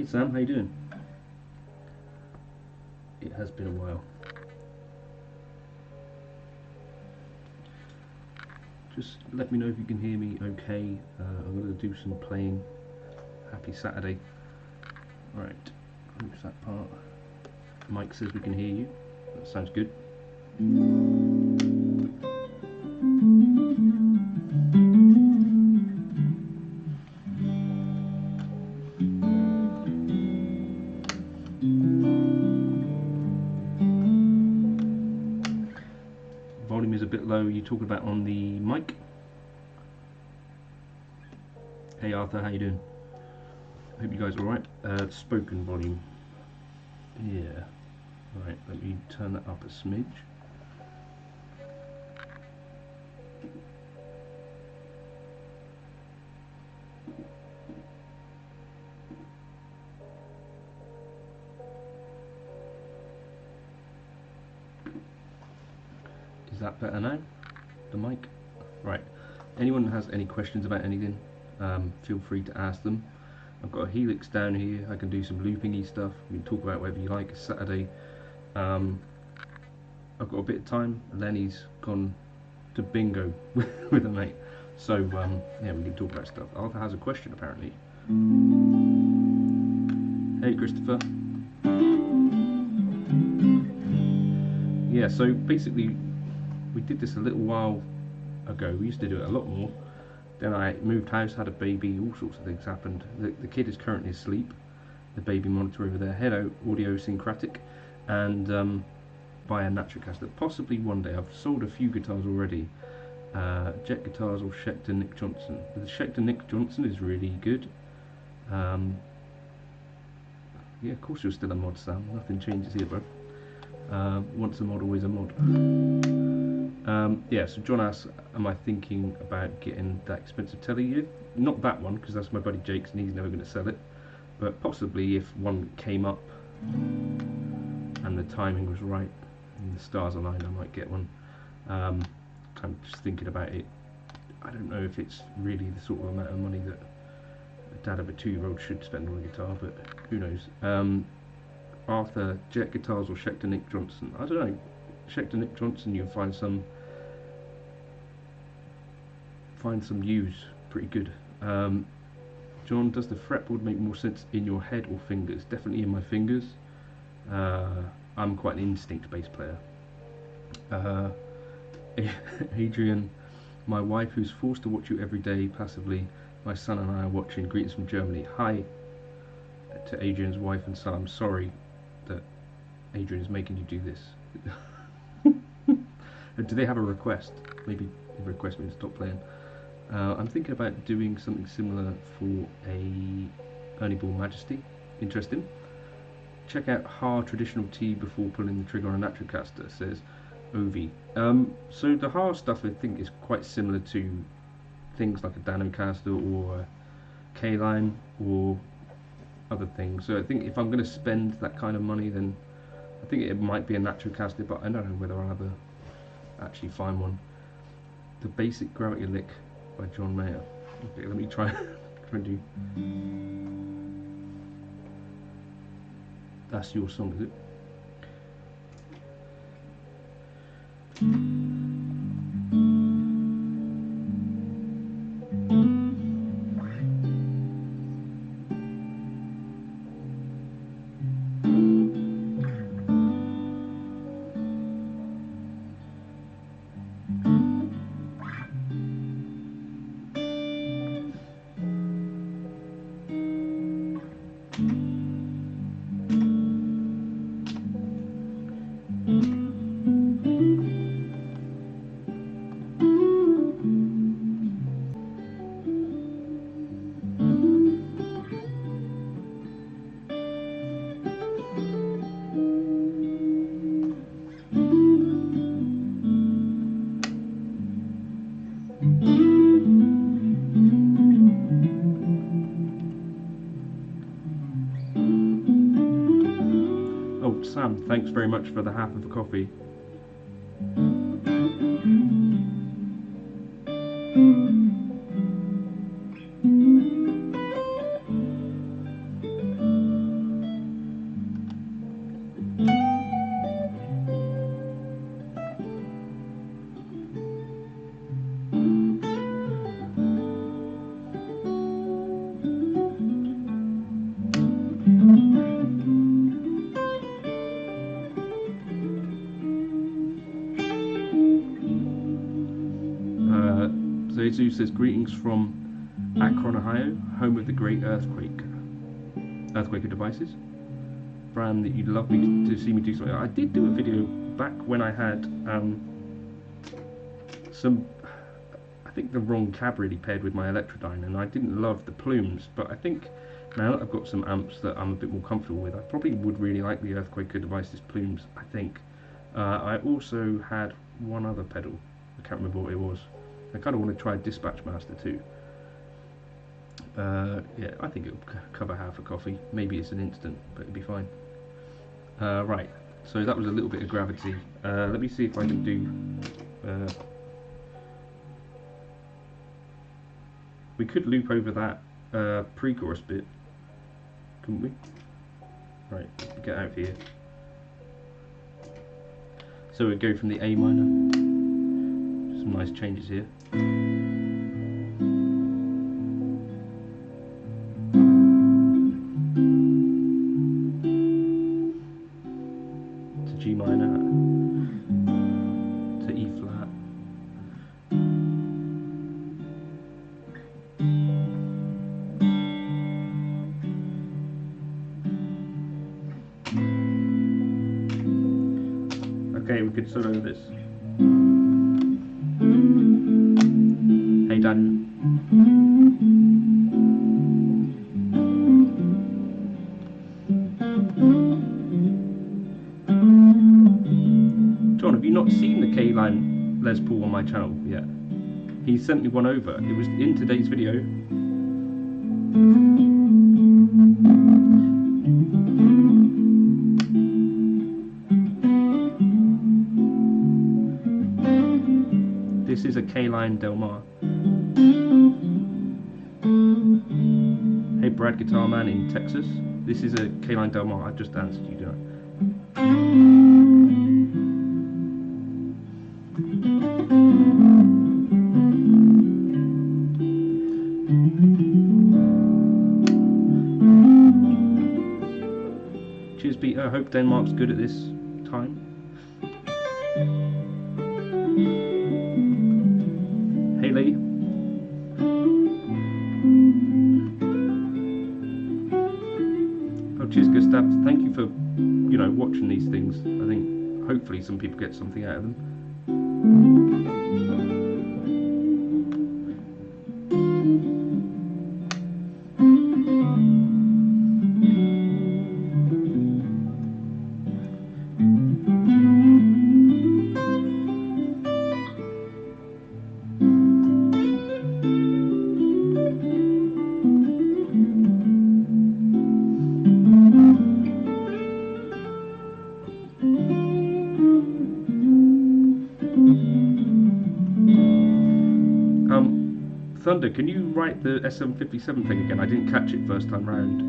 Sam, how you doing? It has been a while. Just let me know if you can hear me okay. I'm going to do some playing. Happy Saturday. Right, oops, that part. Mike says we can hear you. That sounds good. Volume is a bit low. You talking about on the mic? Hey Arthur, how you doing? Hope you guys are alright. Spoken volume. Yeah. Right, let me turn that up a smidge. Is that better now? The mic? Right. Anyone has any questions about anything, feel free to ask them. I've got a helix down here. I can do some looping-y stuff. We can talk about whatever you like. It's Saturday. I've got a bit of time. Lenny's gone to bingo with a mate. So, yeah, we can talk about stuff. Arthur has a question, apparently. Hey, Christopher. Yeah, so basically, we did this a little while ago. We used to do it a lot more. Then I moved house, had a baby, all sorts of things happened. The kid is currently asleep. The baby monitor over there, head audio syncratic, and buy a Natrocaster. Possibly one day. I've sold a few guitars already. Jet guitars or Schecter Nick Johnson. The Schecter Nick Johnson is really good. Yeah, of course you're still a mod, Sam. Nothing changes here, bro. Once a mod, always a mod. Yeah, so John asks, am I thinking about getting that expensive telly unit? Not that one, because that's my buddy Jake's and he's never going to sell it. But possibly if one came up and the timing was right and the stars aligned, I might get one. I'm just thinking about it. I don't know if it's really the sort of amount of money that a dad of a 2-year-old should spend on a guitar, but who knows. Arthur, Jet guitars or Schecter Nick Johnson? I don't know. Schecter Nick Johnson, you'll find some use pretty good. John, does the fretboard make more sense in your head or fingers? Definitely in my fingers. I'm quite an instinct bass player. Adrian, my wife who's forced to watch you every day passively, my son and I are watching. Greetings from Germany. Hi to Adrian's wife and son. I'm sorry that Adrian is making you do this. Do they have a request? Maybe they request me to stop playing. I'm thinking about doing something similar for a Ernie Ball Majesty. Interesting. Check out hard traditional T before pulling the trigger on a Natrocaster, says Ovi. So the hard stuff I think is quite similar to things like a Danocaster or a K-Line or other things. So I think if I'm going to spend that kind of money, then I think it might be a Natrocaster, but I don't know whether I'll ever actually find one. The Basic Gravity Lick by John Mayer. Okay, let me try and do. That's your song, is it? Oh, Sam, thanks very much for the half of a coffee. Jesus says, greetings from Akron, Ohio, home of the great earthquaker devices. Fran, that you'd love me to see me do something. I did do a video back when I had I think the wrong cab really paired with my Electrodyne, and I didn't love the plumes, but I think now that I've got some amps that I'm a bit more comfortable with, I probably would really like the Earthquaker Devices plumes, I think. I also had one other pedal, I can't remember what it was. I kind of want to try Dispatch Master too. Yeah, I think it'll cover half a coffee. Maybe it's an instant, but it'll be fine. Right, so that was a little bit of gravity. Let me see if I can do... we could loop over that pre-chorus bit, couldn't we? Right, get out of here. So we'd go from the A minor. Some nice changes here. To G minor. To E flat. Okay, we could solo this. Hey Dan. John, have you not seen the K-Line Les Paul on my channel yet? He sent me one over. It was in today's video. This is a K-Line Del Mar. Hey Brad Guitar Man in Texas. This is a K-Line Del Mar. I just answered you, didn't I? Cheers Peter, I hope Denmark's good at this time. Hey Lee. Oh cheers Gustav, thank you for, you know, watching these things. I think hopefully some people get something out of them. Thunder, can you write the SM57 thing again? I didn't catch it first time round.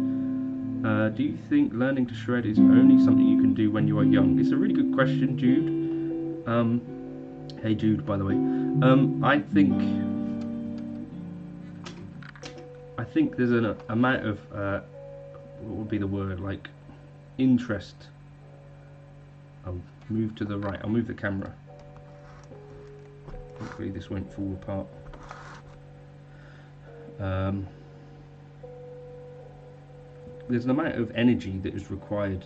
Do you think learning to shred is only something you can do when you are young? It's a really good question, Jude. Hey Jude, by the way. I think there's an amount of what would be the word, like interest. I'll move to the right. I'll move the camera. Hopefully this won't fall apart. There's an amount of energy that is required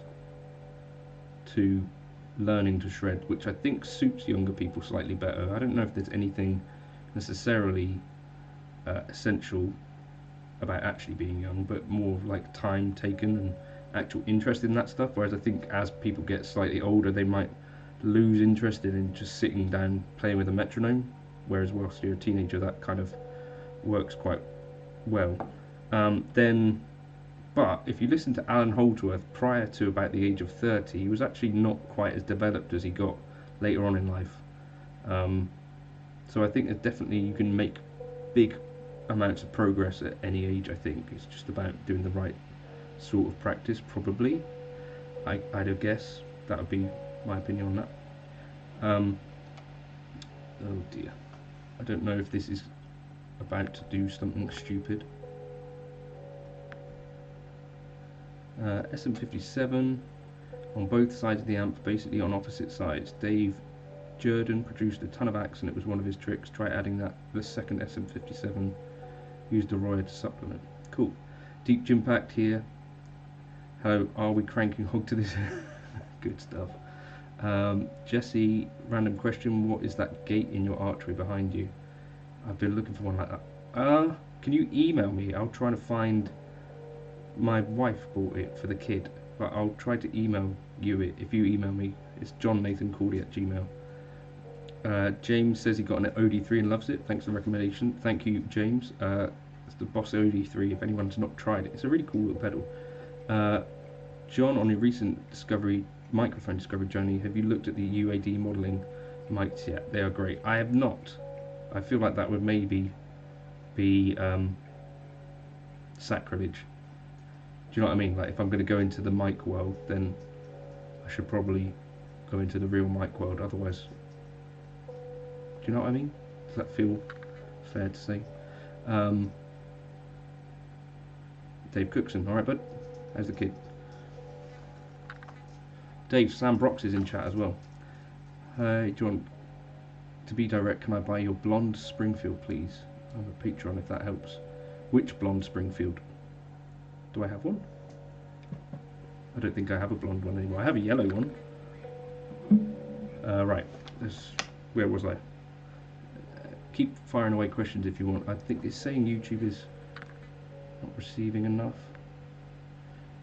to learning to shred, which I think suits younger people slightly better. I don't know if there's anything necessarily essential about actually being young, but more like time taken and actual interest in that stuff, whereas I think as people get slightly older they might lose interest in just sitting down playing with a metronome, whereas whilst you're a teenager that kind of works quite well. But if you listen to Alan Holdsworth prior to about the age of 30, he was actually not quite as developed as he got later on in life. So I think that definitely you can make big amounts of progress at any age. I think it's just about doing the right sort of practice, probably. I'd guess that would be my opinion on that. Oh dear, I don't know if this is about to do something stupid. SM57 on both sides of the amp, basically on opposite sides. Dave Jordan produced a ton of acts and it was one of his tricks. Try adding that the second SM57. Use the Royer to supplement. Cool. Deep Impact here. Hello, are we cranking hog to this? Good stuff. Jesse, random question, what is that gate in your archery behind you? I've been looking for one like that. Can you email me? I'll try to find... My wife bought it for the kid, but I'll try to email you it if you email me. It's johnnathancordy@gmail. James says he got an OD3 and loves it. Thanks for the recommendation. Thank you, James. It's the Boss OD3 if anyone's not tried it. It's a really cool little pedal. John, on your recent microphone discovery journey, have you looked at the UAD modelling mics yet? They are great. I have not. I feel like that would maybe be sacrilege. Do you know what I mean? Like, if I'm going to go into the mic world, then I should probably go into the real mic world. Otherwise, do you know what I mean? Does that feel fair to say? Dave Cookson, alright bud? How's the kid? Dave, Sam Brox is in chat as well. Do you want to be direct? Can I buy your blonde Springfield, please? I'm a Patreon if that helps. Which blonde Springfield? Do I have one? I don't think I have a blonde one anymore. I have a yellow one. Right. Where was I? Keep firing away questions if you want. I think it's saying YouTube is not receiving enough.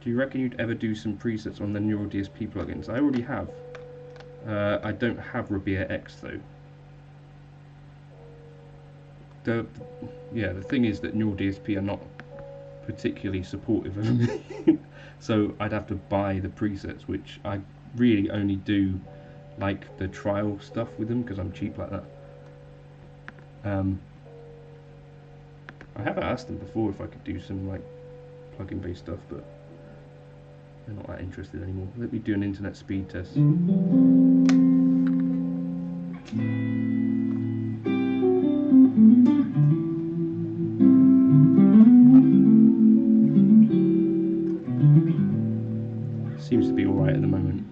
Do you reckon you'd ever do some presets on the Neural DSP plugins? I already have. I don't have Rabea X though. The thing is that Neural DSP are not particularly supportive of me. So I'd have to buy the presets, which I really only do like the trial stuff with them because I'm cheap like that. I have asked them before if I could do some like plugin based stuff, but they're not that interested anymore. Let me do an internet speed test. Seems to be alright at the moment.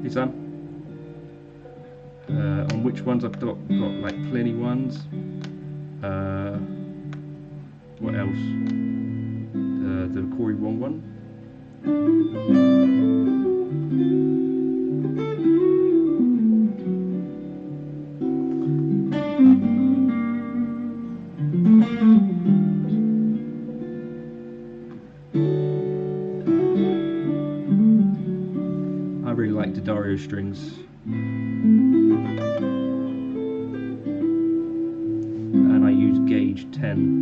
Hey Sam. On which ones I've got like plenty ones. What else? The Corey Wong one. I really like the Dario strings. And I use gauge 10.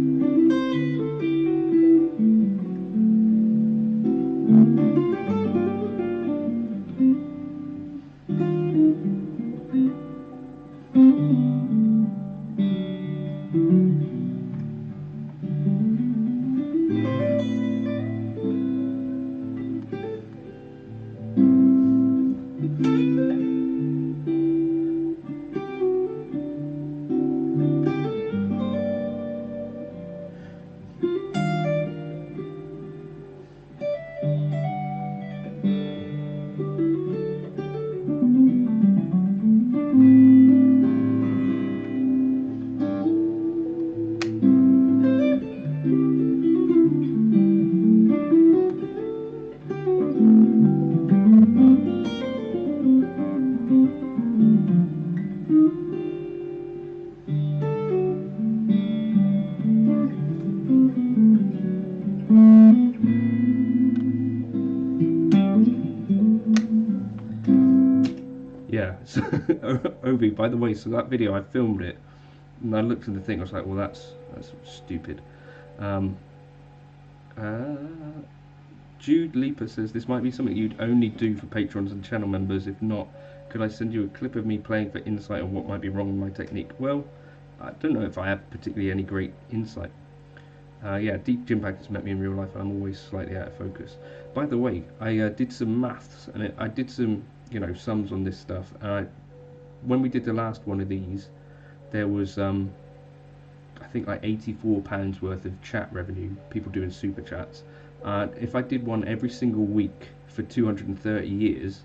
Yeah, so Obi, by the way, so that video I filmed it and I looked at the thing, I was like, well that's stupid. Jude Leaper says this might be something you'd only do for patrons and channel members. If not, could I send you a clip of me playing for insight on what might be wrong with my technique? Well, I don't know if I have particularly any great insight. Yeah, Deep Impact has met me in real life and I'm always slightly out of focus. By the way, I did some maths and I did some, you know, sums on this stuff. When we did the last one of these, there was I think like £84 worth of chat revenue, people doing super chats. If I did one every single week for 230 years,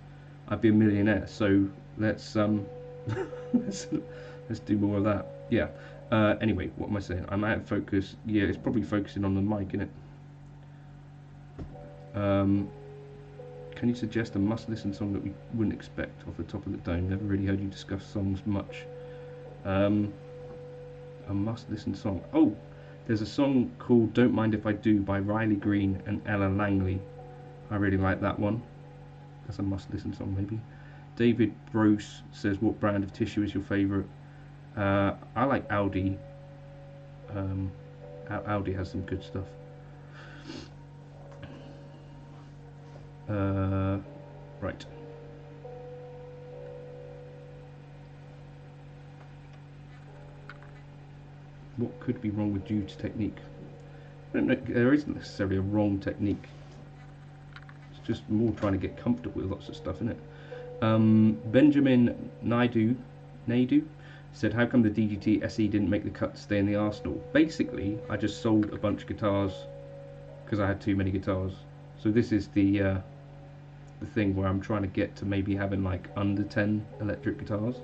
I'd be a millionaire. So let's let's, let's do more of that. Yeah. Anyway, what am I saying? I'm out of focus. Yeah, it's probably focusing on the mic, isn't it? Can you suggest a must-listen song that we wouldn't expect off the top of the dome? Never really heard you discuss songs much. A must-listen song. Oh, there's a song called "Don't Mind If I Do" by Riley Green and Ella Langley. I really like that one. That's a must-listen song, maybe. David Brose says, "What brand of tissue is your favourite?" I like Aldi. Aldi has some good stuff. Right. What could be wrong with Jude's technique? I don't know, there isn't necessarily a wrong technique. It's just more trying to get comfortable with lots of stuff, isn't it? Benjamin Naidu said, how come the DGT SE didn't make the cut to stay in the arsenal? Basically, I just sold a bunch of guitars because I had too many guitars. So this is the thing where I'm trying to get to maybe having like under 10 electric guitars.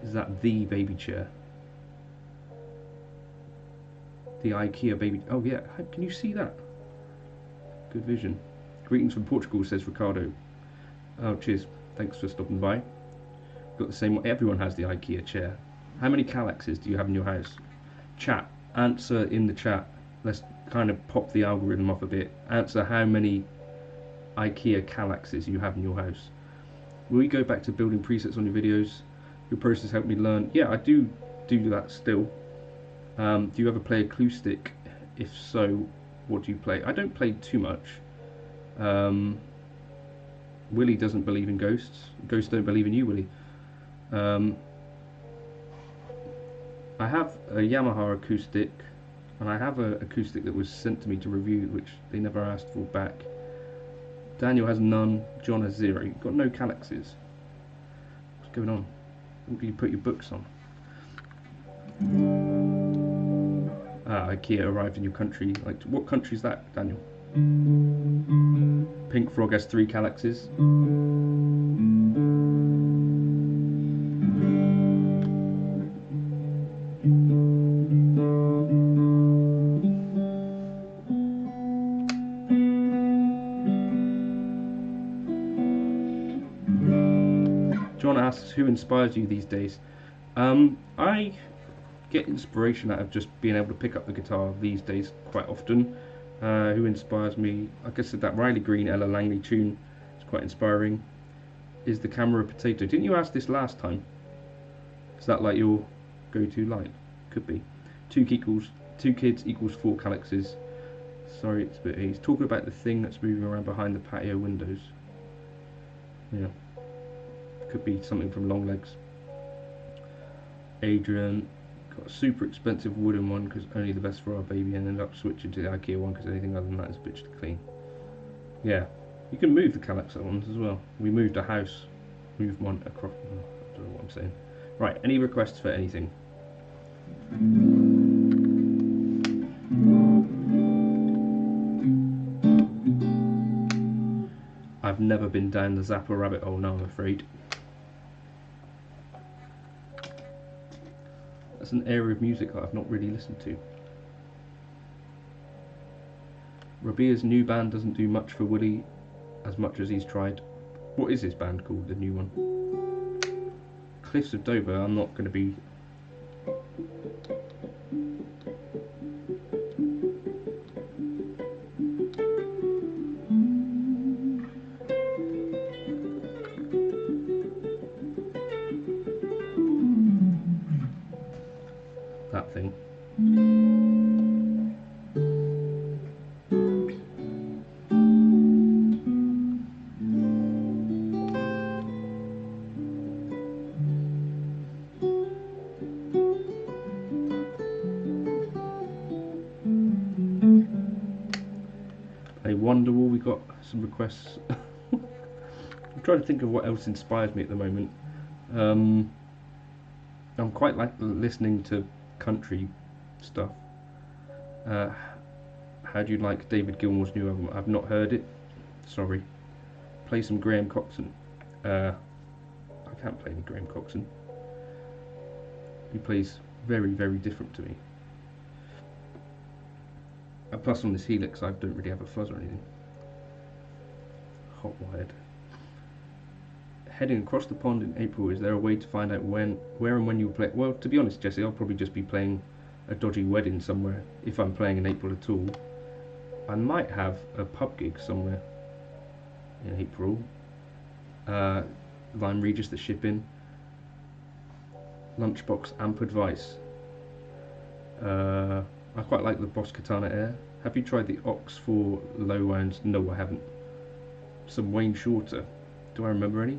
Is that the baby chair? The IKEA baby. Oh yeah, can you see that? Good vision. Greetings from Portugal, says Ricardo. Oh, cheers. Thanks for stopping by. Got the same one. Everyone has the IKEA chair. How many Kallaxes do you have in your house? Chat. Answer in the chat. Let's kind of pop the algorithm off a bit. Answer how many IKEA Kallaxes you have in your house. Will you go back to building presets on your videos? Your process helped me learn. Yeah, I do that still. Do you ever play acoustic? If so, what do you play? I don't play too much. Willie doesn't believe in ghosts. Ghosts don't believe in you, Willie. I have a Yamaha acoustic, and I have an acoustic that was sent to me to review, which they never asked for back. Daniel has none. John has 0. You've got no Kallaxes. What's going on? What do you put your books on? IKEA arrived in your country. Like, what country is that, Daniel? Pink Frog has 3 Kallaxes. John asks, who inspires you these days? I get inspiration out of just being able to pick up the guitar these days quite often. Who inspires me? Like I said, that Riley Green, Ella Langley tune is quite inspiring. Is the camera a potato? Didn't you ask this last time? Is that like your go-to light? Could be. 2 kids equals 4 Kallaxes. Sorry, it's a bit. He's talking about the thing that's moving around behind the patio windows. Yeah. Could be something from Long Legs. Adrian got a super expensive wooden one because only the best for our baby, and ended up switching to the IKEA one because anything other than that is a bitch to clean. Yeah, you can move the Kallax ones as well. We moved a house, moved one across. I don't know what I'm saying. Right, any requests for anything? I've never been down the Zappa rabbit hole, no, I'm afraid. That's an area of music that I've not really listened to. Rabia's new band doesn't do much for Willie as much as he's tried. What is his band called, the new one? Cliffs of Dover. I'm not going to be... that thing. Play Wonderwall. We got some requests. I'm trying to think of what else inspires me at the moment. I'm quite like listening to country stuff. How do you like David Gilmour's new album? I've not heard it. Sorry. Play some Graham Coxon. I can't play any Graham Coxon. He plays very, very different to me. And plus on this Helix I don't really have a fuzz or anything. Hot wired. Heading across the pond in April, is there a way to find out where and when you'll play? Well, to be honest, Jesse, I'll probably just be playing a dodgy wedding somewhere, if I'm playing in April at all. I might have a pub gig somewhere in April. Lime Regis, the shipping. Lunchbox amp advice. I quite like the Boss Katana Air. Have you tried the Ox for low wounds? No, I haven't. Some Wayne Shorter. Do I remember any?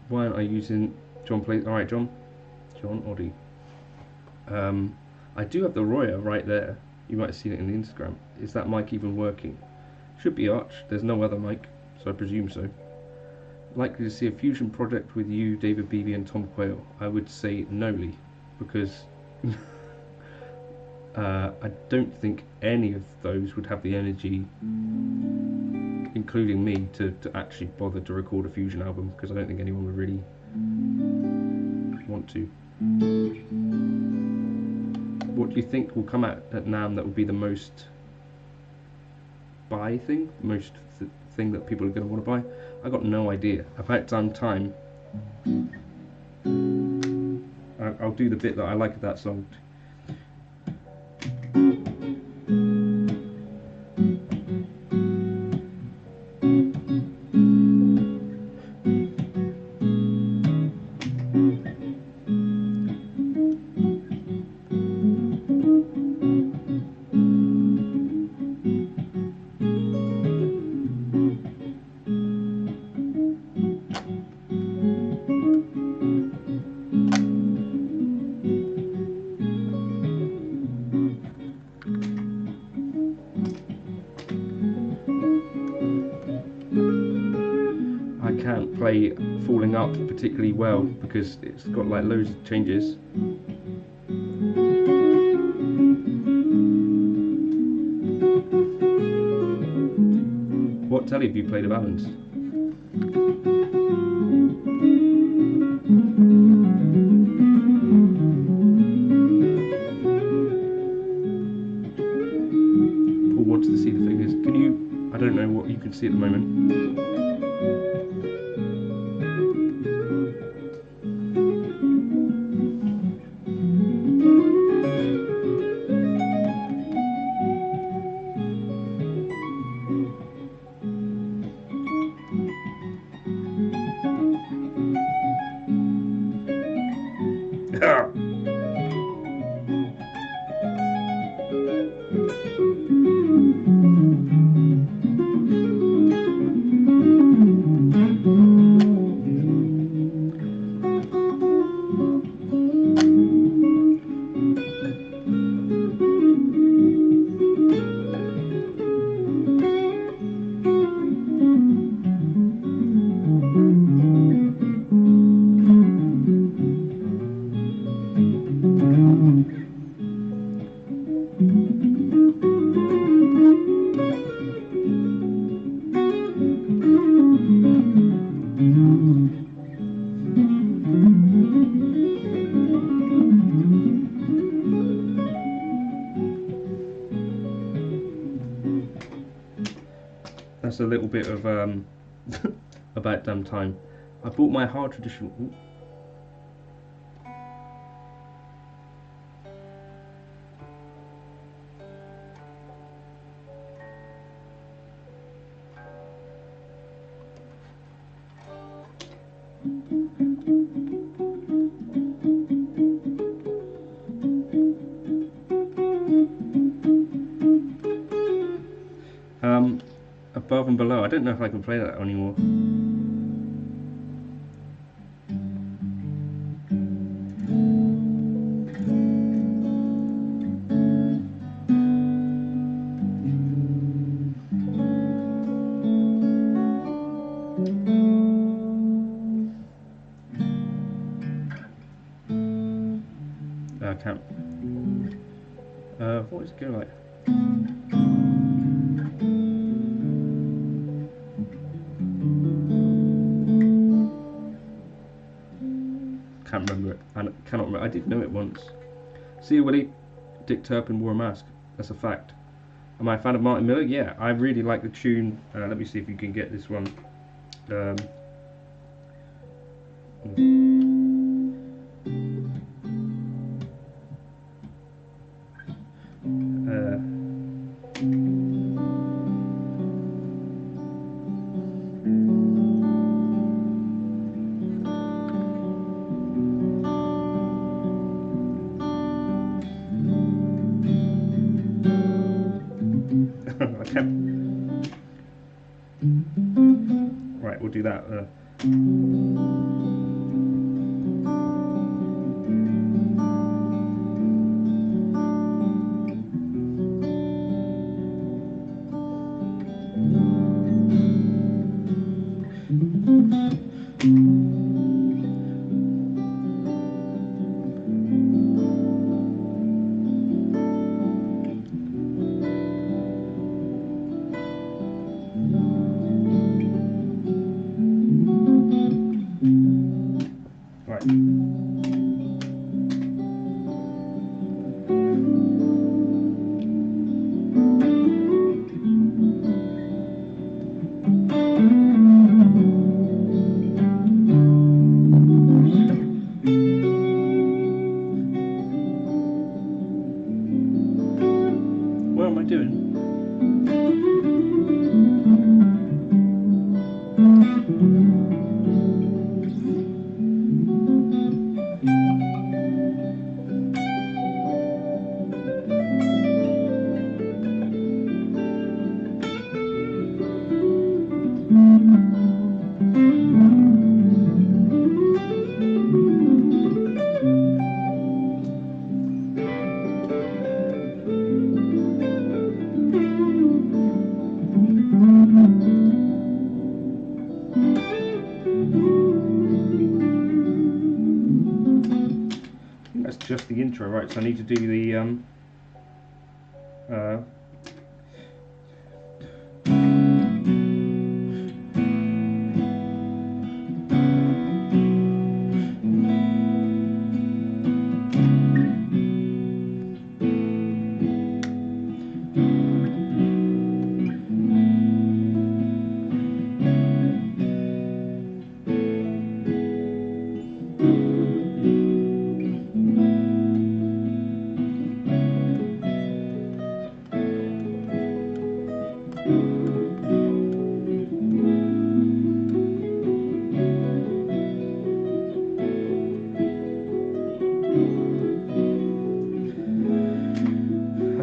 Why aren't I using John plays? Alright, John Oddie. I do have the Roya right there. You might have seen it in the Instagram. Is that mic even working? Should be Arch. There's no other mic, so I presume so. Likely to see a fusion project with you, David Beebe and Tom Quayle? I would say no-ly, because I don't think any of those would have the energy, including me, to actually bother to record a fusion album, because I don't think anyone would really want to. What do you think will come out at NAMM that will be the most buy thing? The most thing that people are going to want to buy? I got no idea. About Damn Time. I'll do the bit that I like of that song. Can't play Falling Up particularly well because it's got like loads of changes. What telly have you played of Alan's? Paul wants to see the figures. Can you? I don't know what you can see at the moment. That's a little bit of About Damn Time. I bought my hard traditional. Ooh. Above and Below. I don't know if I can play that anymore. I can't. What does it go like? can't remember it. I cannot remember. I did know it once. See you, Willie. Dick Turpin wore a mask. That's a fact. Am I a fan of Martin Miller? Yeah, I really like the tune. Let me see if you can get this one. I can't. Right, we'll do that. Right. What am I doing? That's just the intro, right? So I need to do the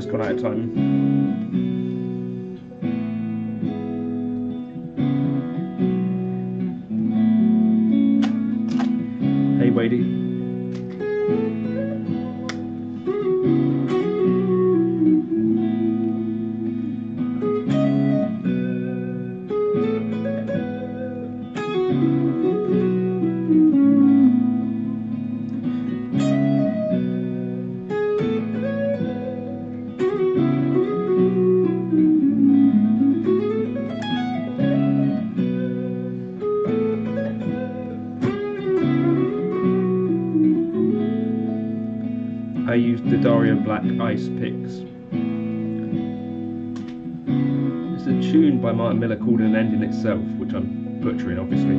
That's gone out of time. Hey, Wadey. I used the Dario Black Ice picks. It's a tune by Martin Miller called An End in Itself, which I'm butchering, obviously.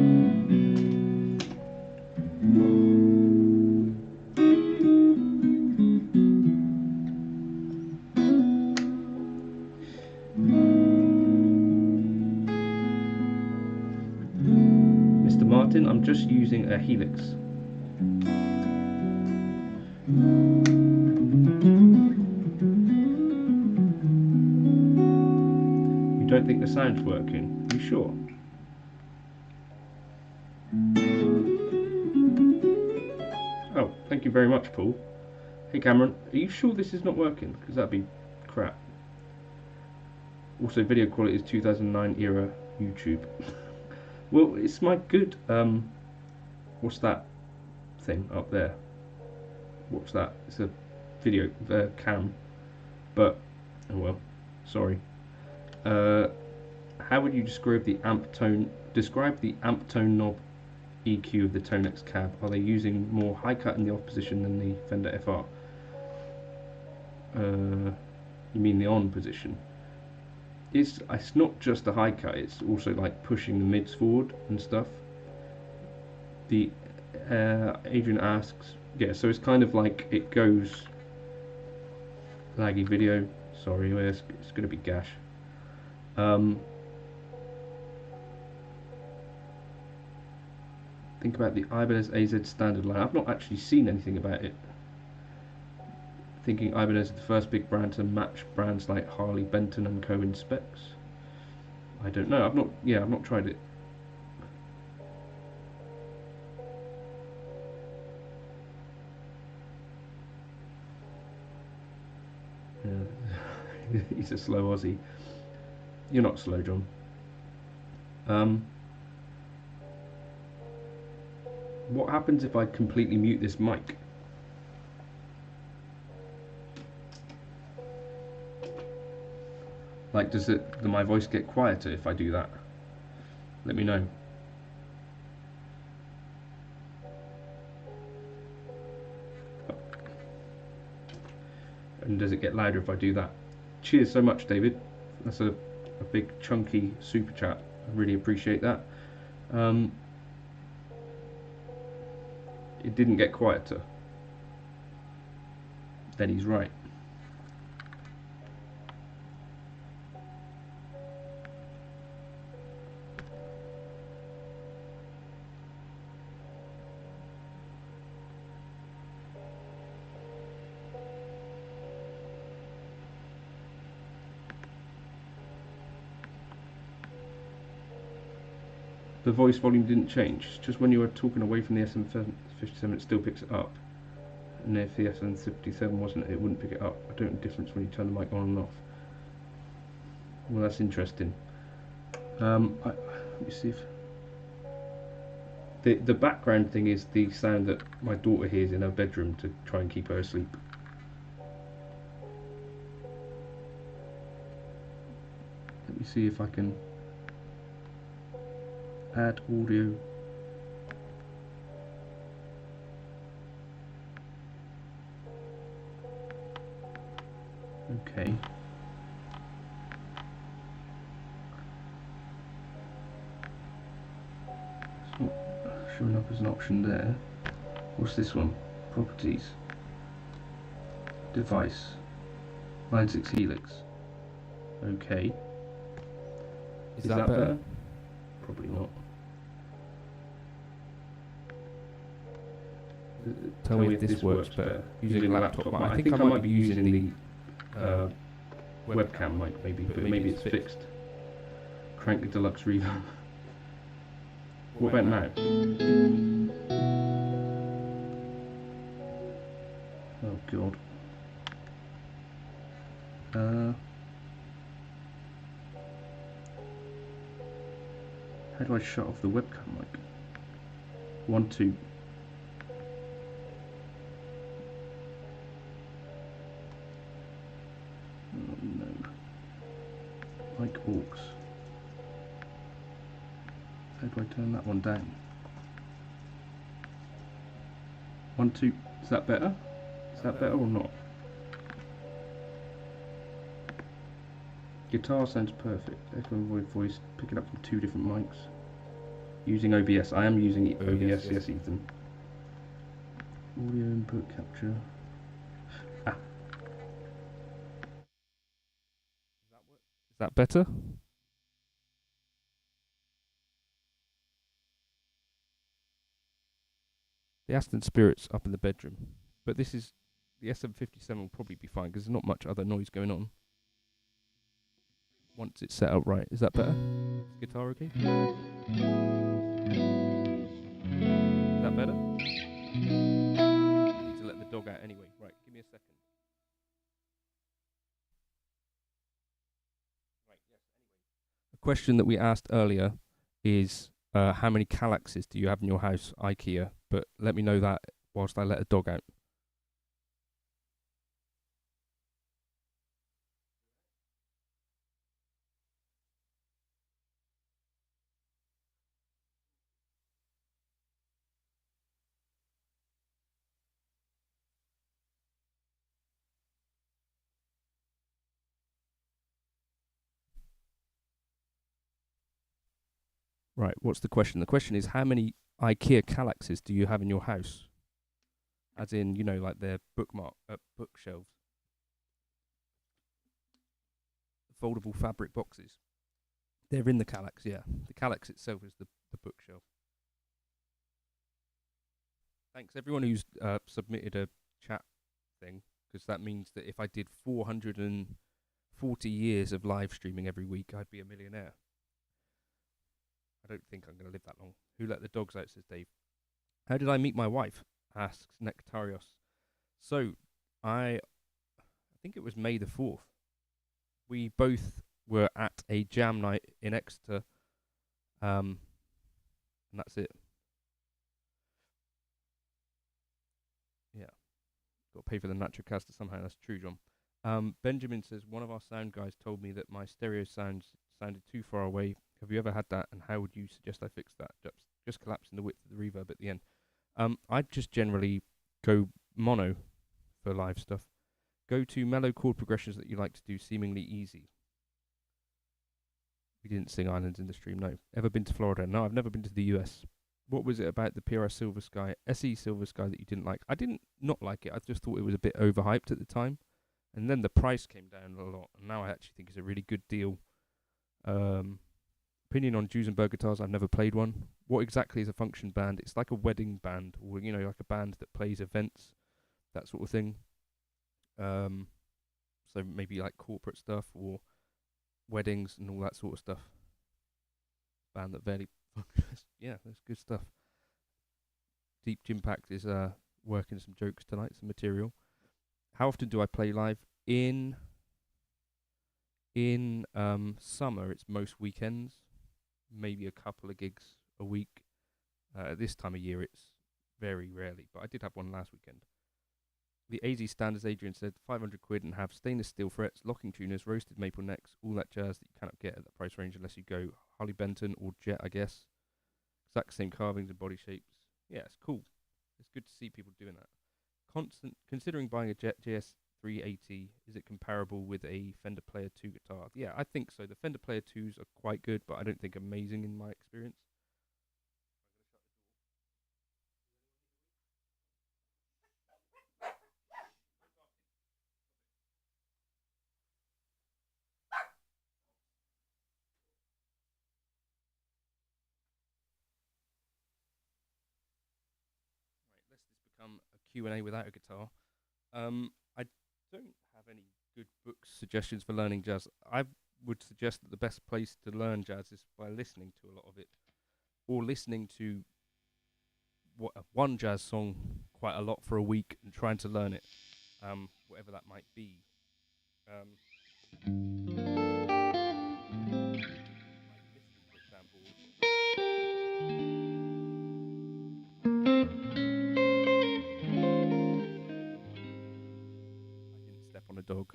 Mr. Martin, I'm just using a Helix. You don't think the sound's working? Are you sure? Oh, thank you very much, Paul. Hey Cameron, are you sure this is not working? Because that'd be crap. Also, video quality is 2009 era YouTube. Well, it's my good, what's that thing up there? What's that? It's a video cam, but oh well, sorry. How would you describe the amp tone? Describe the amp tone knob EQ of the Tonex cab? Are they using more high cut in the off position than the Fender FR? You mean the on position? It's not just the high cut, it's also like pushing the mids forward and stuff. The Adrian asks, yeah, so it's kind of like it goes laggy video. Sorry, it's going to be gash. Think about the Ibanez AZ standard line. I've not actually seen anything about it. Thinking Ibanez is the first big brand to match brands like Harley, Benton and Co in specs. I don't know. I've not tried it. Yeah. He's a slow Aussie. You're not slow, John. What happens if I completely mute this mic? Like, does my voice get quieter if I do that? Let me know. And does it get louder if I do that? Cheers so much, David. That's a big chunky super chat. I really appreciate that. It didn't get quieter. Then he's right. The voice volume didn't change. It's just when you were talking away from the SM57 it still picks it up. And if the SM57 wasn't, it wouldn't pick it up. I don't know the difference when you turn the mic on and off. Well, that's interesting. Let me see if... The background thing is the sound that my daughter hears in her bedroom to try and keep her asleep. Let me see if I can add audio. Okay. It's not showing up as an option there. What's this one? Properties. Device. Line 6 Helix. Okay. Is that better? Probably not. Tell me if this works better. Using a laptop mic. I think I might be using the webcam mic maybe, but maybe it's fixed. Crank the deluxe reverb. What about now? Oh god. How do I shut off the webcam mic? 1, 2. Oh no. Mic aux. How do I turn that one down? 1, 2. Is that better? Is that better or not? Guitar sounds perfect. Echo voice, picking up from 2 different mics. Using OBS. I am using OBS, yes, Ethan. Audio input capture. Ah. Is that better? The Aston Spirit's up in the bedroom, but this is the SM57 will probably be fine because there's not much other noise going on. Once it's set up right, is that better? Is the guitar okay? Is that better? I need to let the dog out anyway. Right, give me a second. Right, yes, anyway. A question that we asked earlier is how many Kallaxes do you have in your house, IKEA? But let me know that whilst I let a dog out. Right. What's the question? The question is, how many IKEA Kallaxes do you have in your house? As in, like their bookshelves, foldable fabric boxes. They're in the Kallax, yeah. The Kallax itself is the bookshelf. Thanks everyone who's submitted a chat thing, because that means that if I did 440 years of live streaming every week, I'd be a millionaire. I don't think I'm going to live that long. Who let the dogs out, says Dave. How did I meet my wife, asks Nectarios. So, I think it was May the 4th. We both were at a jam night in Exeter, and that's it. Yeah. Got to pay for the Natrocaster somehow. That's true, John. Benjamin says, one of our sound guys told me that my stereo sounded too far away. Have you ever had that? And how would you suggest I fix that? Just collapsing the width of the reverb at the end. I'd just generally go mono for live stuff. Go to mellow chord progressions that you like to do seemingly easy. We didn't sing Islands in the Stream, no. Ever been to Florida? No, I've never been to the US. What was it about the PRS Silver Sky, SE Silver Sky that you didn't like? I didn't not like it. I just thought it was a bit overhyped at the time. And then the price came down a lot. And now I actually think it's a really good deal. Opinion on Duesenberg guitars. I've never played one. What exactly is a function band? It's like a wedding band, or like a band that plays events, that sort of thing. So maybe like corporate stuff or weddings and all that sort of stuff. Band that barely functions. Yeah, that's good stuff. Deep Jimpact is working some jokes tonight, some material. How often do I play live? In summer, it's most weekends, maybe a couple of gigs a week. This time of year, it's very rarely, but I did have one last weekend. The AZ standards, Adrian said, 500 quid and have stainless steel frets, locking tuners, roasted maple necks, all that jazz that you cannot get at that price range unless you go Harley Benton or Jet, I guess. Exact same carvings and body shapes. Yeah, it's cool. It's good to see people doing that. Considering buying a Jet JS 380, is it comparable with a Fender Player 2 guitar? Yeah, I think so. The Fender Player 2s are quite good, but I don't think amazing in my experience. A Q&A without a guitar. I don't have any good books suggestions for learning jazz. I would suggest that the best place to learn jazz is by listening to a lot of it, or listening to one jazz song quite a lot for a week and trying to learn it, whatever that might be. Like listening, for example. I didn't step on a dog.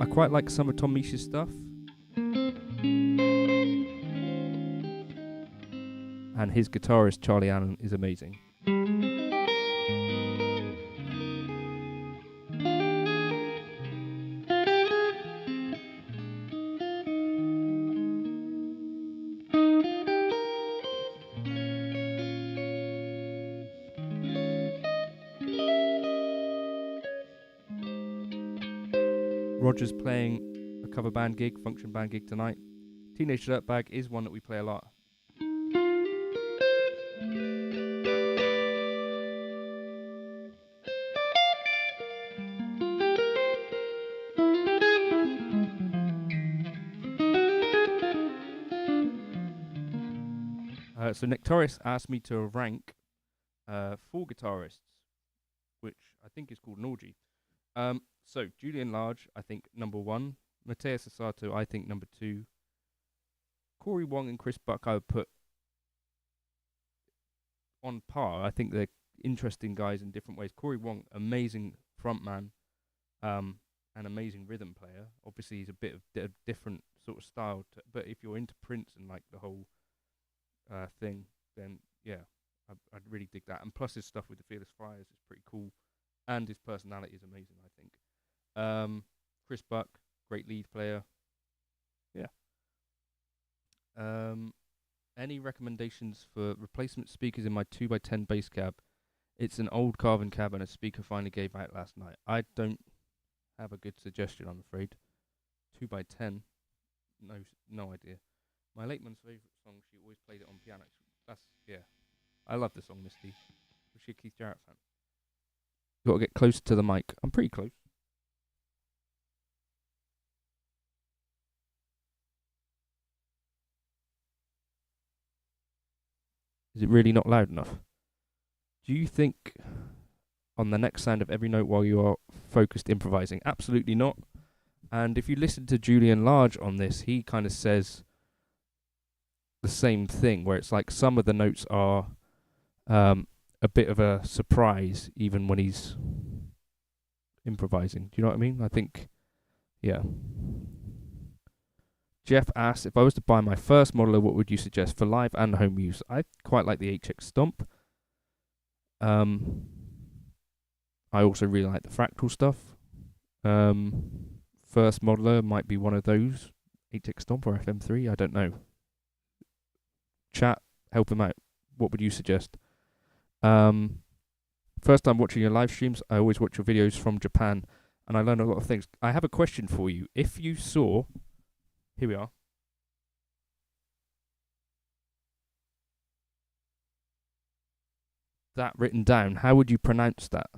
I quite like some of Tom Misch's stuff. And his guitarist, Charlie Allen, is amazing. Roger's playing a cover band gig, function band gig tonight. Teenage Dirtbag is one that we play a lot. So Nectaris asked me to rank 4 guitarists, which I think is called an orgy. So Julian Large, I think number 1. Mateus Asato, I think number 2. Corey Wong and Chris Buck, I would put on par. I think they're interesting guys in different ways. Corey Wong, amazing frontman, an amazing rhythm player. Obviously, he's a bit of different sort of style. But if you're into Prince and like the whole thing, then yeah, I'd really dig that. And plus his stuff with the Fearless Fires is pretty cool, and his personality is amazing, I think. Chris Buck, great lead player. Yeah. Any recommendations for replacement speakers in my 2x10 bass cab? It's an old carbon cab and a speaker finally gave out last night. I don't have a good suggestion, I'm afraid. 2x10, no idea. My late mum's favourite song, she always played it on piano. That's, yeah. I love the song, Misty. Was she a Keith Jarrett fan? You got to get closer to the mic. I'm pretty close. Is it really not loud enough? Do you think on the next sound of every note while you are focused improvising? Absolutely not. And if you listen to Julian Large on this, he kind of says the same thing, where it's like some of the notes are a bit of a surprise even when he's improvising. Do you know what I mean? I think, yeah. Jeff asks, if I was to buy my first modeler, what would you suggest for live and home use? I quite like the HX Stomp. I also really like the Fractal stuff. First modeler might be one of those, HX Stomp or FM3, I don't know. Chat, help him out. What would you suggest? First time watching your live streams, I always watch your videos from Japan, and I learn a lot of things. I have a question for you. If you saw, here we are. That written down, how would you pronounce that?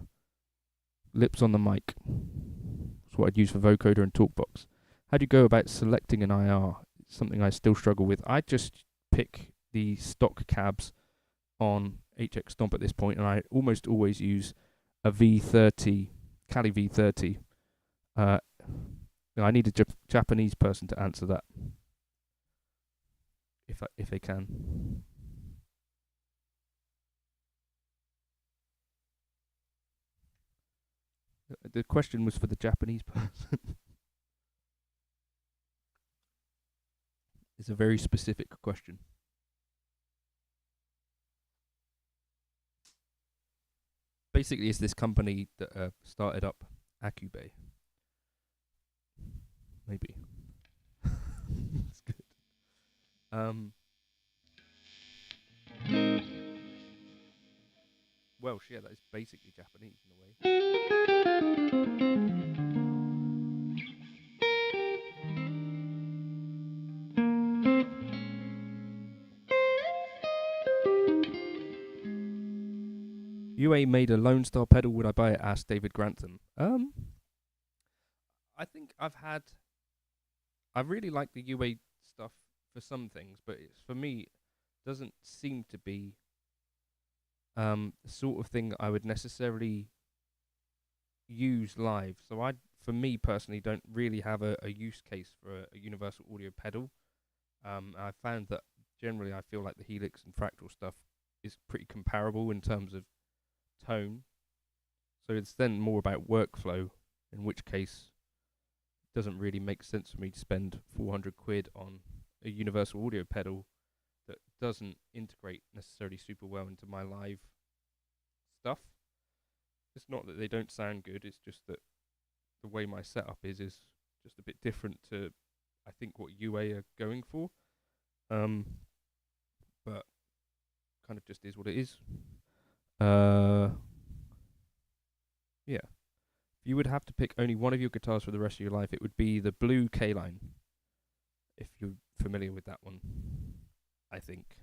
Lips on the mic. That's what I'd use for vocoder and talkbox. How do you go about selecting an IR? It's something I still struggle with. I just pick the stock cabs on HX Stomp at this point, and I almost always use a V30, Cali V30. I need a Japanese person to answer that, if they can. The question was for the Japanese person. It's a very specific question. Basically, it's this company that started up Acubay. Maybe. It's good. Well, yeah, that is basically Japanese in a way. UA made a Lone Star pedal. Would I buy it? Asked David Grantham. I think I really like the UA stuff for some things, but it's, for me, doesn't seem to be the sort of thing that I would necessarily use live. So for me personally, don't really have a use case for a universal audio pedal. I found that generally I feel like the Helix and Fractal stuff is pretty comparable in terms of tone. So it's then more about workflow, in which case it doesn't really make sense for me to spend 400 quid on a universal audio pedal that doesn't integrate necessarily super well into my live stuff. It's not that they don't sound good, it's just that the way my setup is just a bit different to, I think, what UA are going for. But kind of just is what it is. Yeah. If you would have to pick only one of your guitars for the rest of your life, it would be the blue K-Line. If you're familiar with that one, I think.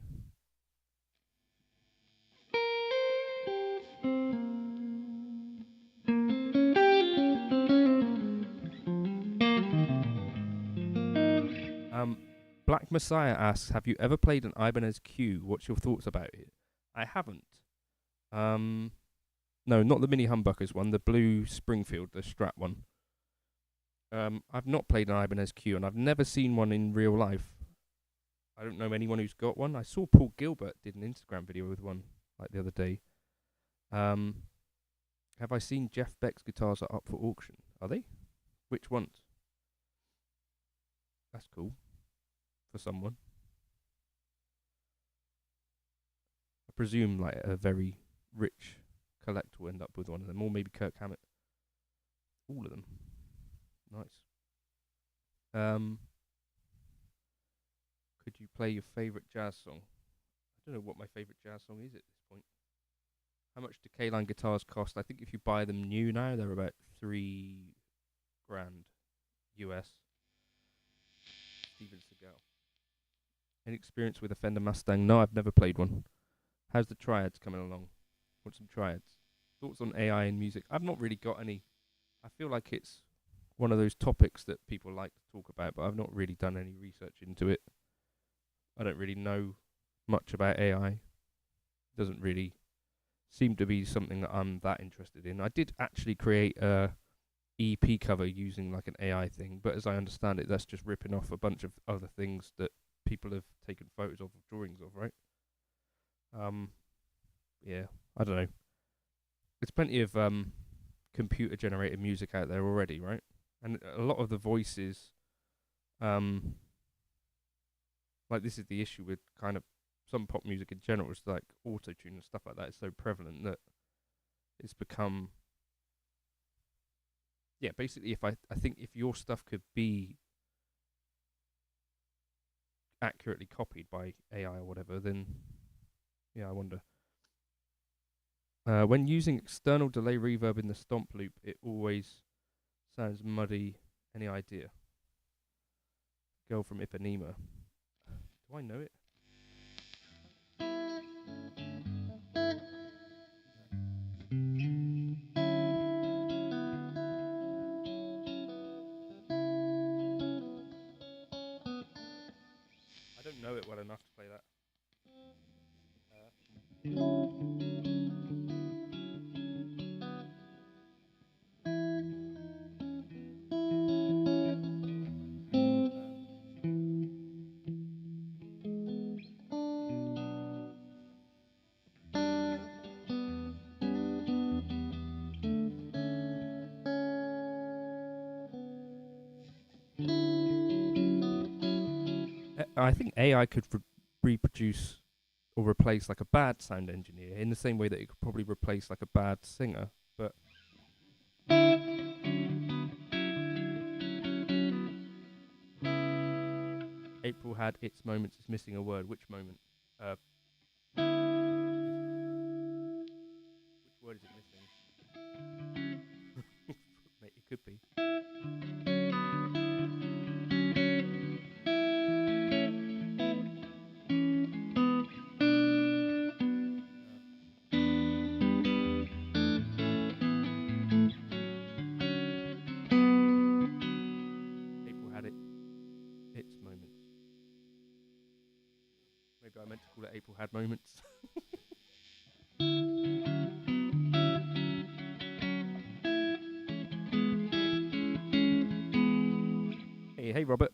Black Messiah asks, have you ever played an Ibanez Q? What's your thoughts about it? I haven't. No, not the mini humbuckers one, the blue Springfield, the Strat one. I've not played an Ibanez Q, and I've never seen one in real life. I don't know anyone who's got one. I saw Paul Gilbert did an Instagram video with one like the other day. Have I seen Jeff Beck's guitars are up for auction? Are they? Which ones? That's cool for someone. I presume like a very rich collector will end up with one of them, or maybe Kirk Hammett. All of them. Nice. Could you play your favourite jazz song? I don't know what my favourite jazz song is at this point. How much do K-line guitars cost? I think if you buy them new now, they're about $3,000 US. Steven Seagal. Any experience with a Fender Mustang? No, I've never played one. How's the triads coming along? Want some triads? Thoughts on AI in music? I've not really got any. I feel like it's one of those topics that people like to talk about, but I've not really done any research into it. I don't really know much about AI. Doesn't really seem to be something that I'm that interested in. I did actually create a EP cover using like an AI thing, but as I understand it, that's just ripping off a bunch of other things that people have taken photos of, drawings of, right? Yeah, I don't know. There's plenty of computer generated music out there already, right? And a lot of the voices, like this is the issue with kind of some pop music in general, is like auto tune and stuff like that is so prevalent that it's become, yeah, basically if I think if your stuff could be accurately copied by AI or whatever, then yeah, I wonder. When using external delay reverb in the stomp loop, it always sounds muddy. Any idea? Girl from Ipanema. Do I know it? I don't know it well enough to play that. I think AI could reproduce or replace like a bad sound engineer in the same way that it could probably replace like a bad singer. But April had its moments. It's missing a word. Which moment? Uh, which word is it missing? Mate, it could be. April had its moments. Maybe I meant to call it April had moments. Hey, Robert.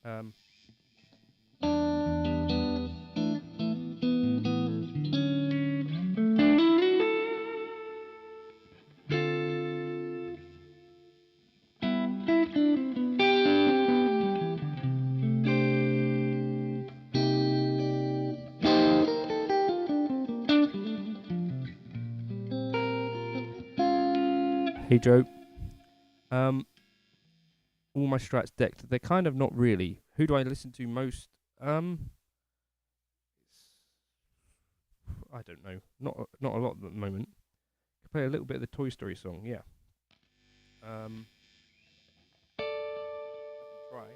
Um, hey, Joe. Um, all my strats decked. They're kind of not really. Who do I listen to most? I don't know. Not a lot at the moment. Could play a little bit of the Toy Story song. Yeah. I can try.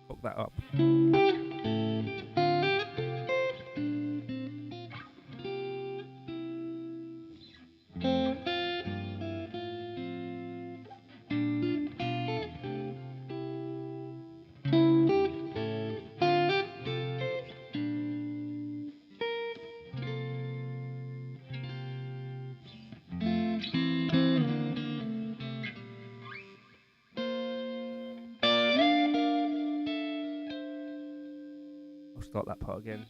Cock that up. start that part again.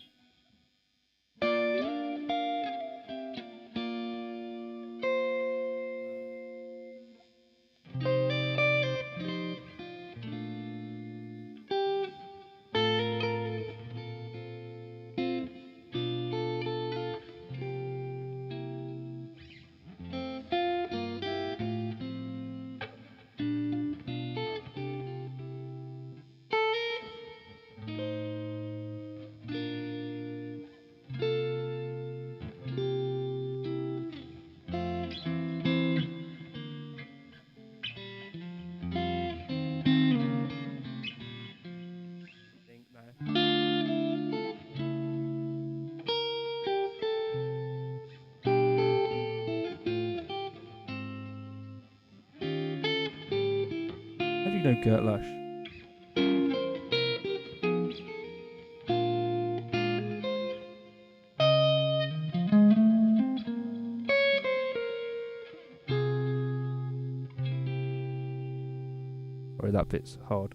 Think now. How do you know Gert Lush? Sorry, that bit's hard.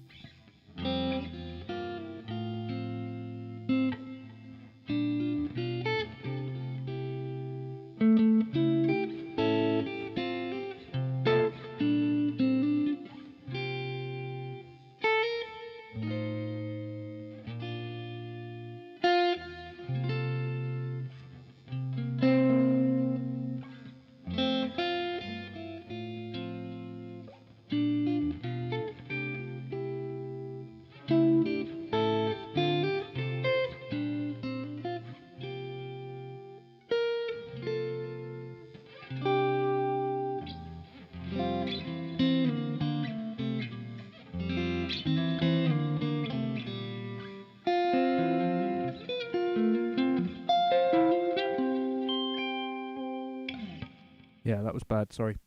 Yeah, that was bad. Sorry.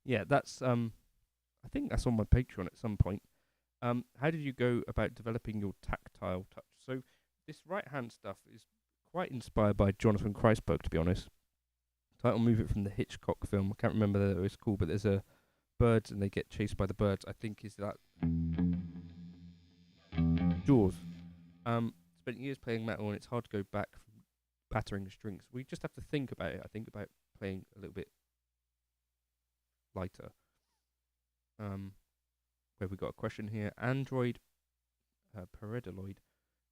Yeah, that's I think that's on my Patreon at some point. How did you go about developing your tactile touch? So this right hand stuff is quite inspired by Jonathan Kreisberg, to be honest. Title move it from the Hitchcock film. I can't remember that it was called, but there's a birds and they get chased by the birds. I think is that Jaws. Spent years playing metal and it's hard to go back from battering the strings. We just have to think about it. I think about playing a little bit lighter. Where we got a question here. Android Peridoloid.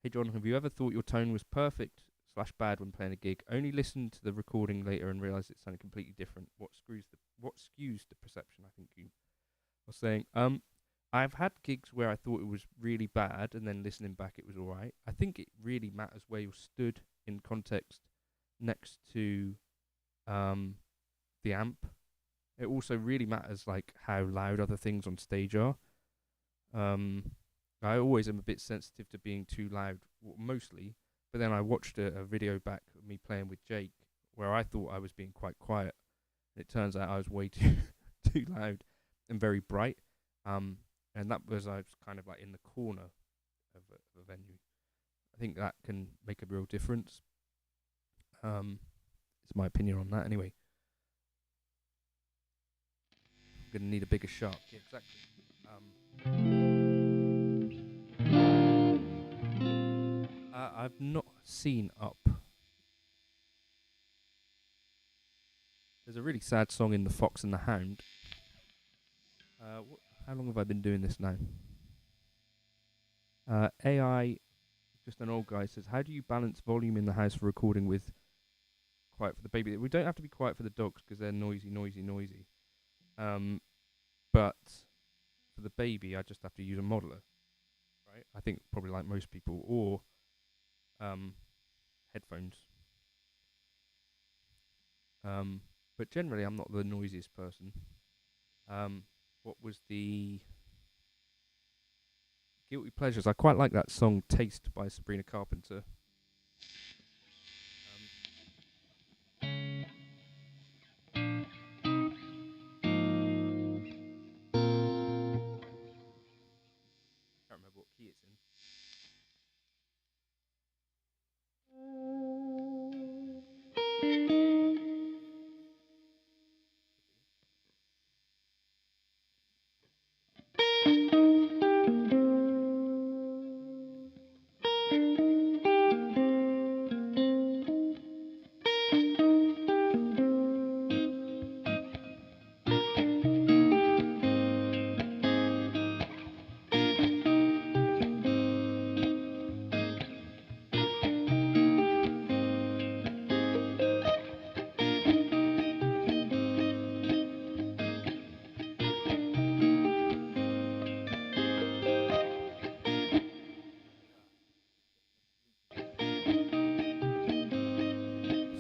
Hey John, have you ever thought your tone was perfect / bad when playing a gig? Only listened to the recording later and realised it sounded completely different. What skews the perception? I think you were saying. I've had gigs where I thought it was really bad, and then listening back, it was all right. I think it really matters where you're stood in context next to the amp. It also really matters like how loud other things on stage are. I always am a bit sensitive to being too loud, mostly. But then I watched a video back of me playing with Jake, where I thought I was being quite quiet. And it turns out I was way too too loud and very bright. And that was I was kind of like in the corner of a venue. I think that can make a real difference. It's my opinion on that anyway. I'm gonna need a bigger shark. Yeah, exactly. I've not seen Up. There's a really sad song in The Fox and the Hound. How long have I been doing this now? AI, just an old guy, says, how do you balance volume in the house for recording with quiet for the baby? We don't have to be quiet for the dogs because they're noisy. But for the baby, I just have to use a modeler, right? I think probably like most people, or headphones. But generally, I'm not the noisiest person. What was the guilty pleasures? I quite like that song "Taste" by Sabrina Carpenter. Can't remember what key it's in.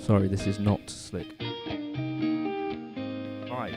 Sorry, this is not slick. 5.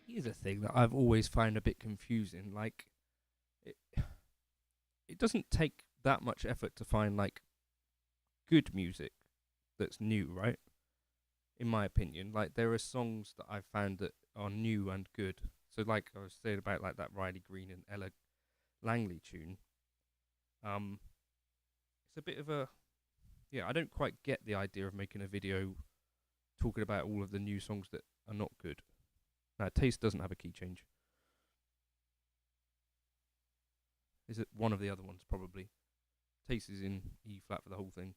Here's a thing that I've always found a bit confusing. Like, it, it doesn't take that much effort to find like good music that's new, right? In my opinion, like there are songs that I've found that are new and good. So, like I was saying about like that Riley Green and Ella Langley tune. It's a bit of a I don't quite get the idea of making a video talking about all of the new songs that are not good. Now, Taste doesn't have a key change. Is it one of the other ones? Probably. Taste is in E flat for the whole thing.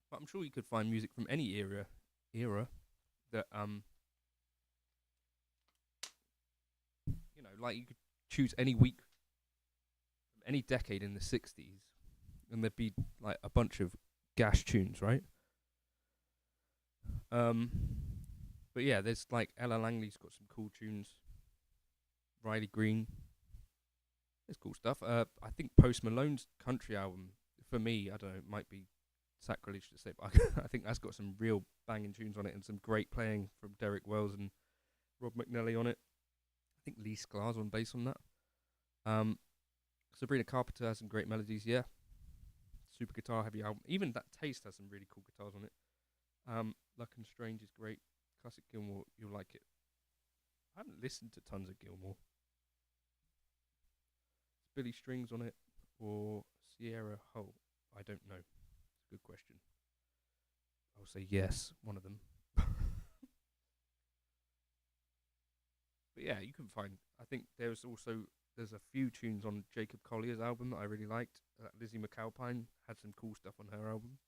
But I'm sure you could find music from any era that like you could choose any week from any decade in the 60s and there'd be like a bunch of gash tunes, right? But yeah, there's like Ella Langley's got some cool tunes. Riley Green, there's cool stuff. I think Post Malone's country album, for me, I don't know, it might be sacrilege to say, but I think that's got some real banging tunes on it and some great playing from Derek Wells and Rob McNally on it. I think Lee Sklar's on bass on that. Sabrina Carpenter has some great melodies, yeah. Super guitar heavy album. Even that Taste has some really cool guitars on it. Luck and Strange is great. Classic Gilmore, you'll like it. I haven't listened to tons of Gilmore. Is Billy Strings on it or Sierra Hull? I don't know. It's a good question. I'll say yes, one of them. But yeah, you can find. I think there's a few tunes on Jacob Collier's album that I really liked. Lizzie McAlpine had some cool stuff on her album.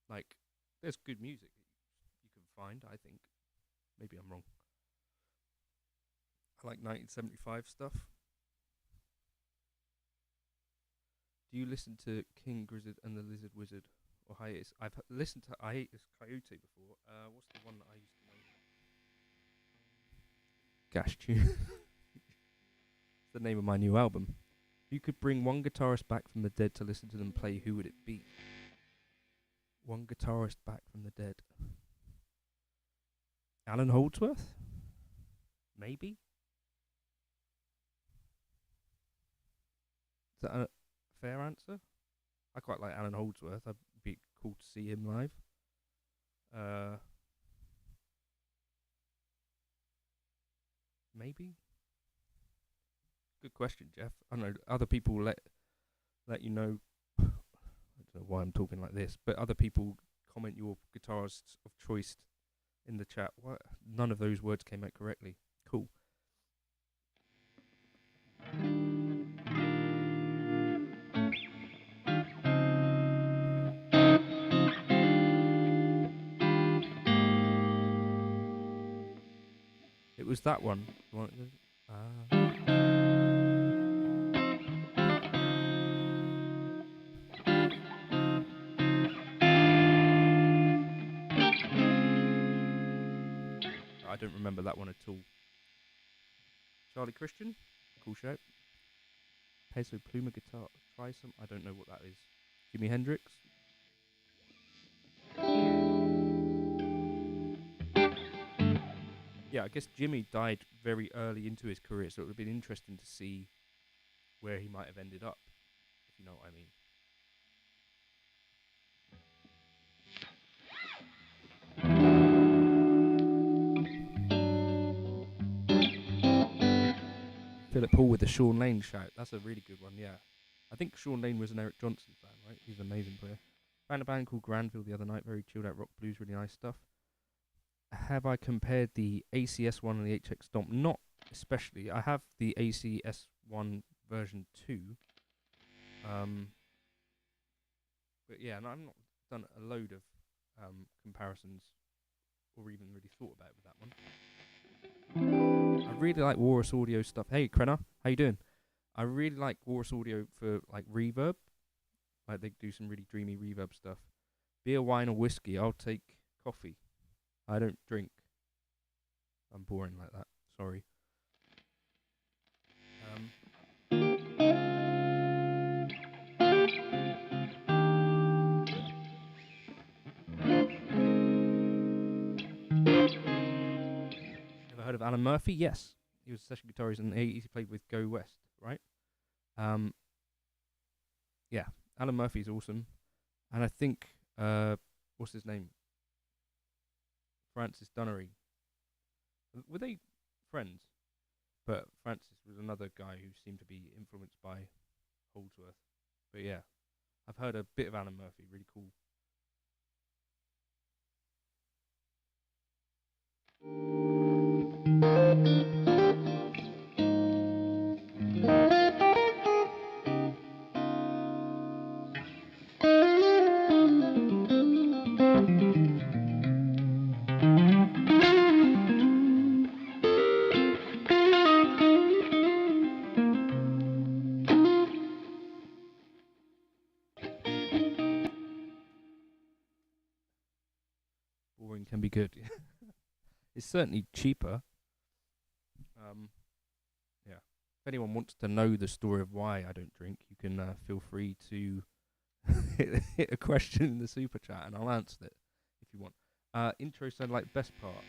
Like, there's good music you can find, I think. Maybe I'm wrong. I like 1975 stuff. Do you listen to King Gizzard and the Lizard Wizard or Hiatus? I've listened to Hiatus Coyote before. What's the one that I used to know? Gash Tune. It's the name of my new album. If you could bring one guitarist back from the dead to listen to them play, who would it be? One guitarist back from the dead. Alan Holdsworth? Maybe? Is that a fair answer? I quite like Alan Holdsworth. I'd be cool to see him live. Maybe? Good question, Jeff. I don't know. Other people let you know. I don't know why I'm talking like this, but other people comment your guitarists of choice in the chat. What? None of those words came out correctly. Cool. It was that one. I don't remember that one at all. Charlie Christian, cool shout. Peso Pluma guitar, try some. I don't know what that is. Jimi Hendrix. Yeah, I guess Jimmy died very early into his career, so it would have been interesting to see where he might have ended up, if you know what I mean. Philip Hall with the Sean Lane shout. That's a really good one, yeah. I think Sean Lane was an Eric Johnson fan, right? He's an amazing player. Found a band called Granville the other night, very chilled out rock blues, really nice stuff. Have I compared the ACS1 and the HX Stomp? Not especially. I have the ACS1 version 2. But yeah, and I've not done a load of comparisons or even really thought about it with that one. I really like Walrus Audio stuff. Hey, Krenner, how you doing? I really like Walrus Audio for like reverb. Like they do some really dreamy reverb stuff. Beer, wine, or whiskey? I'll take coffee. I don't drink. I'm boring like that. Sorry. Ever heard of Alan Murphy? Yes. He was a session guitarist in the 80s. He played with Go West, right? Yeah. Alan Murphy's awesome. And I think, what's his name? Francis Dunnery. Were they friends? But Francis was another guy who seemed to be influenced by Holdsworth. But yeah, I've heard a bit of Alan Murphy, really cool. Boring can be good. It's certainly cheaper. Yeah. If anyone wants to know the story of why I don't drink, you can feel free to hit a question in the super chat, and I'll answer it if you want. Intro sound like best part.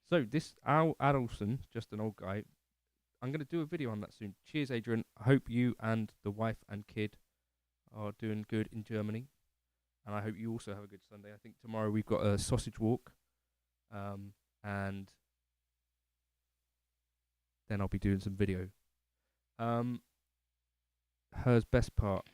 So this Al Adelson, just an old guy. I'm going to do a video on that soon. Cheers, Adrian. I hope you and the wife and kid are doing good in Germany. And I hope you also have a good Sunday. I think tomorrow we've got a sausage walk. And then I'll be doing some video. Hers best part.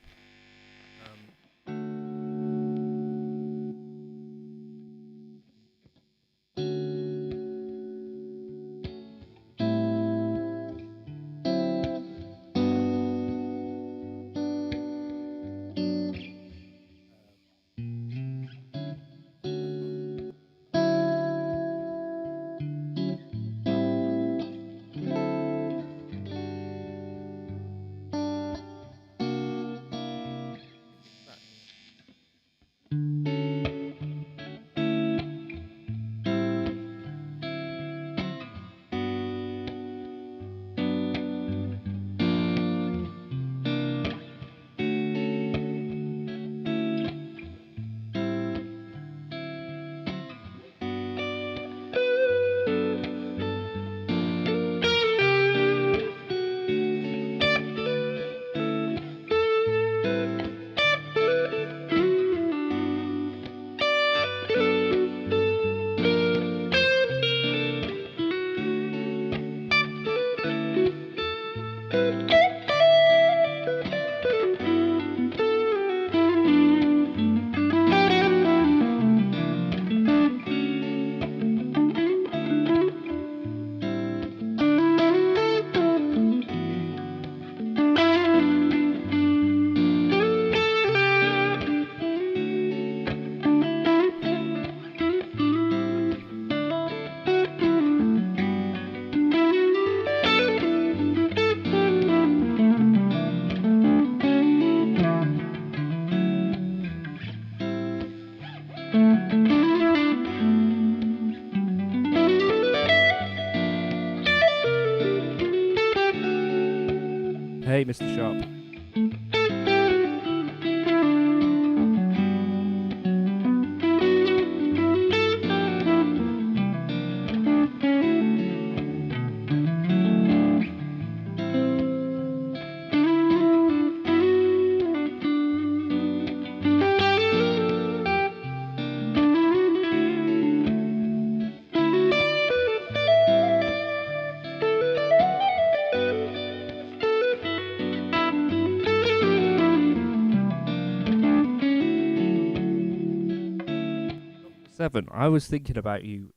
Hey, Mr. Sharp. Number 7. I was thinking about you.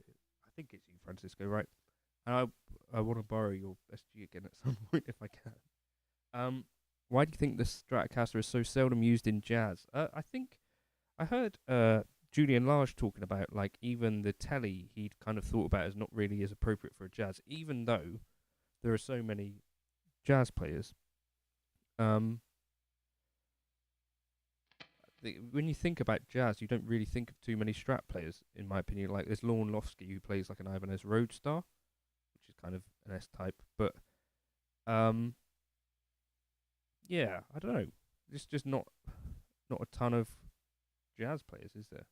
I think it's you, Francisco, right? And I want to borrow your SG again at some point if I can. Um, why do you think the Stratocaster is so seldom used in jazz? I think I heard Julian Large talking about like even the telly he'd kind of thought about as not really as appropriate for a jazz, even though there are so many jazz players. Um, when you think about jazz, you don't really think of too many Strat players, in my opinion. Like there's Lorne Lofsky who plays like an Ibanez Roadstar, which is kind of an S type, but um, yeah, I don't know. There's just not a ton of jazz players, is there?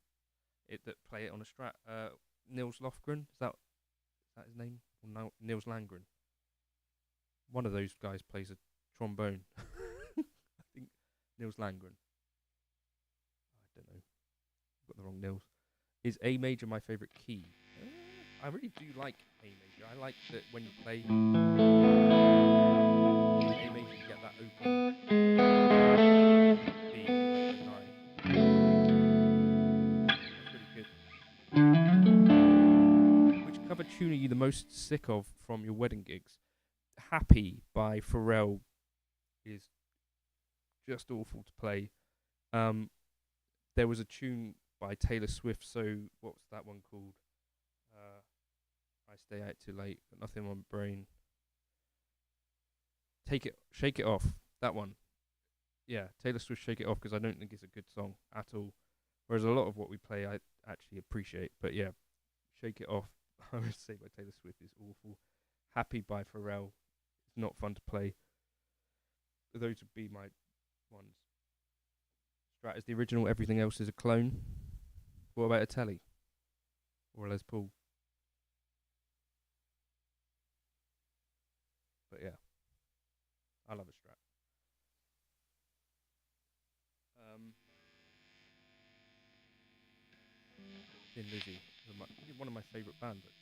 It that play it on a Strat. Nils Lofgren, is that his name? Or no, Nils Landgren. One of those guys plays a trombone. I think Nils Landgren. I don't know. Got the wrong Nils. Is A major my favourite key? I really do like A major. I like that when you play A major, you get that open B, like the 9. That's really good. Which cover tune are you the most sick of from your wedding gigs? Happy by Pharrell is just awful to play. There was a tune by Taylor Swift, so what was that one called? I stay out too late, got nothing on my brain. Shake it off. That one. Yeah, Taylor Swift, Shake It Off, because I don't think it's a good song at all. Whereas a lot of what we play, I actually appreciate. But yeah, Shake It Off, I would say by Taylor Swift is awful. Happy by Pharrell, it's not fun to play. Those would be my ones. Strat is the original, everything else is a clone. What about a Telly? Or a Les Paul? But yeah, I love a Strat. Um, Thin Lizzy, one of my favourite bands actually.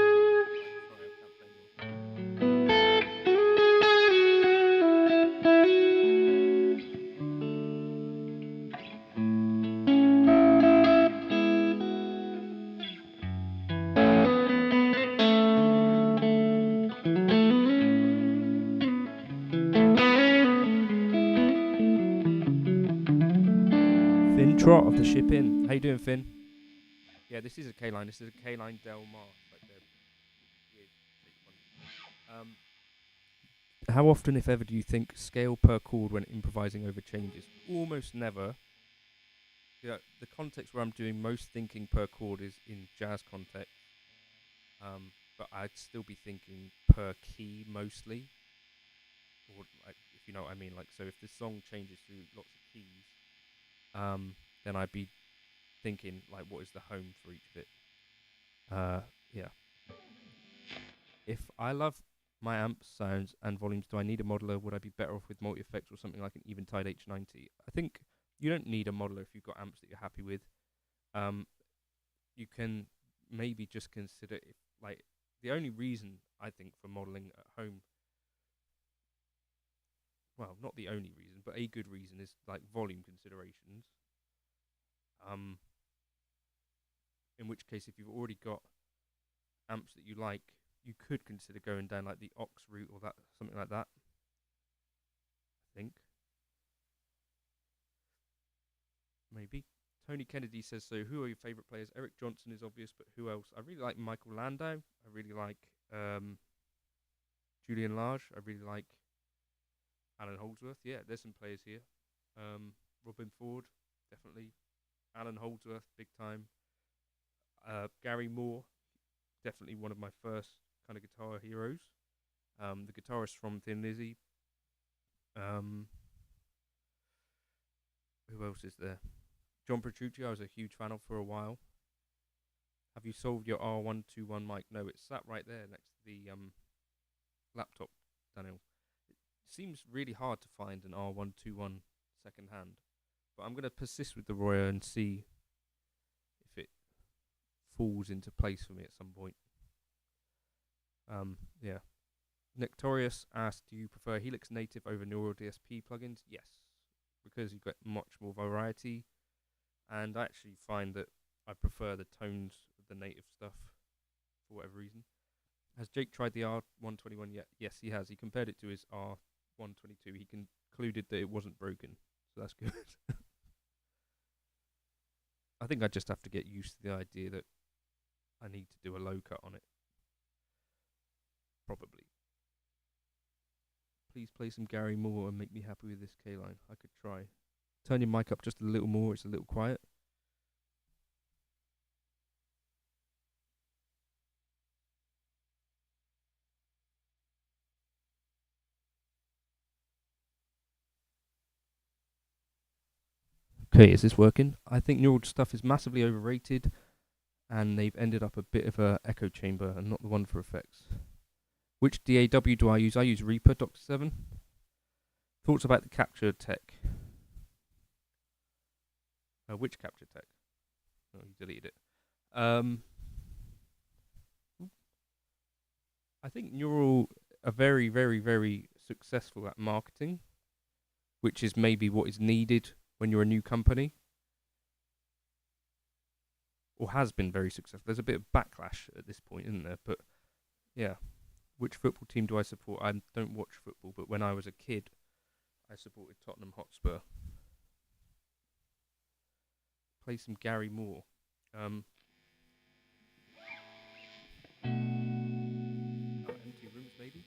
Right, sorry, I can't play anymore. Finn Trot of the Ship In. How you doing, Finn? Yeah, this is a K line. This is a K line Del Mar. Like they're weird shaped one. How often, if ever, do you think scale per chord when improvising over changes? Almost never. Yeah, the context where I'm doing most thinking per chord is in jazz context. But I'd still be thinking per key mostly, or like if you know what I mean. Like so, if the song changes through lots of keys, then I'd be thinking like what is the home for each bit. Yeah. If I love my amp sounds and volumes, do I need a modeler? Would I be better off with multi effects or something like an Eventide H90? I think you don't need a modeler if you've got amps that you're happy with. You can maybe just consider if like the only reason I think for modeling at home, well, not the only reason, but a good reason is like volume considerations. Um, in which case, if you've already got amps that you like, you could consider going down like the aux route or that something like that. I think maybe. Tony Kennedy says so. Who are your favourite players? Eric Johnson is obvious, but who else? I really like Michael Landau. I really like Julian Large. I really like Alan Holdsworth. Yeah, there's some players here. Robin Ford, definitely. Alan Holdsworth, big time. Gary Moore, definitely one of my first kind of guitar heroes. The guitarist from Thin Lizzy. Um, who else is there? John Petrucci, I was a huge fan of for a while. Have you solved your R121 mic? No, it's sat right there next to the laptop, Daniel. It seems really hard to find an R121 second hand, but I'm going to persist with the Royer and see if it falls into place for me at some point. Yeah. Nectorious asked, do you prefer Helix Native over Neural DSP plugins? Yes, because you get much more variety, and I actually find that I prefer the tones of the native stuff for whatever reason. Has Jake tried the R121 yet? Yes, he has. He compared it to his R122. He concluded that it wasn't broken, so that's good. I think I just have to get used to the idea that I need to do a low cut on it. Probably. Please play some Gary Moore and make me happy with this K-line. I could try. Turn your mic up just a little more. It's a little quiet. Okay, is this working? I think neural stuff is massively overrated, and they've ended up a bit of a echo chamber and not the one for effects. Which DAW do I use? I use Reaper, Dr. 7. Thoughts about the capture tech? Which capture tech? Oh, you deleted it. I think Neural are very, very, very successful at marketing, which is maybe what is needed when you're a new company, or has been very successful. There's a bit of backlash at this point, isn't there? But yeah, which football team do I support? I don't watch football, but when I was a kid, I supported Tottenham Hotspur. Play some Gary Moore. Empty rooms, maybe?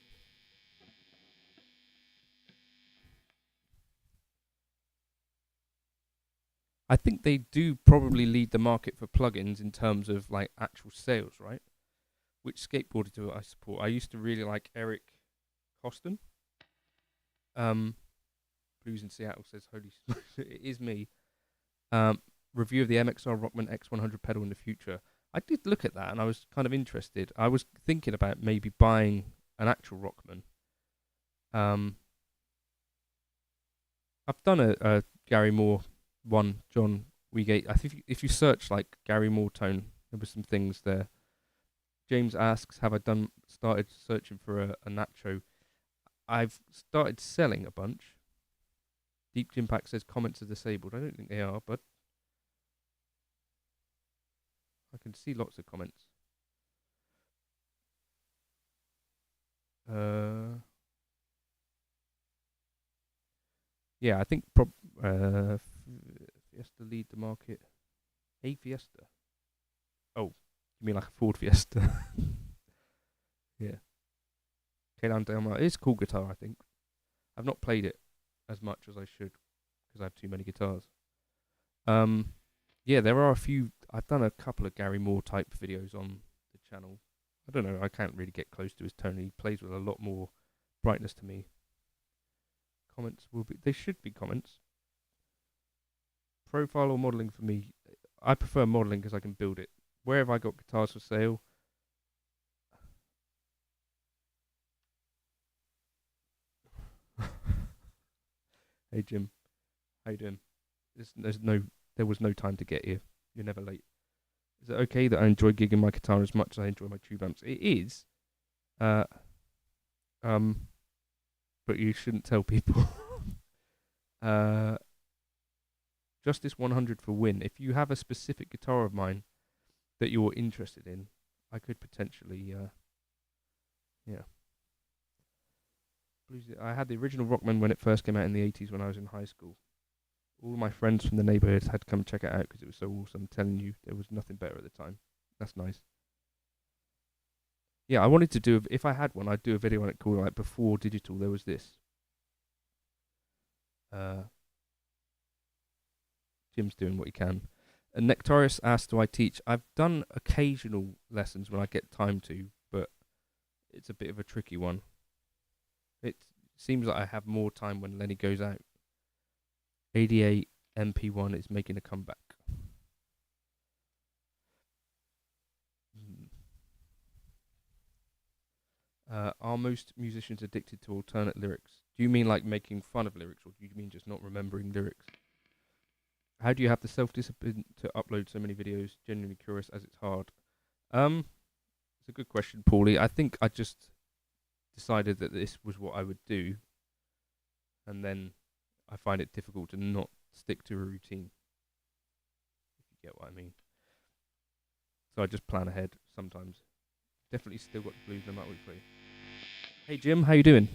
I think they do probably lead the market for plugins in terms of like actual sales, right? Which skateboarder do I support? I used to really like Eric Coston. Blues in Seattle says, "Holy, it is me." Review of the MXR Rockman X100 pedal in the future. I did look at that and I was kind of interested. I was thinking about maybe buying an actual Rockman. I've done a Gary Moore one, John Weegate. I think if you search like Gary Moore tone, there were some things there. James asks, have I started searching for a Nacho? I've started selling a bunch. Deep Impact says comments are disabled. I don't think they are, but I can see lots of comments. Yeah, I think Fiesta lead the market. A Fiesta. Oh, you mean like a Ford Fiesta? Yeah. K-Down Delmar is a cool guitar, I think. I've not played it as much as I should because I have too many guitars. Yeah, there are a few. I've done a couple of Gary Moore type videos on the channel. I don't know. I can't really get close to his tone. He plays with a lot more brightness to me. Comments will be. They should be comments. Profile or modeling for me. I prefer modeling because I can build it. Where have I got guitars for sale? Hey Jim, how you doing? There was no time to get here. You're never late. Is it okay that I enjoy gigging my guitar as much as I enjoy my tube amps? It is. But you shouldn't tell people. Justice 100 for win. If you have a specific guitar of mine that you're interested in, I could potentially, yeah. I had the original Rockman when it first came out in the 80s when I was in high school. All my friends from the neighbourhood had to come check it out because it was so awesome. I'm telling you, there was nothing better at the time. That's nice. Yeah, I wanted to do. If I had one, I'd do a video on it called like before digital. There was this. Uh, Jim's doing what he can. And Nectarius asked, "Do I teach?" I've done occasional lessons when I get time to, but it's a bit of a tricky one. It seems like I have more time when Lenny goes out. ADA MP1 is making a comeback. Are most musicians addicted to alternate lyrics? Do you mean like making fun of lyrics, or do you mean just not remembering lyrics? How do you have the self-discipline to upload so many videos? Genuinely curious, as it's hard. It's a good question, Paulie. I think I just decided that this was what I would do, and then I find it difficult to not stick to a routine, if you get what I mean. So I just plan ahead sometimes. Definitely still got the blues no matter what we play. Hey Jim, how you doing?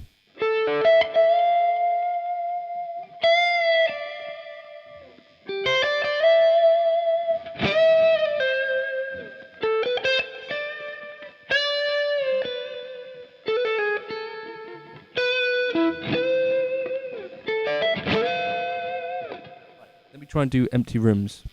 Let me try and do empty rooms.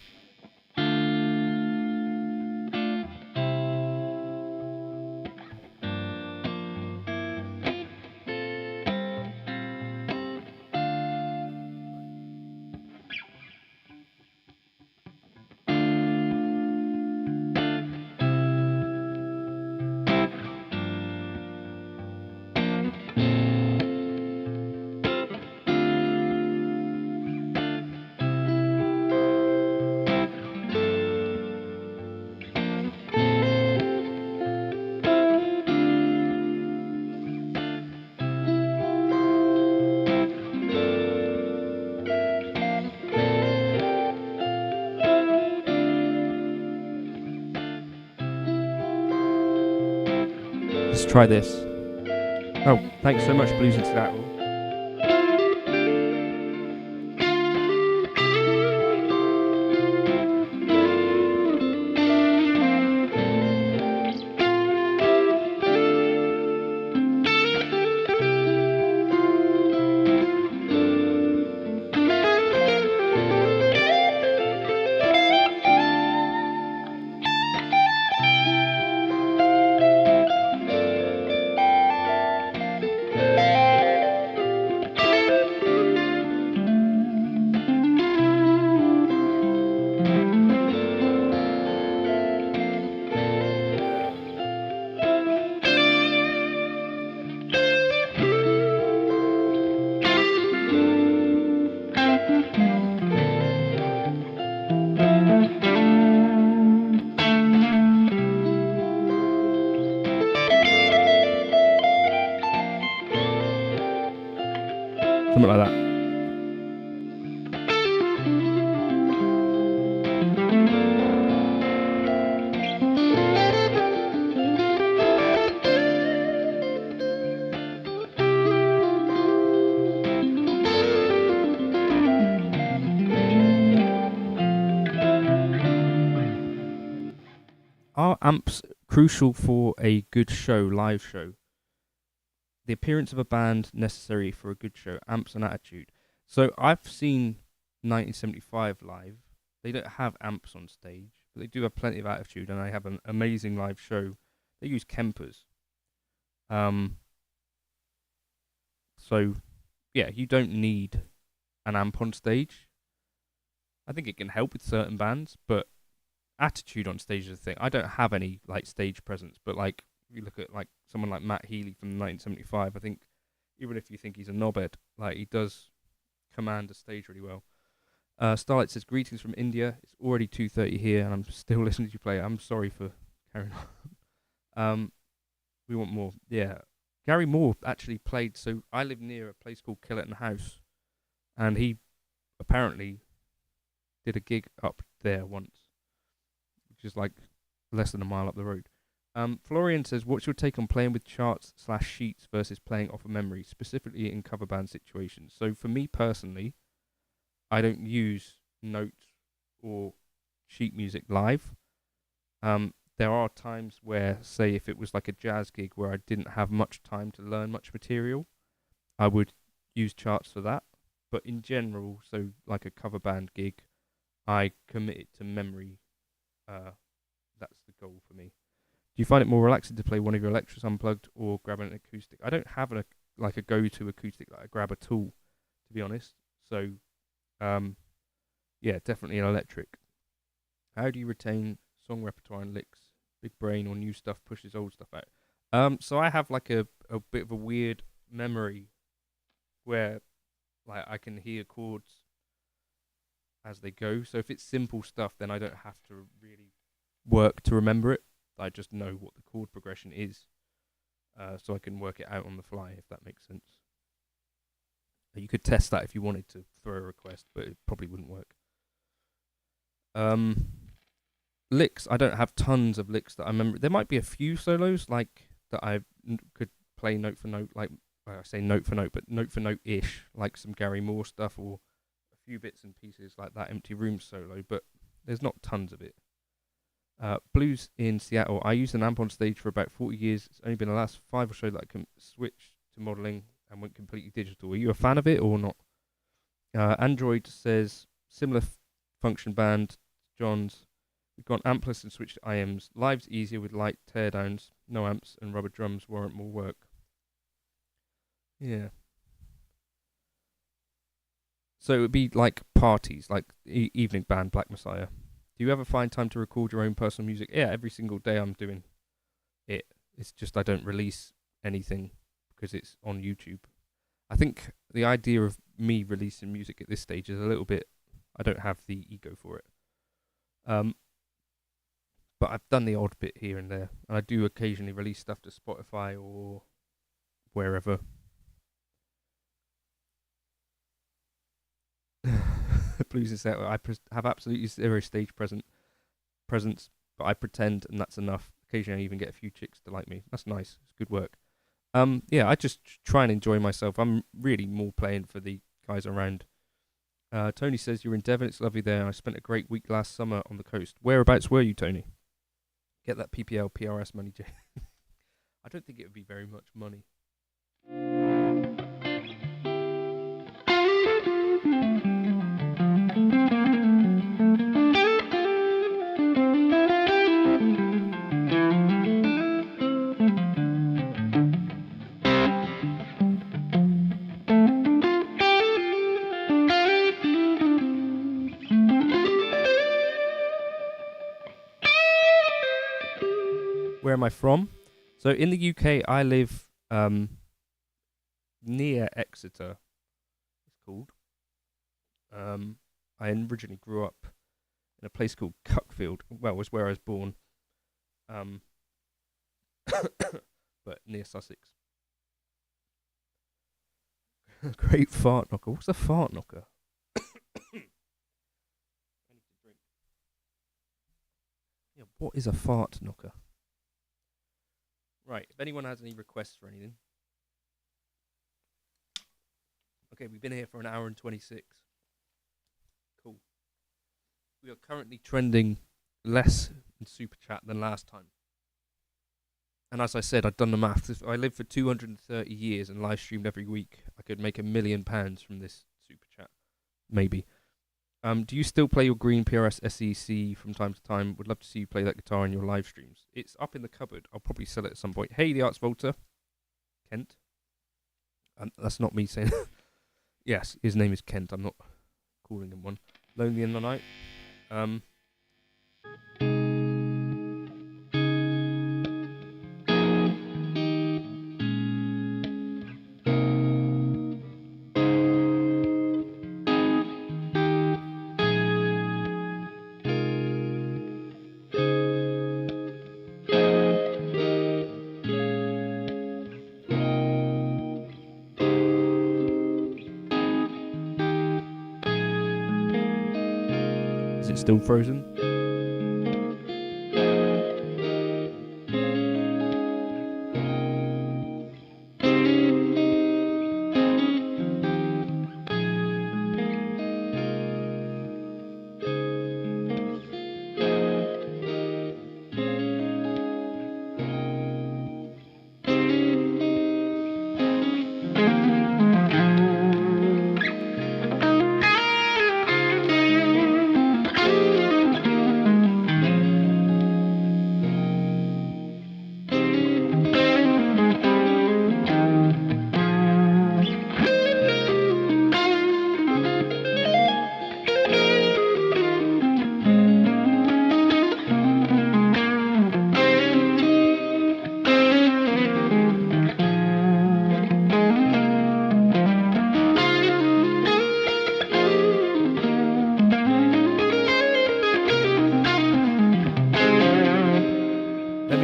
Let's try this. Oh, thanks so much, Blues and Seattle. Something like that. Are amps crucial for a good show, live show? The appearance of a band necessary for a good show, amps and attitude. So I've seen 1975 live. They don't have amps on stage, but they do have plenty of attitude, and they have an amazing live show. They use Kempers. So yeah, you don't need an amp on stage. I think it can help with certain bands, but attitude on stage is the thing. I don't have any like stage presence, but like you look at like someone like Matt Healy from 1975. I think even if you think he's a knobhead, like he does command a stage really well. Starlight says greetings from India. It's already 2:30 here, and I'm still listening to you play. I'm sorry for carrying on. We want more. Yeah, Gary Moore actually played. So I live near a place called Killerton House, and he apparently did a gig up there once, which is like less than a mile up the road. Florian says, what's your take on playing with charts/sheets versus playing off a memory, specifically in cover band situations? So for me personally, I don't use notes or sheet music live. there are times where, say, if it was like a jazz gig where I didn't have much time to learn much material, I would use charts for that. But in general, so like a cover band gig, I commit it to memory. That's the goal for me. Do you find it more relaxing to play one of your electrics unplugged or grab an acoustic? I don't have like a go-to acoustic that I grab at all, to be honest. So, um, yeah, definitely an electric. How do you retain song repertoire and licks? Big brain or new stuff pushes old stuff out. So I have like a bit of a weird memory where like I can hear chords as they go. So if it's simple stuff, then I don't have to really work to remember it. I just know what the chord progression is, so I can work it out on the fly, if that makes sense. You could test that if you wanted to throw a request, but it probably wouldn't work. Um, licks. I don't have tons of licks that I remember. There might be a few solos like that could play note for note, like I say note for note, but note for note ish, like some Gary Moore stuff or a few bits and pieces like that Empty Room solo. But there's not tons of it. Blues in Seattle. I used an amp on stage for about 40 years. It's only been the last 5 or so that I can switch to modelling and went completely digital. Are you a fan of it or not? Android says similar function band. John's. We've gone ampless and switched to IMs. Live's easier with light teardowns. No amps and rubber drums warrant more work. Yeah. So it would be like parties, like evening band, Black Messiah. Do you ever find time to record your own personal music? Yeah, every single day I'm doing it. It's just I don't release anything because it's on YouTube. I think the idea of me releasing music at this stage is a little bit. I don't have the ego for it. But I've done the odd bit here and there, and I do occasionally release stuff to Spotify or wherever. Blues and Seattle. I have absolutely zero stage presence, but I pretend, and that's enough. Occasionally, I even get a few chicks to like me. That's nice. It's good work. Yeah, I just try and enjoy myself. I'm really more playing for the guys around. Tony says you're in Devon. It's lovely there. I spent a great week last summer on the coast. Whereabouts were you, Tony? Get that PPL, PRS money, Jay. I don't think it would be very much money. Where am I from? So in the UK, I live near Exeter. It's called. I originally grew up in a place called Cuckfield. Well, it was where I was born. But near Sussex. Great fart knocker. What's a fart knocker? I need to drink. Yeah, what is a fart knocker? Right, if anyone has any requests for anything. Okay, we've been here for an hour and 26. Cool. We are currently trending less in Super Chat than last time. And as I said, I'd done the maths. If I lived for 230 years and live streamed every week, I could make £1 million from this Super Chat. Maybe. Do you still play your green PRS SEC from time to time? Would love to see you play that guitar in your live streams. It's up in the cupboard. I'll probably sell it at some point. Hey, the Arts Volta. Kent. That's not me saying. Yes, his name is Kent. I'm not calling him one. Lonely in the Night. Is it still frozen?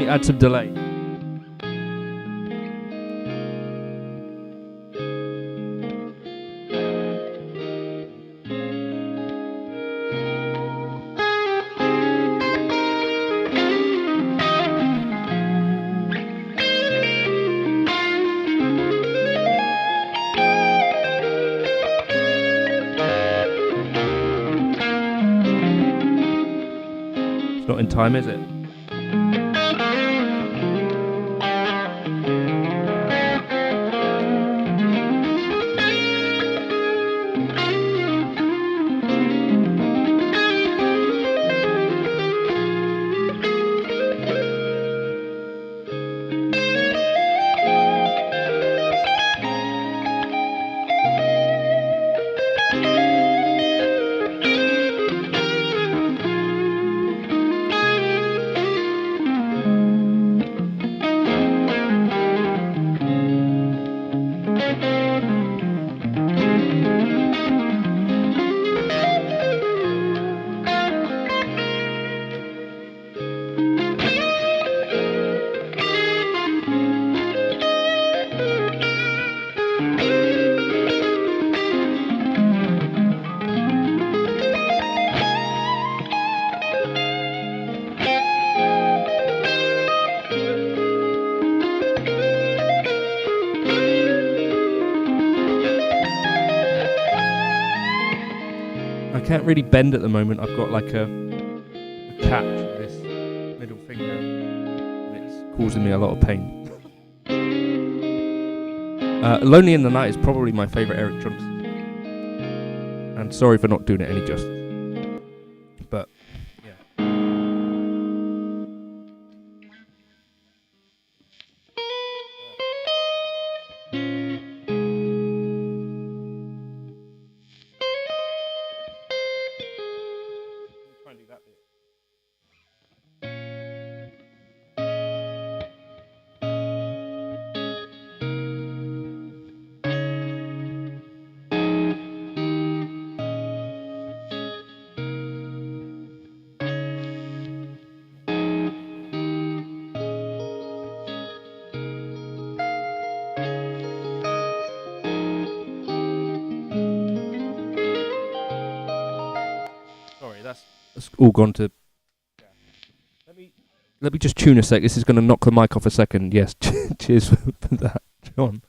add some delay. It's not in time, is it? I can't really bend at the moment. I've got like a catch in this middle finger, and it's causing me a lot of pain. Lonely in the Night is probably my favourite Eric Johnson. And sorry for not doing it any justice. But, yeah. Try and do that bit. Sorry, that's all gone to. Yeah. Let me just tune a sec. This is going to knock the mic off a second. Yes, cheers for that, John.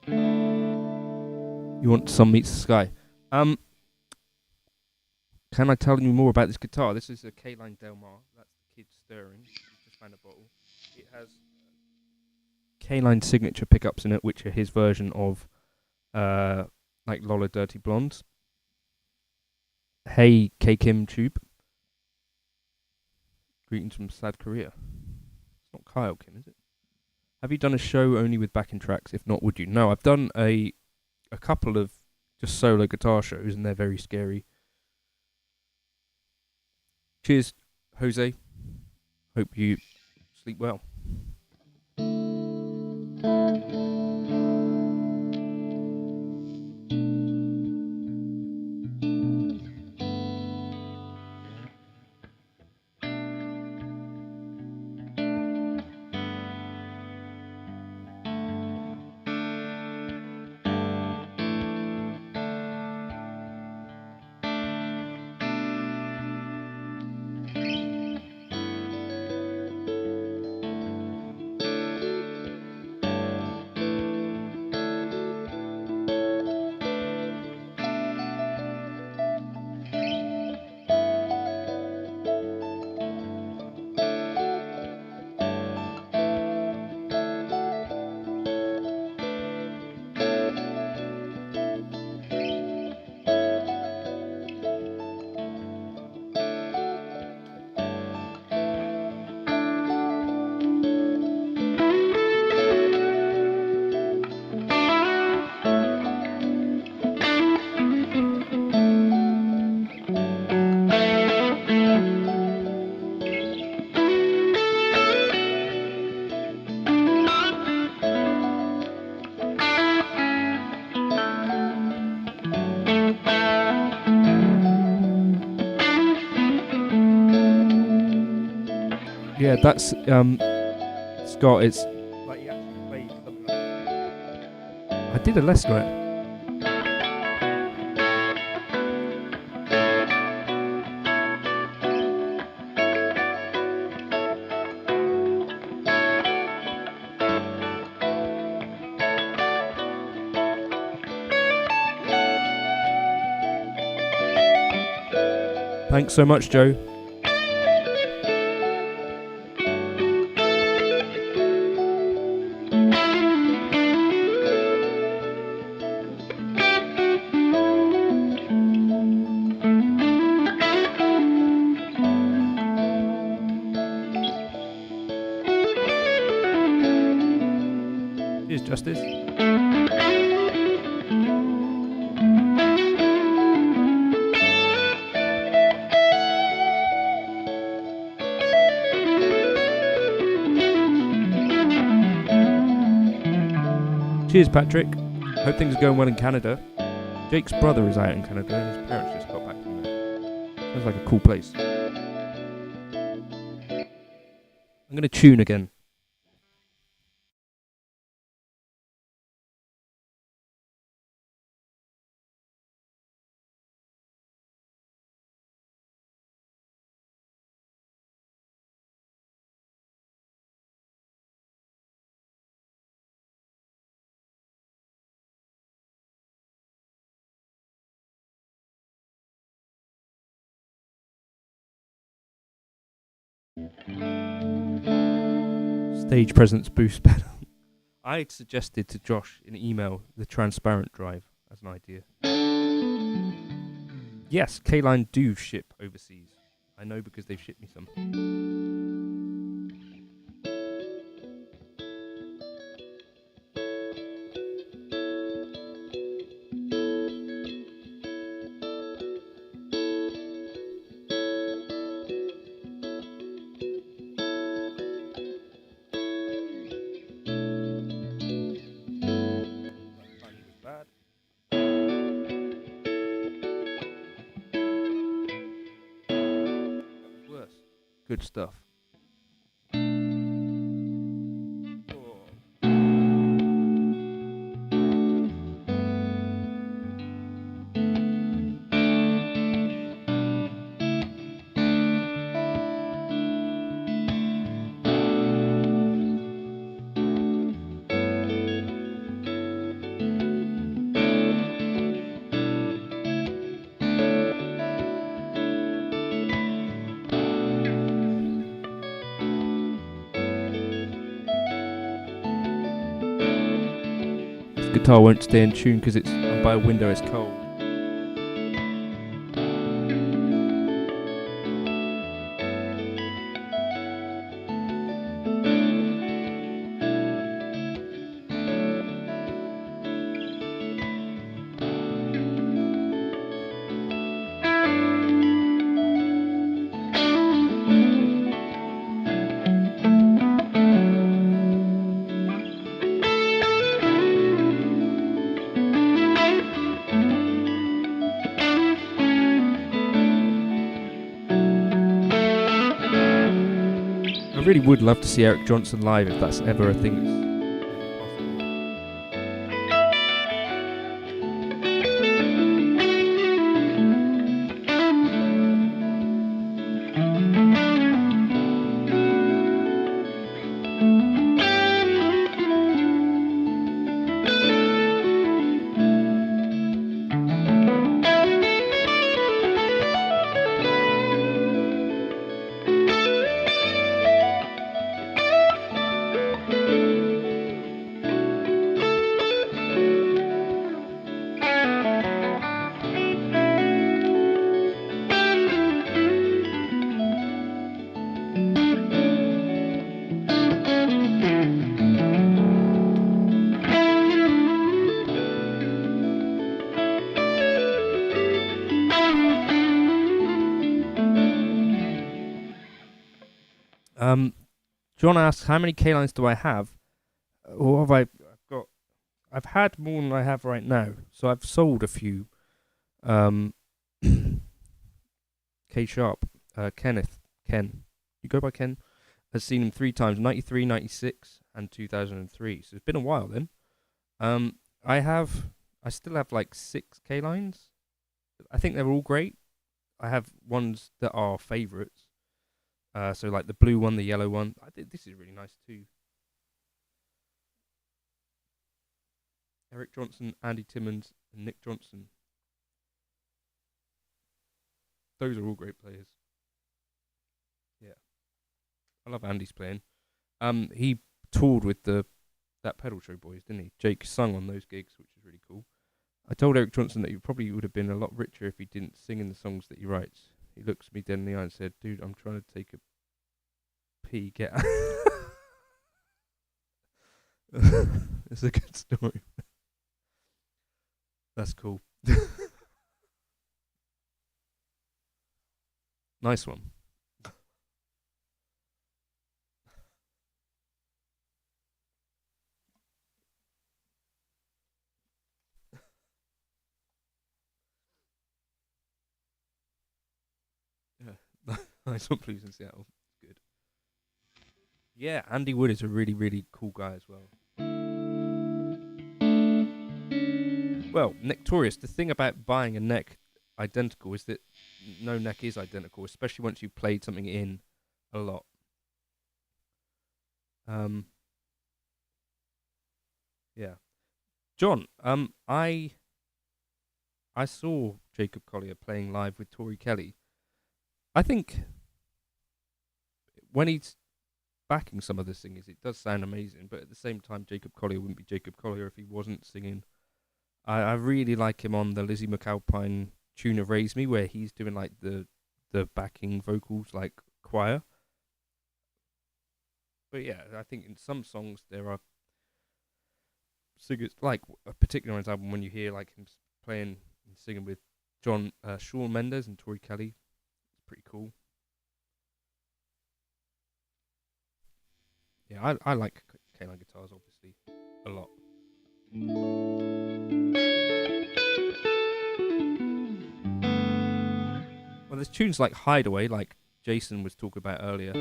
You want Sun Meets the Sky? Can I tell you more about this guitar? This is a K-Line Del Mar. That's the kid stirring. He's just found a bottle. It has K-Line signature pickups in it, which are his version of like Lola Dirty Blondes. Hey K Kim Tube. Greetings from Sad Korea. It's not Kyle Kim, is it? Have you done a show only with backing tracks? If not, would you? No, I've done a couple of just solo guitar shows, and they're very scary. Cheers, Jose. Hope you sleep well. Yeah, that's Scott. It's like he actually played something like that. I did a lesson on it. Thanks so much, Joe. Cheers, Justice. Cheers, Patrick. Hope things are going well in Canada. Jake's brother is out in Canada and his parents just got back from there. Sounds like a cool place. I'm going to tune again. Stage presence boost pedal. I had suggested to Josh in email the transparent drive as an idea. Yes, K-Line do ship overseas. I know because they've shipped me some. Good stuff. Guitar won't stay in tune because it's by a window, it's cold. I really would love to see Eric Johnson live if that's ever a thing. John asks, how many K-lines do I have? Or have I got? I've had more than I have right now. So I've sold a few. K Sharp, Ken. You go by Ken. has seen him 3 times: 93, 96, and 2003. So it's been a while then. I still have like 6 K lines. I think they're all great. I have ones that are favourites. So like the blue one, the yellow one. I think this is really nice too. Eric Johnson, Andy Timmons, and Nick Johnson. Those are all great players. Yeah, I love Andy's playing. He toured with that pedal show boys, didn't he? Jake sung on those gigs, which is really cool. I told Eric Johnson that he probably would have been a lot richer if he didn't sing in the songs that he writes. He looks me dead in the eye and said, "Dude, I'm trying to take a pee. Get out." It's a good story. That's cool. Nice one. Yeah. Nice one, please, in Seattle. Good. Yeah, Andy Wood is a really, really cool guy as well. Well, Nectorious, the thing about buying a neck identical is that no neck is identical, especially once you've played something in a lot. Yeah. John, I saw Jacob Collier playing live with Tori Kelly. I think when he's backing some of the singers, it does sound amazing, but at the same time, Jacob Collier wouldn't be Jacob Collier if he wasn't singing. I really like him on the Lizzie McAlpine tune of Raise Me, where he's doing like the backing vocals like choir. But yeah, I think in some songs there are singers, like a particular on his album, when you hear like him playing and singing with Shawn Mendes and Tori Kelly, it's pretty cool. Yeah, I like K-line guitars obviously a lot. Well, there's tunes like Hideaway, like Jason was talking about earlier.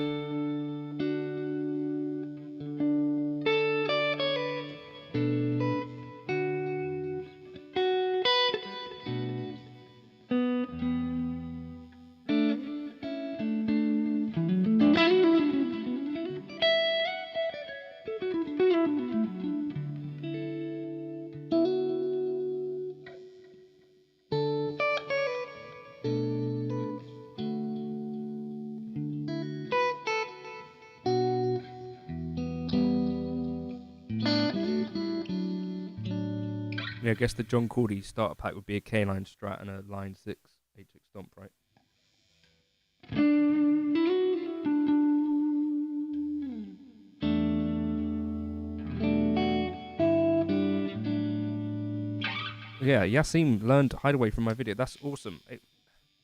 Yeah, I guess the John Cordy starter pack would be a K-line Strat and a Line 6 8 stomp, right? Yeah, Yasim learned Hideaway from my video. That's awesome.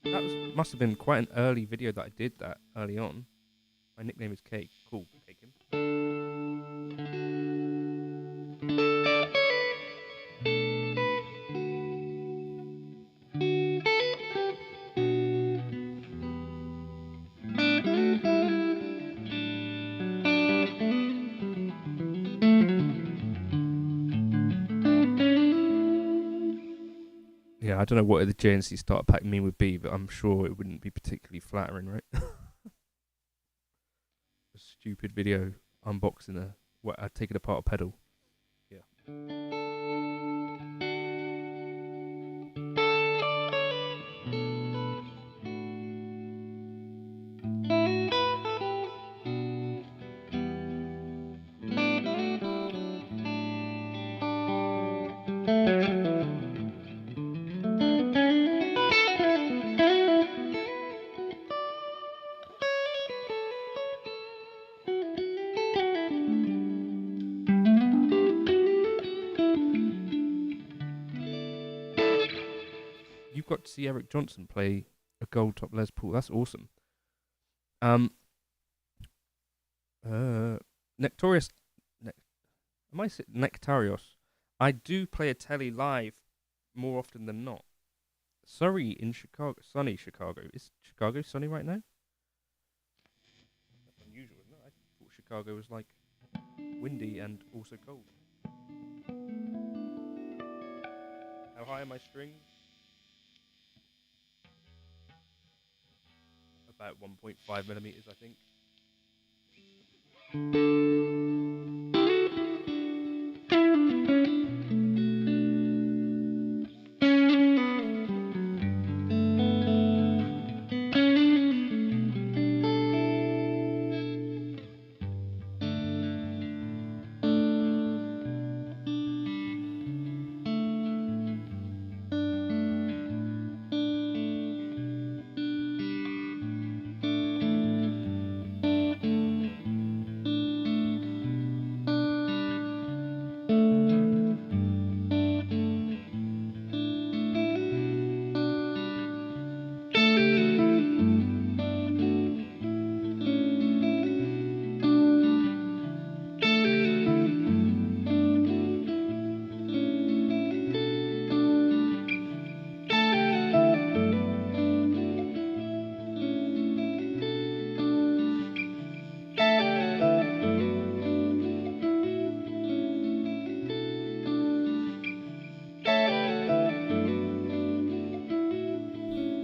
Must have been quite an early video that I did that early on. My nickname is Cake. Cool, Cakein. Yeah, I don't know what the JNC starter pack meme would be, but I'm sure it wouldn't be particularly flattering, right? A stupid video unboxing taking apart a pedal. Yeah. You've got to see Eric Johnson play a gold top Les Paul. That's awesome. Nectorious. Am I Nectarios? I do play a telly live more often than not. Surrey in Chicago, sunny Chicago. Is Chicago sunny right now? That's unusual, isn't it? Chicago was like windy and also cold. How high are my strings? About 1.5 millimeters, I think.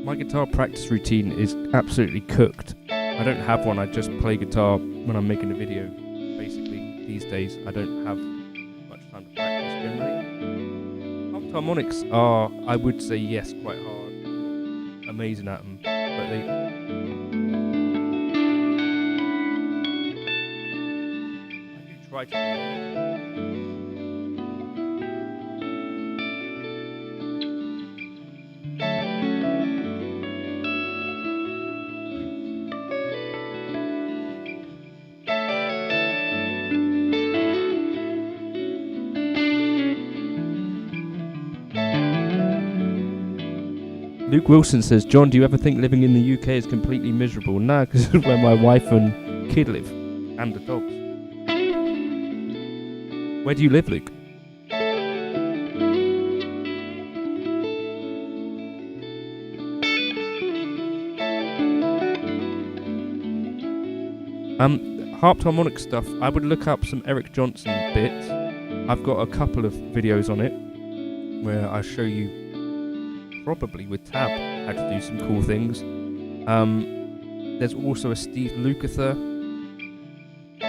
My guitar practice routine is absolutely cooked. I don't have one, I just play guitar when I'm making a video. Basically, these days I don't have much time to practice generally. Harmonics are, I would say, yes, quite hard. I'm not amazing at them, but I do try to do them. Luke Wilson says, John, do you ever think living in the UK is completely miserable? No, because it's where my wife and kid live, and the dogs. Where do you live, Luke? Harped harmonic stuff, I would look up some Eric Johnson bits. I've got a couple of videos on it where I show you, probably with tab, how to do some cool things. There's also a Steve Lukather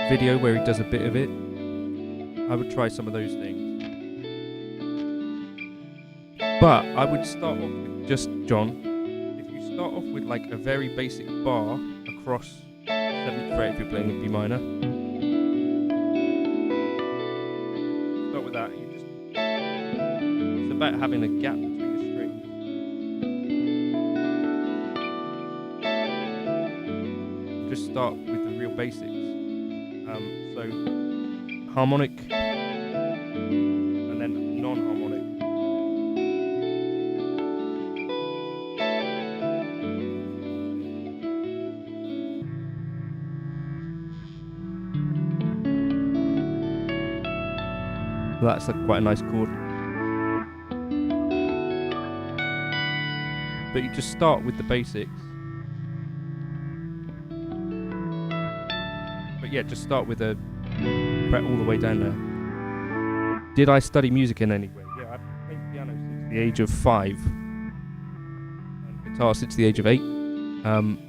video where he does a bit of it. I would try some of those things. But I would start off with just, John, if you start off with like a very basic bar across 7th fret if you're playing a B minor. Start with that. It's about having a gap between the strings. Just start with the real basics. So harmonic and then non-harmonic. That's quite a nice chord. But you just start with the basics. But yeah, just start with a fret all the way down there. Did I study music in any way? Yeah, I've played piano since the age of 5. And guitar since the age of 8.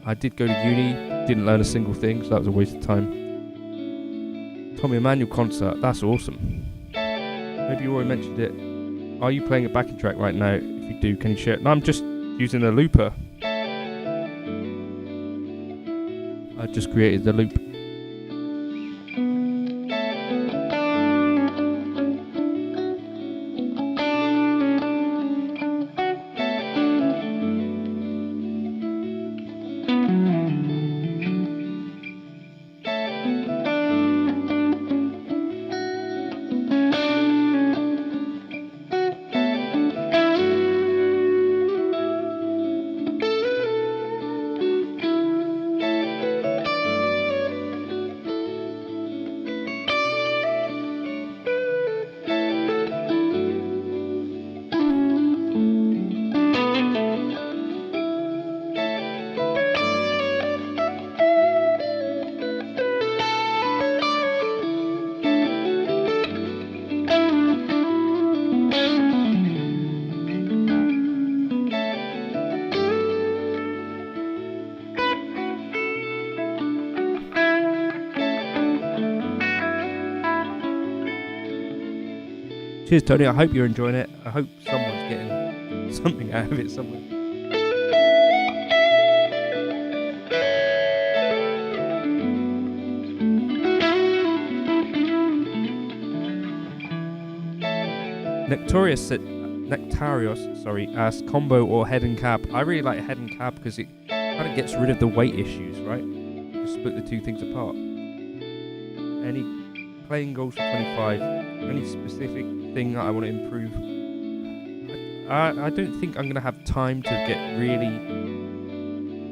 I did go to uni, didn't learn a single thing, so that was a waste of time. Tommy Emmanuel concert, that's awesome. Maybe you already mentioned it. Are you playing a backing track right now? If you do, can you share it? No, I'm just using a looper. I just created the loop. Cheers, Tony. I hope you're enjoying it. I hope someone's getting something out of it somewhere. Nectarios asks combo or head and cab. I really like head and cab because it kind of gets rid of the weight issues, right? Just split the two things apart. Any playing goals for 25? Any specific thing that I want to improve? I don't think I'm going to have time to get really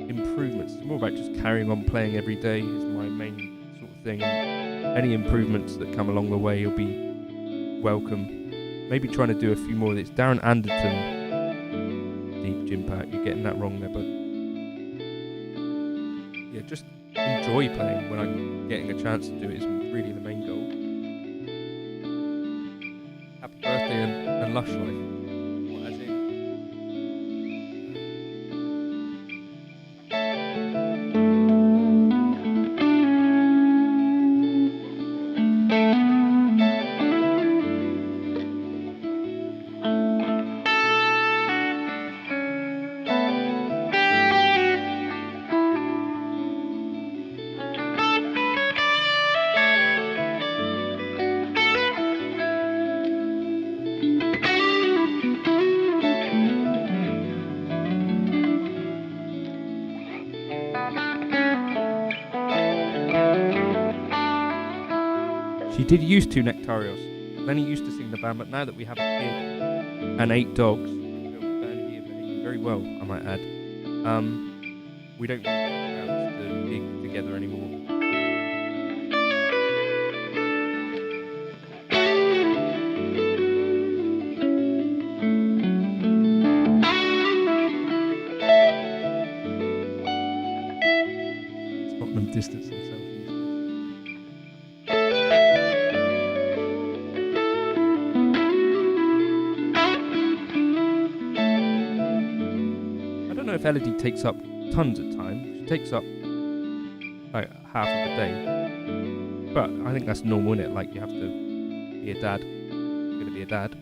improvements. It's more about just carrying on playing every day is my main sort of thing. And any improvements that come along the way will be welcome. Maybe trying to do a few more of this. Darren Anderton, deep gym pack. You're getting that wrong there, but yeah, just enjoy playing when I'm getting a chance to do it is really the main goal. Happy birthday and lush life. What, as in? She did used to, Nectarios. Then he used to sing the band, but now that we have a kid and 8 dogs, behaving very well, I might add, we don't really get around to gig together anymore. Tottenham distance themselves. If Elodie takes up tons of time, she takes up like half of the day, but I think that's normal, isn't it? Like, you have to be a dad. You're gonna be a dad.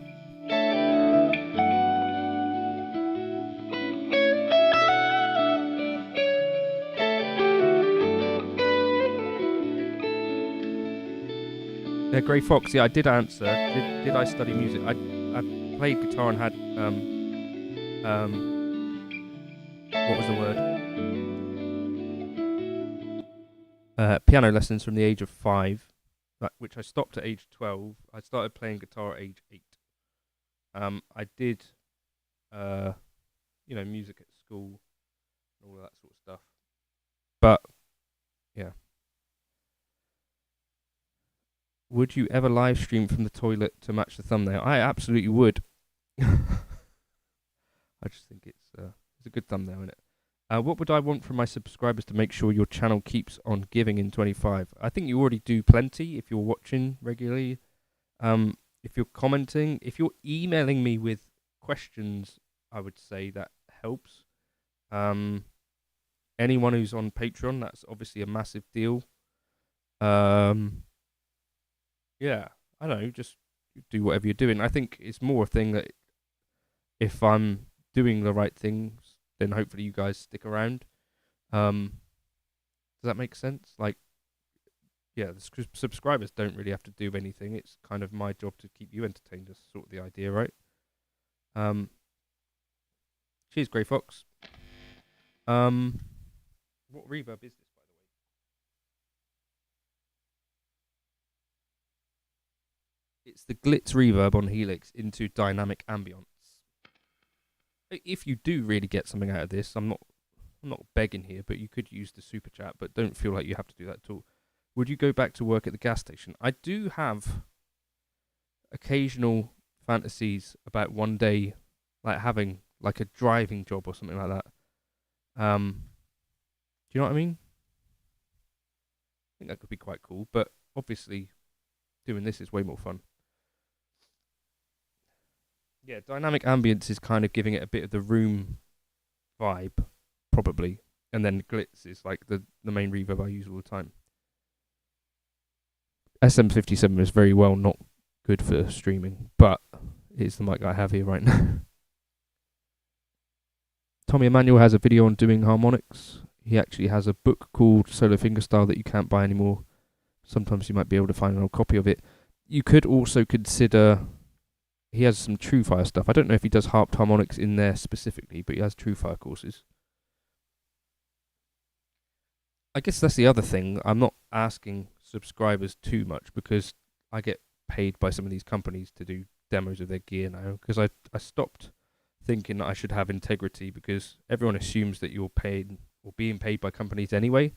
Yeah, Grey Fox. Yeah, I did answer. Did I study music? I played guitar and had what was the word? Piano lessons from the age of 5, which I stopped at age 12. I started playing guitar at age 8. I did, music at school and all of that sort of stuff. But, yeah. Would you ever live stream from the toilet to match the thumbnail? I absolutely would. I just think it's a good thumbnail, isn't it? What would I want from my subscribers to make sure your channel keeps on giving in 25? I think you already do plenty if you're watching regularly. If you're commenting, if you're emailing me with questions, I would say that helps. Anyone who's on Patreon, that's obviously a massive deal. Yeah, I don't know, just do whatever you're doing. I think it's more a thing that if I'm doing the right things, then hopefully you guys stick around. Does that make sense? Like, yeah, the subscribers don't really have to do anything. It's kind of my job to keep you entertained. That's sort of the idea, right? Cheers, Grey Fox. What reverb is this, by the way? It's the Glitz reverb on Helix into dynamic ambience. If you do really get something out of this, I'm not begging here, but you could use the super chat, but don't feel like you have to do that at all. Would you go back to work at the gas station? I do have occasional fantasies about one day, like having like a driving job or something like that. Do you know what I mean? I think that could be quite cool, but obviously doing this is way more fun. Yeah, dynamic ambience is kind of giving it a bit of the room vibe, probably. And then Glitz is like the main reverb I use all the time. SM57 is very well not good for streaming, but it's the mic I have here right now. Tommy Emmanuel has a video on doing harmonics. He actually has a book called Solo Fingerstyle that you can't buy anymore. Sometimes you might be able to find an old copy of it. You could also consider, he has some TrueFire stuff. I don't know if he does harped harmonics in there specifically, but he has TrueFire courses. I guess that's the other thing. I'm not asking subscribers too much because I get paid by some of these companies to do demos of their gear now, because I stopped thinking that I should have integrity, because everyone assumes that you're paid or being paid by companies anyway.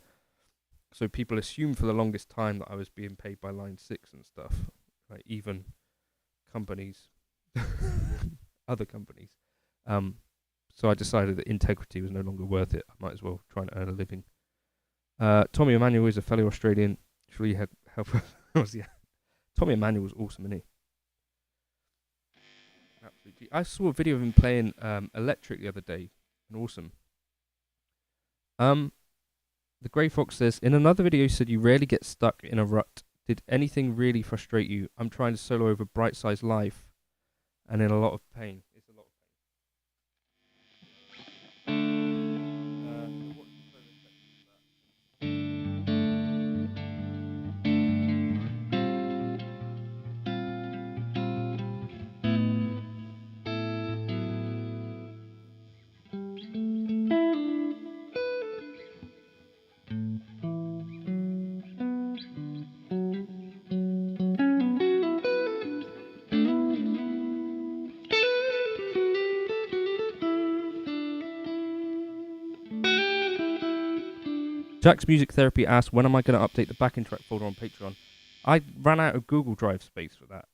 So people assumed for the longest time that I was being paid by Line 6 and stuff, like even companies, other companies. So I decided that integrity was no longer worth it. I might as well try and earn a living. Tommy Emmanuel is a fellow Australian. Surely had help. Tommy Emmanuel was awesome, isn't he? Absolutely. I saw a video of him playing electric the other day, and awesome. The Grey Fox says, in another video you said you rarely get stuck in a rut. Did anything really frustrate you? I'm trying to solo over Bright Size Life and in a lot of pain. It's a lot of pain. What's the solo section of that? Jack's Music Therapy asked, when am I going to update the backing track folder on Patreon? I ran out of Google Drive space for that.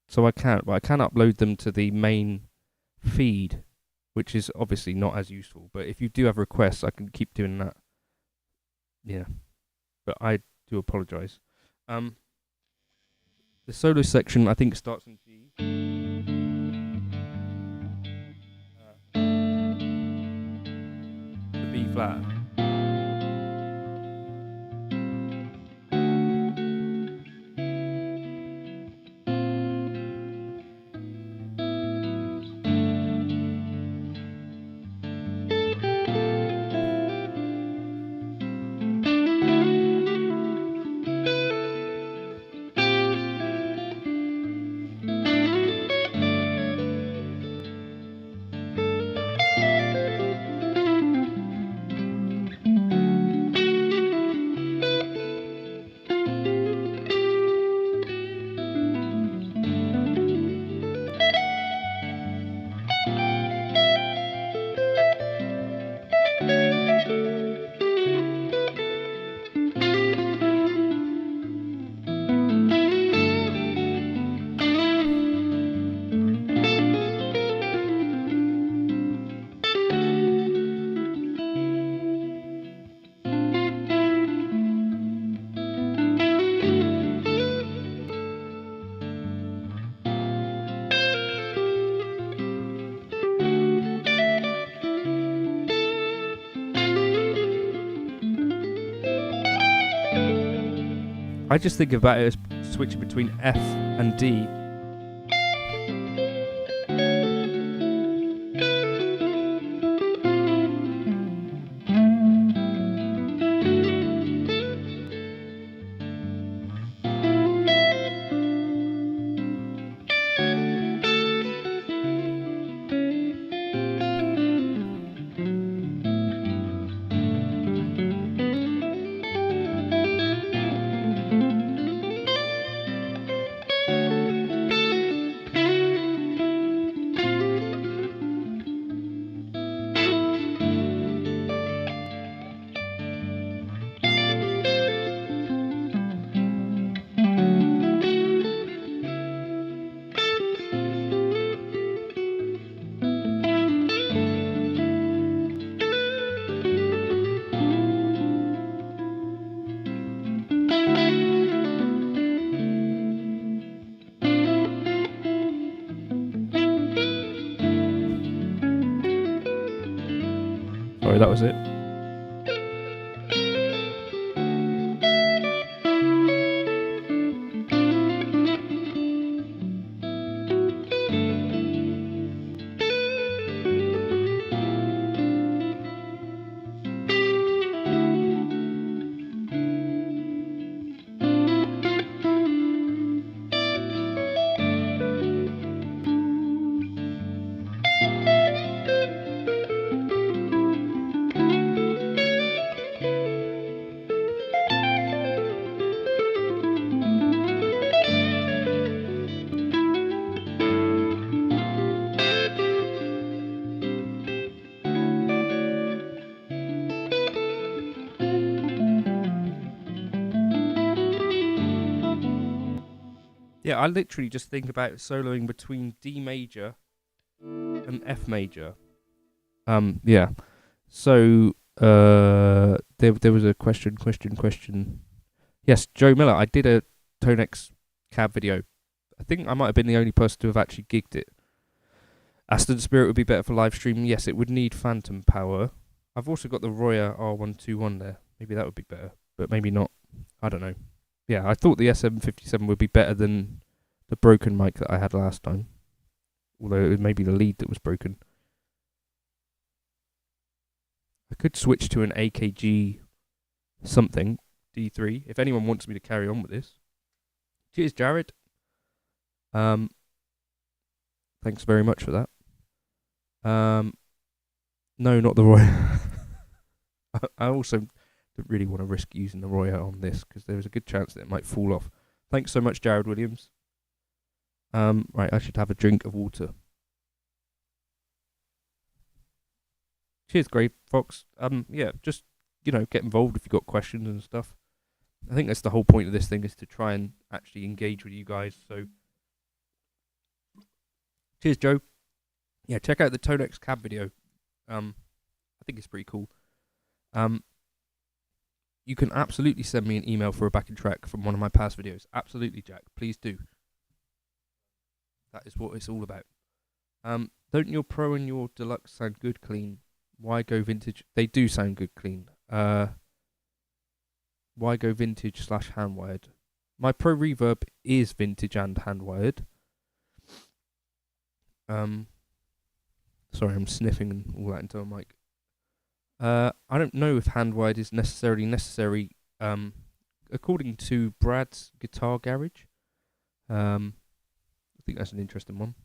So I can't, but I can upload them to the main feed, which is obviously not as useful. But if you do have requests, I can keep doing that. Yeah. But I do apologise. The solo section, I think, starts in G. The B flat. I just think about it as switching between F and D. Sorry, that was it. Yeah, I literally just think about soloing between D major and F major. Yeah. So, there was a question. Yes, Joe Miller. I did a Tonex cab video. I think I might have been the only person to have actually gigged it. Aston Spirit would be better for live stream. Yes, it would need phantom power. I've also got the Roya R121 there. Maybe that would be better, but maybe not. I don't know. Yeah, I thought the SM57 would be better than the broken mic that I had last time. Although it was maybe the lead that was broken. I could switch to an AKG something, D3, if anyone wants me to carry on with this. Cheers, Jared. Thanks very much for that. No, not the Roya. I also don't really want to risk using the Roya on this because there's a good chance that it might fall off. Thanks so much, Jared Williams. Right, I should have a drink of water. Cheers, Grey Fox. Yeah, just get involved if you've got questions and stuff. I think that's the whole point of this thing, is to try and actually engage with you guys. So, cheers, Joe. Yeah, check out the Tonex cab video. I think it's pretty cool. You can absolutely send me an email for a backing track from one of my past videos. Absolutely, Jack. Please do. That is what it's all about. Don't your Pro and your Deluxe sound good clean? Why go vintage? They do sound good clean. Why go vintage / hand wired? My Pro Reverb is vintage and hand wired. Sorry, I'm sniffing and all that into a mic. I don't know if hand wired is necessarily necessary. According to Brad's Guitar Garage, I think that's an interesting one.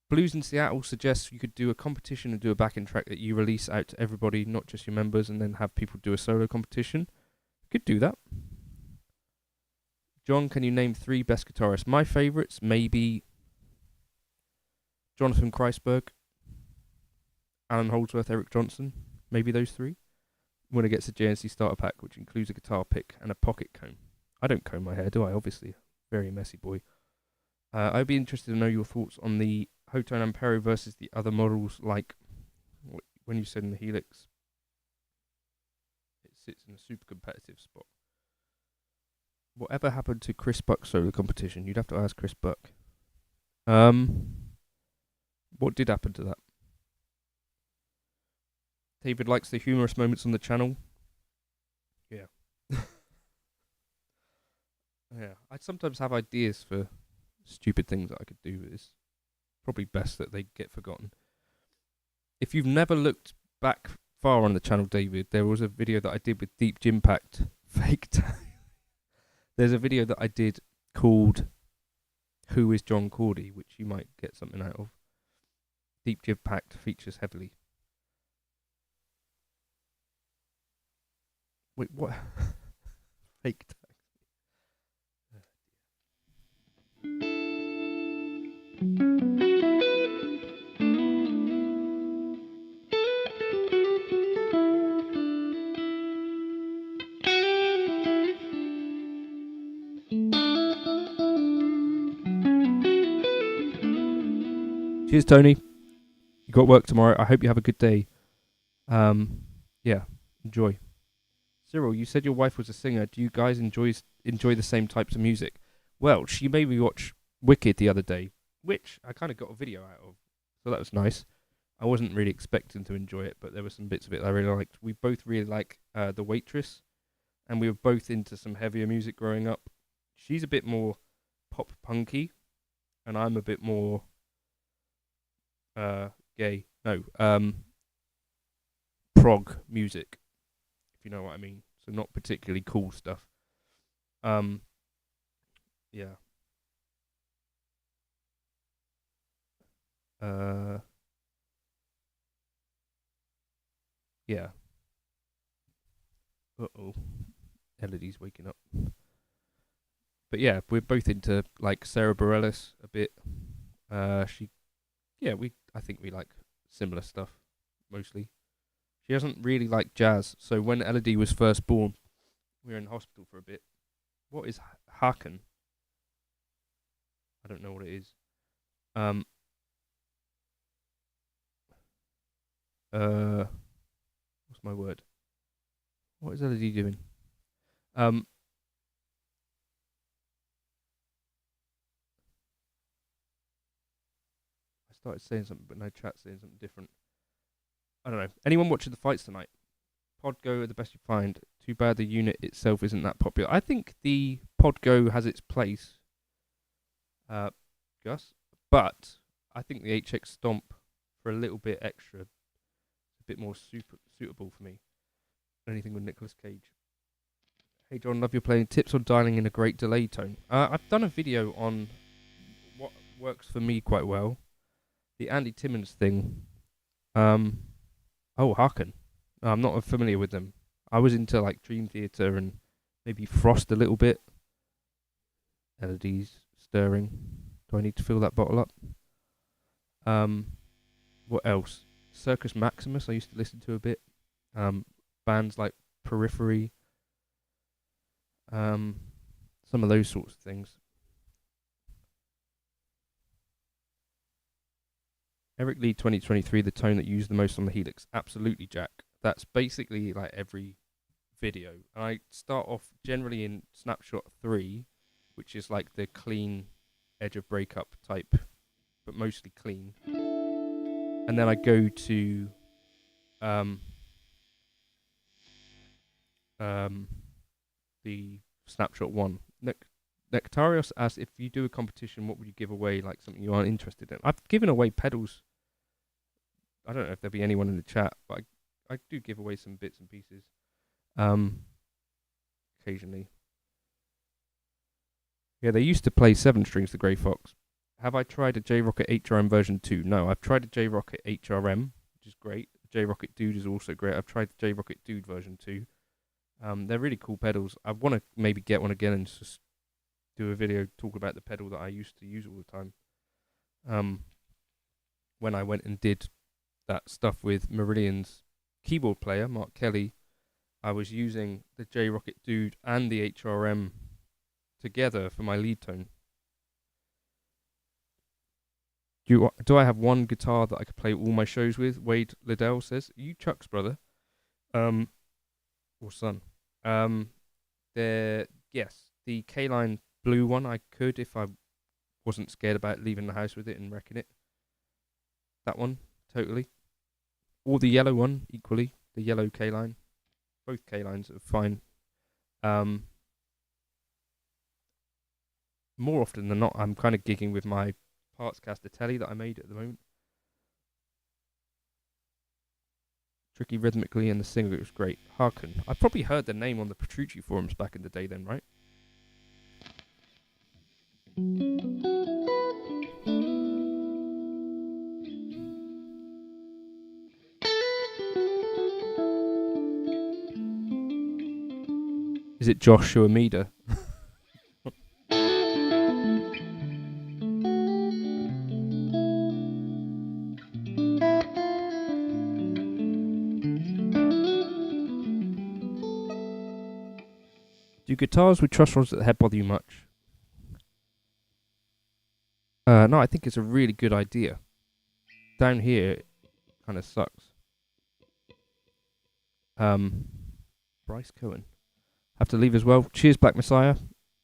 Blues in Seattle suggests you could do a competition and do a backing track that you release out to everybody, not just your members, and then have people do a solo competition. Could do that. John, can you name 3 best guitarists? My favourites, maybe Jonathan Kreisberg, Alan Holdsworth, Eric Johnson. Maybe those 3. When it gets a JNC starter pack, which includes a guitar pick and a pocket comb. I don't comb my hair, do I? Obviously. Very messy boy. I'd be interested to know your thoughts on the Hotone Ampero versus the other models, like when you said in the Helix, it sits in a super competitive spot. Whatever happened to Chris Buck's solo competition? You'd have to ask Chris Buck. What did happen to that? David likes the humorous moments on the channel. Yeah. Yeah. I sometimes have ideas for stupid things that I could do, but it's probably best that they get forgotten. If you've never looked back far on the channel, David, there was a video that I did with Deep Jimpact fake There's a video that I did called Who is John Cordy, which you might get something out of. Deep Jimpact features heavily. Wait, what? Fake tag. Cheers, Tony. You got work tomorrow. I hope you have a good day. Yeah, enjoy. Cyril, you said your wife was a singer. Do you guys enjoy the same types of music? Well, she made me watch Wicked the other day, which I kind of got a video out of, so that was nice. I wasn't really expecting to enjoy it, but there were some bits of it I really liked. We both really like The Waitress, and we were both into some heavier music growing up. She's a bit more pop punky, and I'm a bit more gay. No, prog music, if you know what I mean. So not particularly cool stuff. Yeah. Yeah. Uh-oh. Elodie's waking up. But yeah, we're both into like Sarah Bareilles a bit. I think we like similar stuff mostly. She doesn't really like jazz, so when Elodie was first born, we were in hospital for a bit. What is Haken? I don't know what it is. Um, what's my word? What is LED doing? Um, I started saying something, but no chat saying something different. I don't know. Anyone watching the fights tonight? Podgo are the best you find. Too bad the unit itself isn't that popular. I think the Podgo has its place, Gus, but I think the HX Stomp for a little bit extra, a bit more suitable for me. Anything with Nicolas Cage. Hey John, love your playing. Tips on dialing in a great delay tone. I've done a video on what works for me quite well. The Andy Timmons thing. Oh, Harken. No, I'm not familiar with them. I was into like Dream Theater and maybe Frost a little bit. LEDs stirring. Do I need to fill that bottle up? What else? Circus Maximus I used to listen to a bit. Bands like Periphery. Some of those sorts of things. Eric Lee 2023, the tone that you use the most on the Helix. Absolutely, Jack. That's basically like every video. And I start off generally in snapshot 3, which is like the clean edge of breakup type, but mostly clean. And then I go to the snapshot 1. Nectarios asks, if you do a competition, what would you give away, like something you aren't interested in? I've given away pedals. I don't know if there'll be anyone in the chat, but I do give away some bits and pieces occasionally. Yeah, they used to play 7 strings, the Grey Fox. Have I tried a J-Rocket HRM version 2? No, I've tried a J-Rocket HRM, which is great. J-Rocket Dude is also great. I've tried the J-Rocket Dude version 2. They're really cool pedals. I want to maybe get one again and just do a video talk about the pedal that I used to use all the time. When I went and did that stuff with Marillion's keyboard player, Mark Kelly, I was using the J-Rocket Dude and the HRM together for my lead tone. Do I have one guitar that I could play all my shows with? Wade Liddell says. You Chuck's brother. Or son. Yes, the K-Line blue one I could if I wasn't scared about leaving the house with it and wrecking it. That one, totally. Or the yellow one, equally. The yellow K-Line. Both K-Lines are fine. More often than not, I'm kind of gigging with my Partscaster telly that I made at the moment. Tricky rhythmically, and the singer was great. Harken. I probably heard the name on the Petrucci forums back in the day then, right? Is it Joshua Meader? Do guitars with truss rods at the head bother you much? No, I think it's a really good idea. Down here, it kind of sucks. Bryce Cohen. Have to leave as well. Cheers, Black Messiah.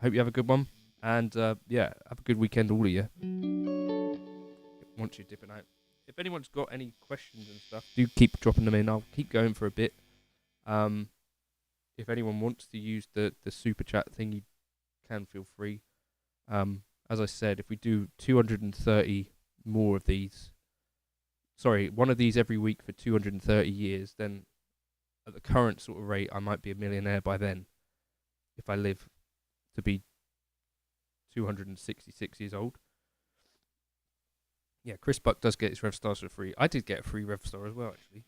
Hope you have a good one. And yeah, have a good weekend, all of you. Once you're dipping out. If anyone's got any questions and stuff, do keep dropping them in. I'll keep going for a bit. If anyone wants to use the super chat thing, you can feel free. As I said, if we do 230 more of these, one of these every week for 230 years, then at the current sort of rate, I might be a millionaire by then. If I live to be 266 years old. Yeah, Chris Buck does get his Rev Stars for free. I did get a free Rev Star as well, actually.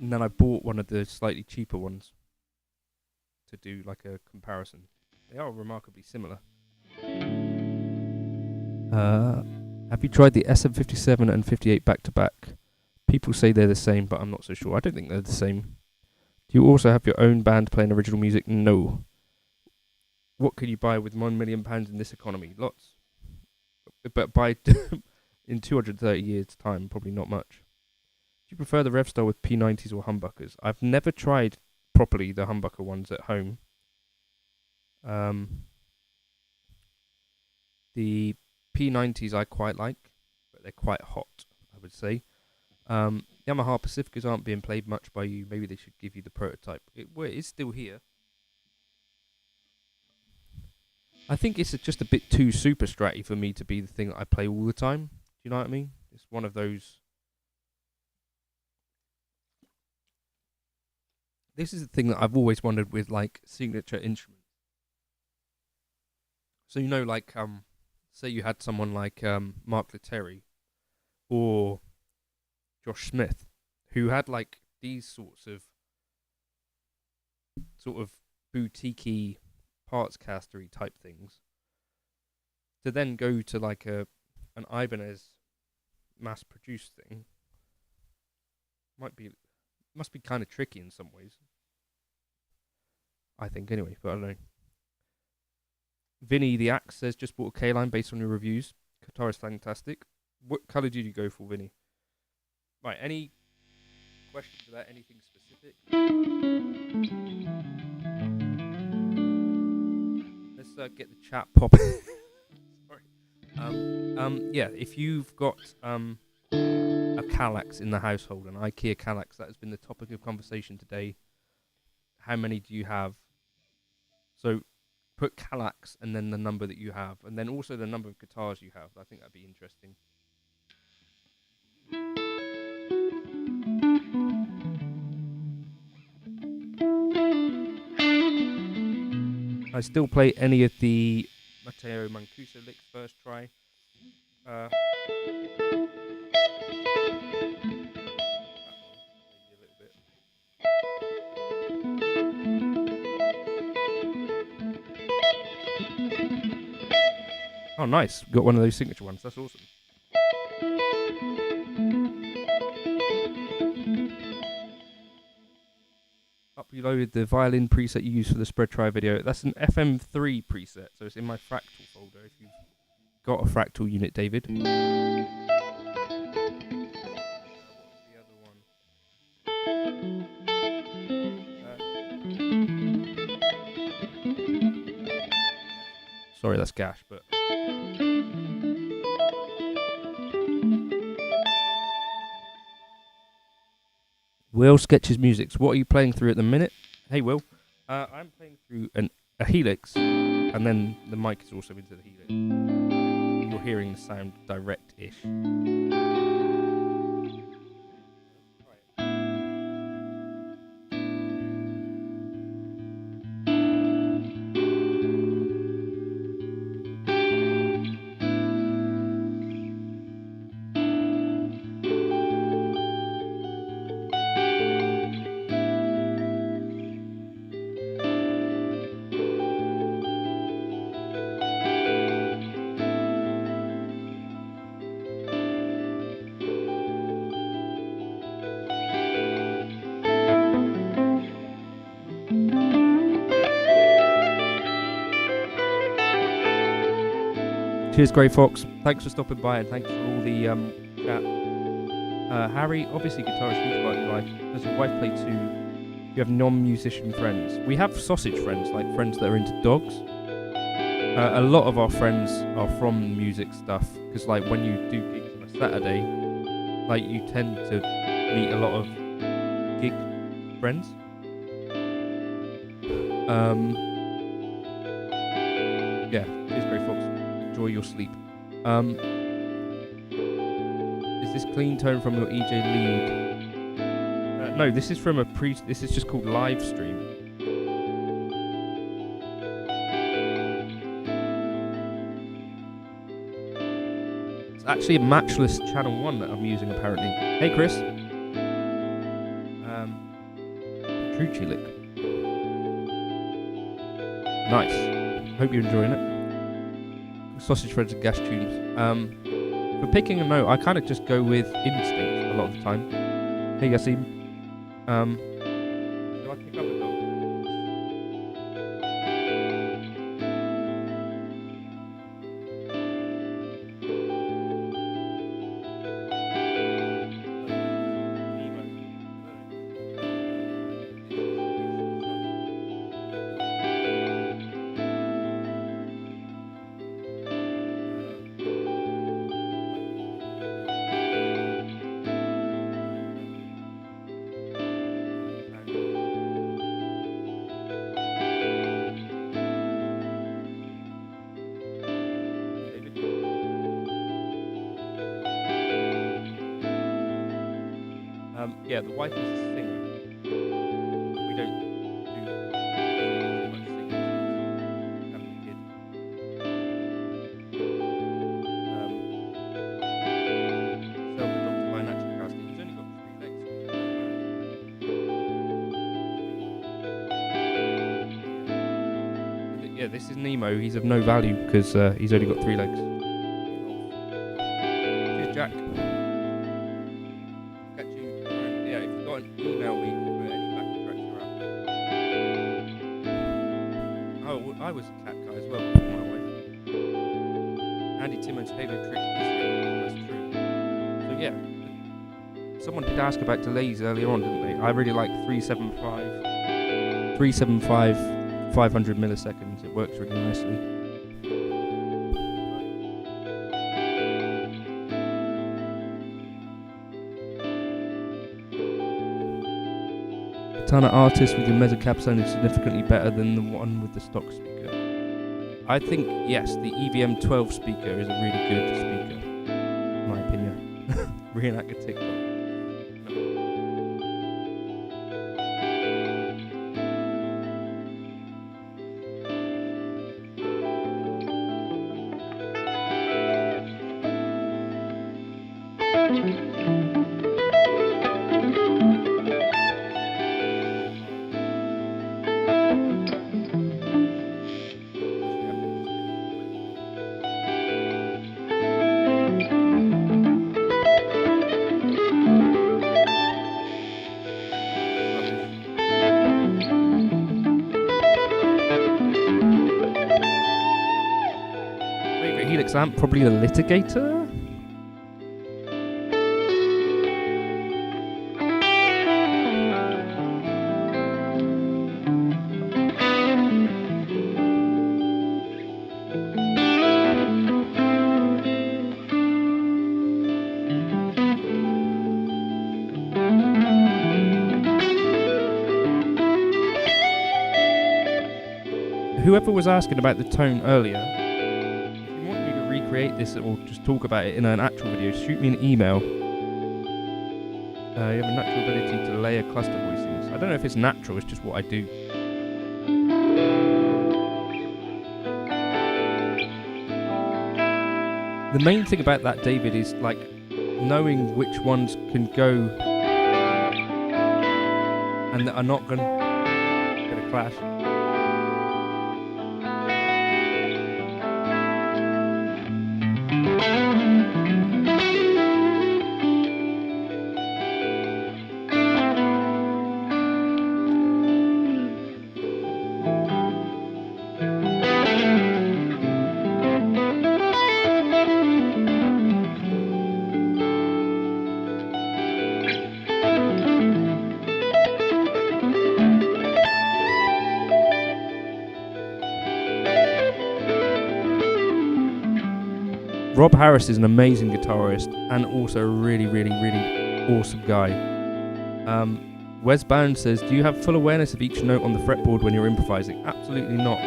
and then I bought one of the slightly cheaper ones to do like a comparison. They are remarkably similar. Have you tried the SM57 and 58 back to back? People say they're the same, but I'm not so sure. I don't think they're the same. Do you also have your own band playing original music? No. What can you buy with £1 million in this economy? Lots. But by in 230 years' time, probably not much. Do you prefer the rev style with P90s or humbuckers? I've never tried properly the humbucker ones at home. The P90s I quite like, but they're quite hot, I would say. Yamaha Pacificas aren't being played much by you. Maybe they should give you the prototype. It is still here. I think it's just a bit too super stratty for me to be the thing that I play all the time. Do you know what I mean? It's one of those. This is the thing that I've always wondered with like signature instruments. So like say you had someone like Mark Lettieri or Josh Smith, who had like these sorts of boutique-y parts castery type things, to then go to like an Ibanez mass-produced thing must be kind of tricky in some ways. I think anyway, but I don't know. Vinny the Axe says, just bought a K-Line based on your reviews. Guitar is fantastic. What colour did you go for, Vinny? Right, any questions for that? Anything specific? Let's get the chat popping. Sorry. Yeah, if you've got a Kallax in the household, an IKEA Kallax, that has been the topic of conversation today. How many do you have? So put Kallax and then the number that you have, and then also the number of guitars you have. I think that'd be interesting. I still play any of the Matteo Mancuso licks first try. That one, maybe a little bit. Oh, nice. Got one of those signature ones. That's awesome. Uploaded the violin preset you used for the spread try video. That's an FM3 preset, so it's in my fractal folder if you've got a fractal unit, David. What was the other one? Sorry, that's Gash, but... Will Sketches Musics. What are you playing through at the minute? Hey, Will. I'm playing through a Helix, and then the mic is also into the Helix. You're hearing the sound direct-ish. Cheers, Grey Fox. Thanks for stopping by, and thanks for all the chat. Harry, obviously guitarist, huge part of your life. Does your wife play too? Do you have non-musician friends? We have sausage friends, like friends that are into dogs. A lot of our friends are from music stuff, because like when you do gigs on a Saturday, like you tend to meet a lot of gig friends. Yeah, cheers, Grey Fox. Enjoy your sleep. Is this clean tone from your EJ lead? No, this is from this is just called live stream. It's actually a matchless channel 1 that I'm using apparently. Hey, Chris. Trucci lick. Nice. Hope you're enjoying it. Sausage threads and gas tunes. For picking a note, I kind of just go with instinct a lot of the time. Hey Yasim. Do I pick up a note? Yeah, the wife is a singer. We don't do too much singing since having a kid. Self-adopted by natural casting. He's only got 3 legs. Yeah, this is Nemo. He's of no value because he's only got 3 legs. Cheers, Jack. Email me for any backing tracks you're after. Oh, I was a cat guy as well before my wife. Andy Timmons' favourite trick is real. That's true. So yeah, someone did ask about delays earlier on, didn't they? I really like 375, 500 milliseconds. It works really nicely. Katana Artist with your Mezzacap sounded significantly better than the one with the stock speaker. I think, yes, the EVM 12 speaker is a really good speaker, in my opinion. Reenact a TikTok. Helix amp, probably the Litigator. Whoever was asking about the tone earlier, recreate this or just talk about it in an actual video, shoot me an email. You have a natural ability to layer cluster voicings. I don't know if it's natural, it's just what I do. The main thing about that, David, is like knowing which ones can go and that are not gonna clash. Rob Harris is an amazing guitarist and also a really, really, really awesome guy. Wes Bound says, do you have full awareness of each note on the fretboard when you're improvising? Absolutely not.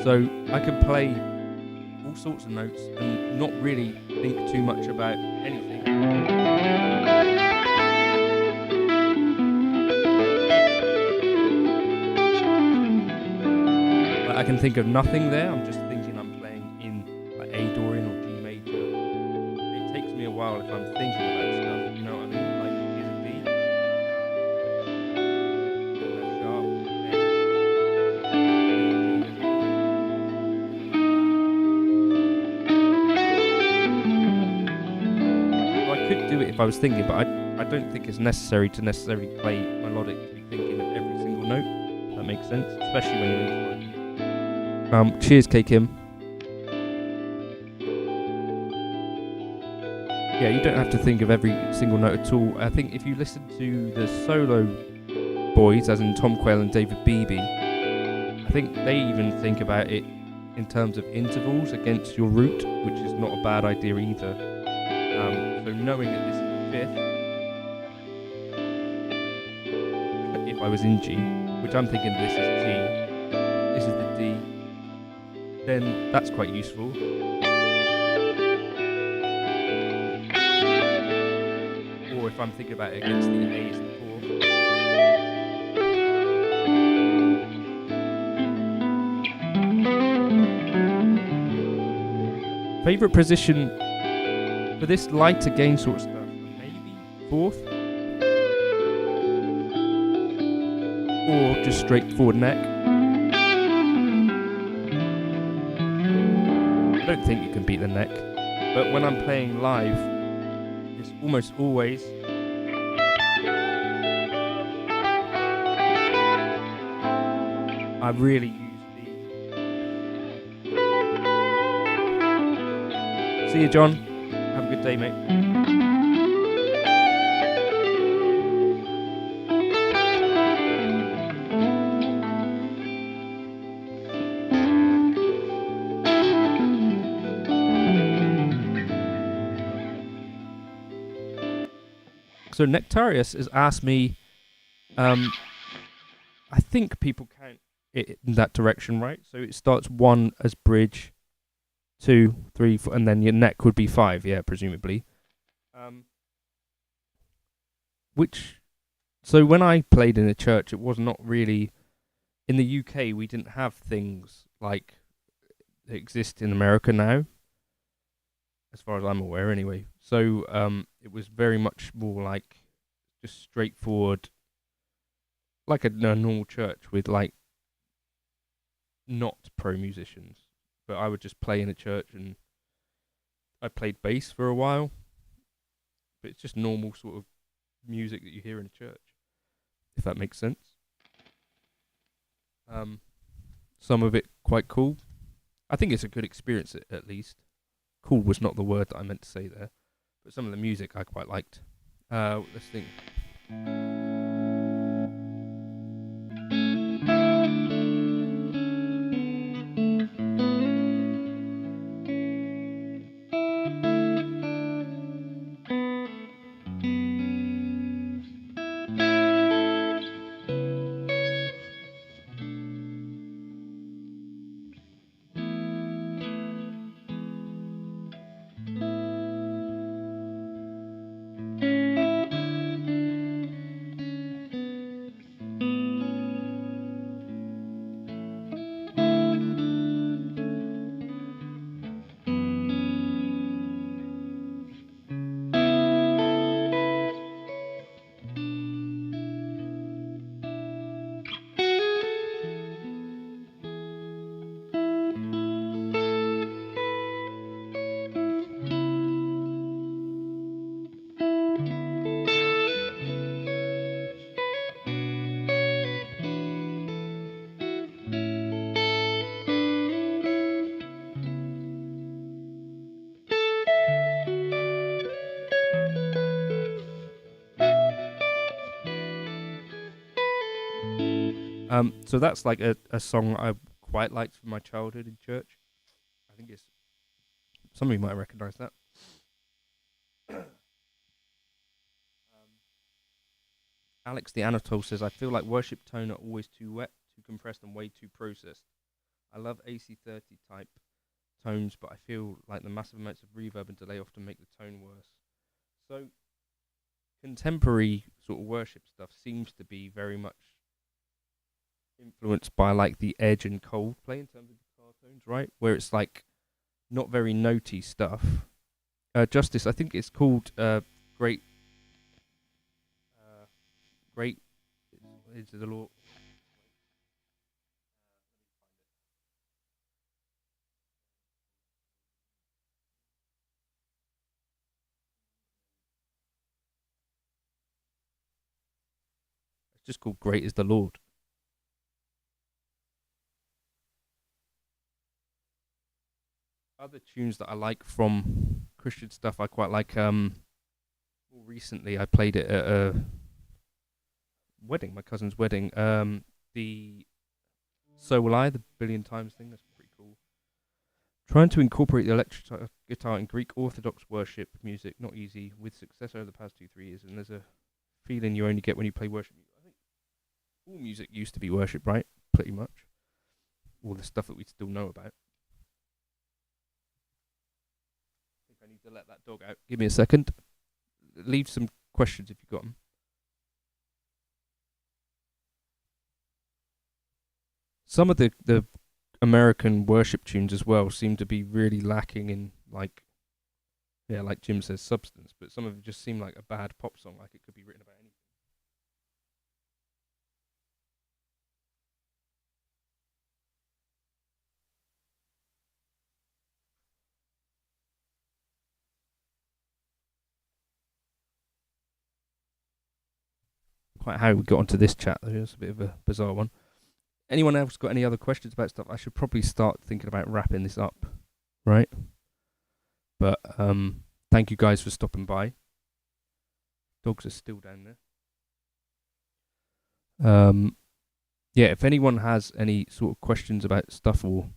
So I can play all sorts of notes and not really think too much about anything. Like I can think of nothing there, I'm just thinking I'm playing in like A Dorian or G major. It takes me a while if I'm thinking about stuff, you know what I mean? Like, is it B? if I was thinking, but I don't think it's necessary to necessarily play melodic to be thinking of every single note. If that makes sense, especially when you're in. Cheers, K Kim. Yeah, you don't have to think of every single note at all. I think if you listen to the solo boys, as in Tom Quayle and David Beebe, I think they even think about it in terms of intervals against your root, which is not a bad idea either. So knowing that this is the fifth, if I was in G, which I'm thinking this is G, this is the D, then that's quite useful. Or if I'm thinking about it against the A, it's the fourth. Favourite position for this lighter gain sort of stuff, maybe fourth, or just straightforward neck. I don't think you can beat the neck, but when I'm playing live, it's almost always I really use the. See you, John. Have a good day, mate. So Nectarius has asked me, I think people count it in that direction, right? So it starts 1 as bridge, 2, 3, 4, and then your neck would be 5, yeah, presumably. So when I played in a church, it was not really. In the UK, we didn't have things like that exist in America now, as far as I'm aware, anyway. So it was very much more like just straightforward, like a normal church with like not pro musicians. But I would just play in a church, and I played bass for a while. But it's just normal sort of music that you hear in a church, if that makes sense. Some of it quite cool. I think it's a good experience at least. Cool was not the word that I meant to say there, but some of the music I quite liked. Let's think. So that's like a song I quite liked from my childhood in church. I think it's some of you might recognise that. Alex the Anatole says, I feel like worship tone are always too wet, too compressed, and way too processed. I love AC30 type tones, but I feel like the massive amounts of reverb and delay often make the tone worse. So contemporary sort of worship stuff seems to be very much influenced by like the Edge and Coldplay in terms of guitar tones, right? Where it's like not very notey stuff. Justice, I think it's called Great. Great is the Lord. just called Great is the Lord. Other tunes that I like from Christian stuff, I quite like. More recently, I played it at a wedding, my cousin's wedding. The So Will I, the Billion Times thing, that's pretty cool. Trying to incorporate the electric guitar in Greek Orthodox worship music, not easy, with success over the past 2-3 years. And there's a feeling you only get when you play worship music. I think all music used to be worship, right? Pretty much. All the stuff that we still know about. I think I need to let that dog out. Give me a second. Leave some questions if you've got them. Some of the American worship tunes as well seem to be really lacking in, like, yeah, like Jim says, substance. But some of them just seem like a bad pop song, like it could be written about anything. Quite how we got onto this chat, though. It's a bit of a bizarre one. Anyone else got any other questions about stuff? I should probably start thinking about wrapping this up, right? But thank you guys for stopping by. Dogs are still down there. Yeah, if anyone has any sort of questions about stuff or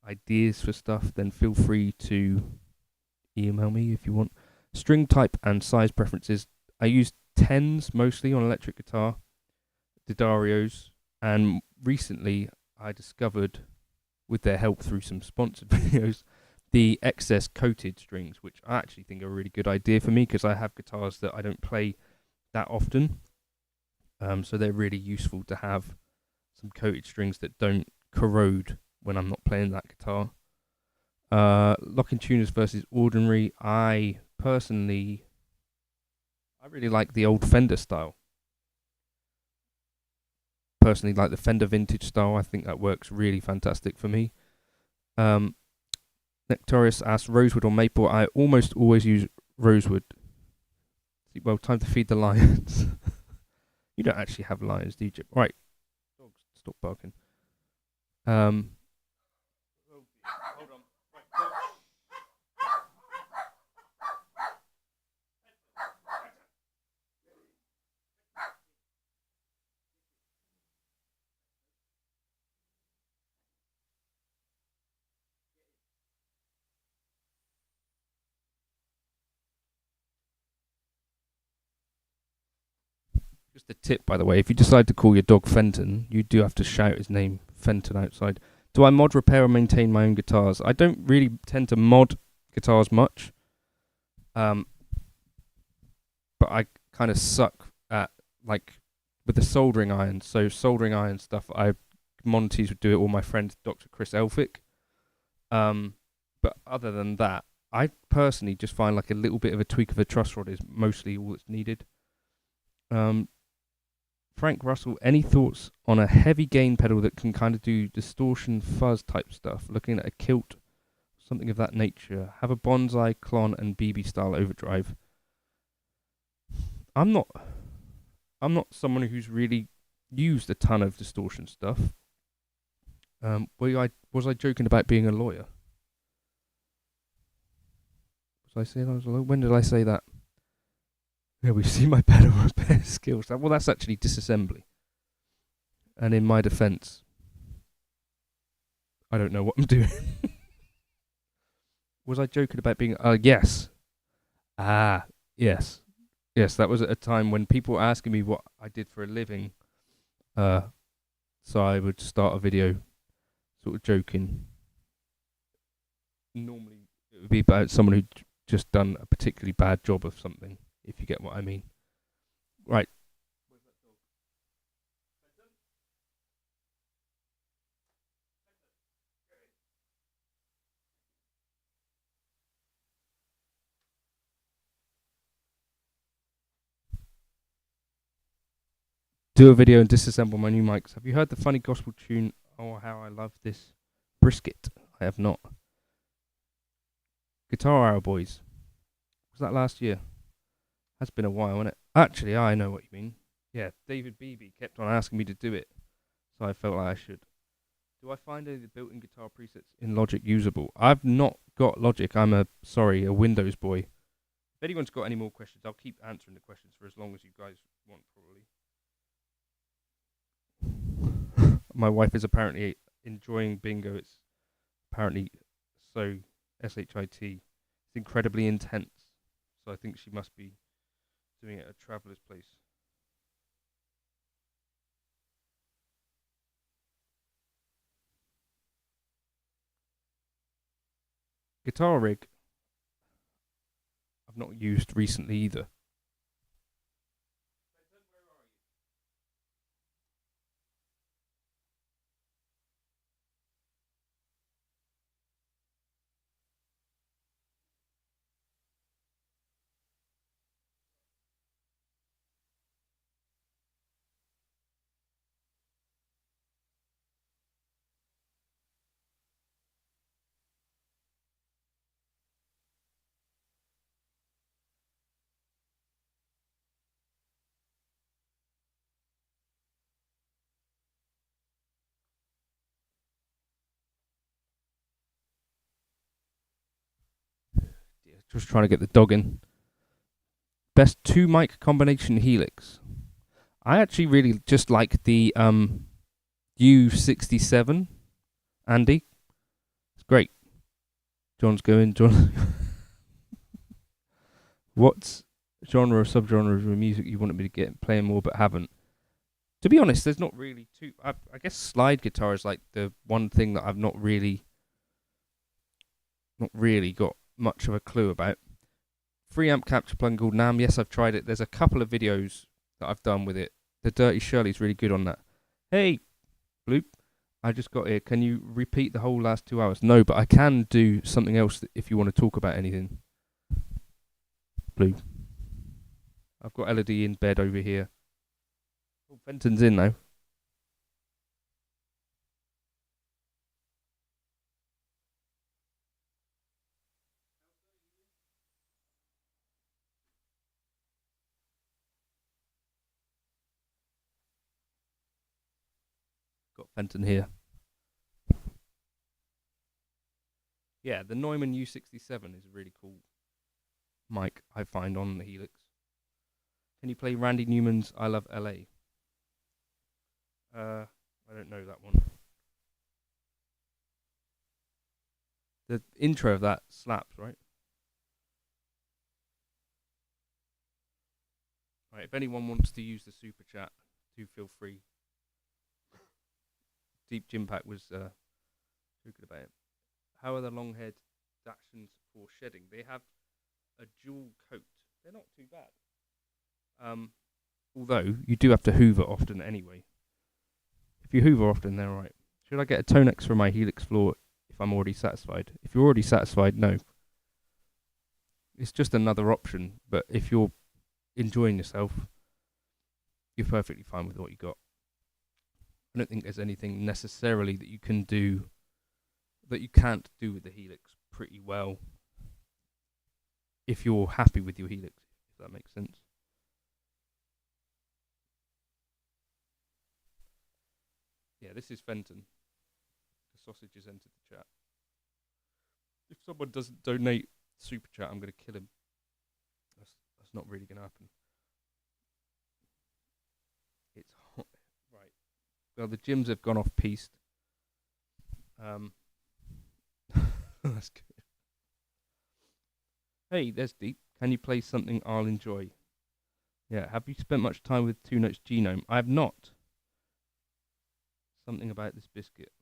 ideas for stuff, then feel free to email me if you want. String type and size preferences. I use 10s mostly on electric guitar, Didarios, and recently I discovered, with their help through some sponsored videos, the excess coated strings, which I actually think are a really good idea for me because I have guitars that I don't play that often. So they're really useful to have some coated strings that don't corrode when I'm not playing that guitar. Locking tuners versus ordinary. I really like the old Fender style. Personally, like the Fender vintage style. I think that works really fantastic for me. Nectarius asks, rosewood or maple? I almost always use rosewood. Well, time to feed the lions. You don't actually have lions, do you? Right. Dogs, stop barking. Hold on. Right, just a tip, by the way, if you decide to call your dog Fenton, you do have to shout his name, Fenton, outside. Do I mod, repair, or maintain my own guitars? I don't really tend to mod guitars much, but I kind of suck at, like, with the soldering irons. So soldering iron stuff, Monty's would do it, or my friend Dr. Chris Elphick. But other than that, I personally just find like a little bit of a tweak of a truss rod is mostly all that's needed. Frank Russell, any thoughts on a heavy gain pedal that can kind of do distortion, fuzz type stuff? Looking at a kilt, something of that nature. Have a bonsai, clon, and BB style overdrive. I'm not someone who's really used a ton of distortion stuff. Was I joking about being a lawyer? Was I saying I was a lawyer? When did I say that? Yeah, we've seen my pedal repair skills. Well, that's actually disassembly. And in my defence, I don't know what I'm doing. Was I joking about being... yes. Yes. Yes, that was at a time when people were asking me what I did for a living. So I would start a video sort of joking. Normally, it would be about someone who'd just done a particularly bad job of something, if you get what I mean. Right. Do a video and disassemble my new mics. Have you heard the funny gospel tune, Oh How I Love This Brisket? I have not. Guitar Hour Boys. Was that last year? Has been a while, hasn't it? Actually, I know what you mean. Yeah, David Beebe kept on asking me to do it, so I felt like I should. Do I find any of the built-in guitar presets in Logic usable? I've not got Logic. I'm a Windows boy. If anyone's got any more questions, I'll keep answering the questions for as long as you guys want, probably. My wife is apparently enjoying bingo. It's apparently so shit. It's incredibly intense. So I think she must be doing it at a traveller's place. Guitar rig, I've not used recently either. Yeah, just trying to get the dog in. Best two mic combination Helix. I actually really just like the U67, Andy. It's great. John's going. John, what genre or subgenre of music you wanted me to get playing more but haven't? To be honest, there's not really too. I guess slide guitar is like the one thing that I've not really got much of a clue about. Free amp capture plugin called Nam. Yes, I've tried it. There's a couple of videos that I've done with it. The Dirty Shirley's really good on that. Hey, Bloop. I just got here. Can you repeat the whole last 2 hours? No, but I can do something else if you want to talk about anything. Blue. I've got Elodie in bed over here. Oh, Fenton's in now. Got Fenton here. Yeah, the Neumann U67 is a really cool mic I find on the Helix. Can you play Randy Newman's I Love LA? I don't know that one. The intro of that slaps, right? Right, if anyone wants to use the super chat, do feel free. Deep Jimpack was talking about it. How are the long head Dachshunds for shedding? They have a dual coat. They're not too bad. Although you do have to hoover often anyway. If you hoover often, they're alright. Should I get a Tonex for my Helix floor if I'm already satisfied? If you're already satisfied, no. It's just another option, but if you're enjoying yourself, you're perfectly fine with what you got. I don't think there's anything necessarily that you can do that you can't do with the Helix pretty well if you're happy with your Helix, if that makes sense. Yeah, this is Fenton. The sausage has entered the chat. If someone doesn't donate super chat, I'm going to kill him. That's not really going to happen. It's hot. Right. Well, the gyms have gone off piste. That's good. Hey, there's Deep. Can you play something I'll enjoy? Yeah. Have you spent much time with Two Notes Genome? I have not. Something about this biscuit.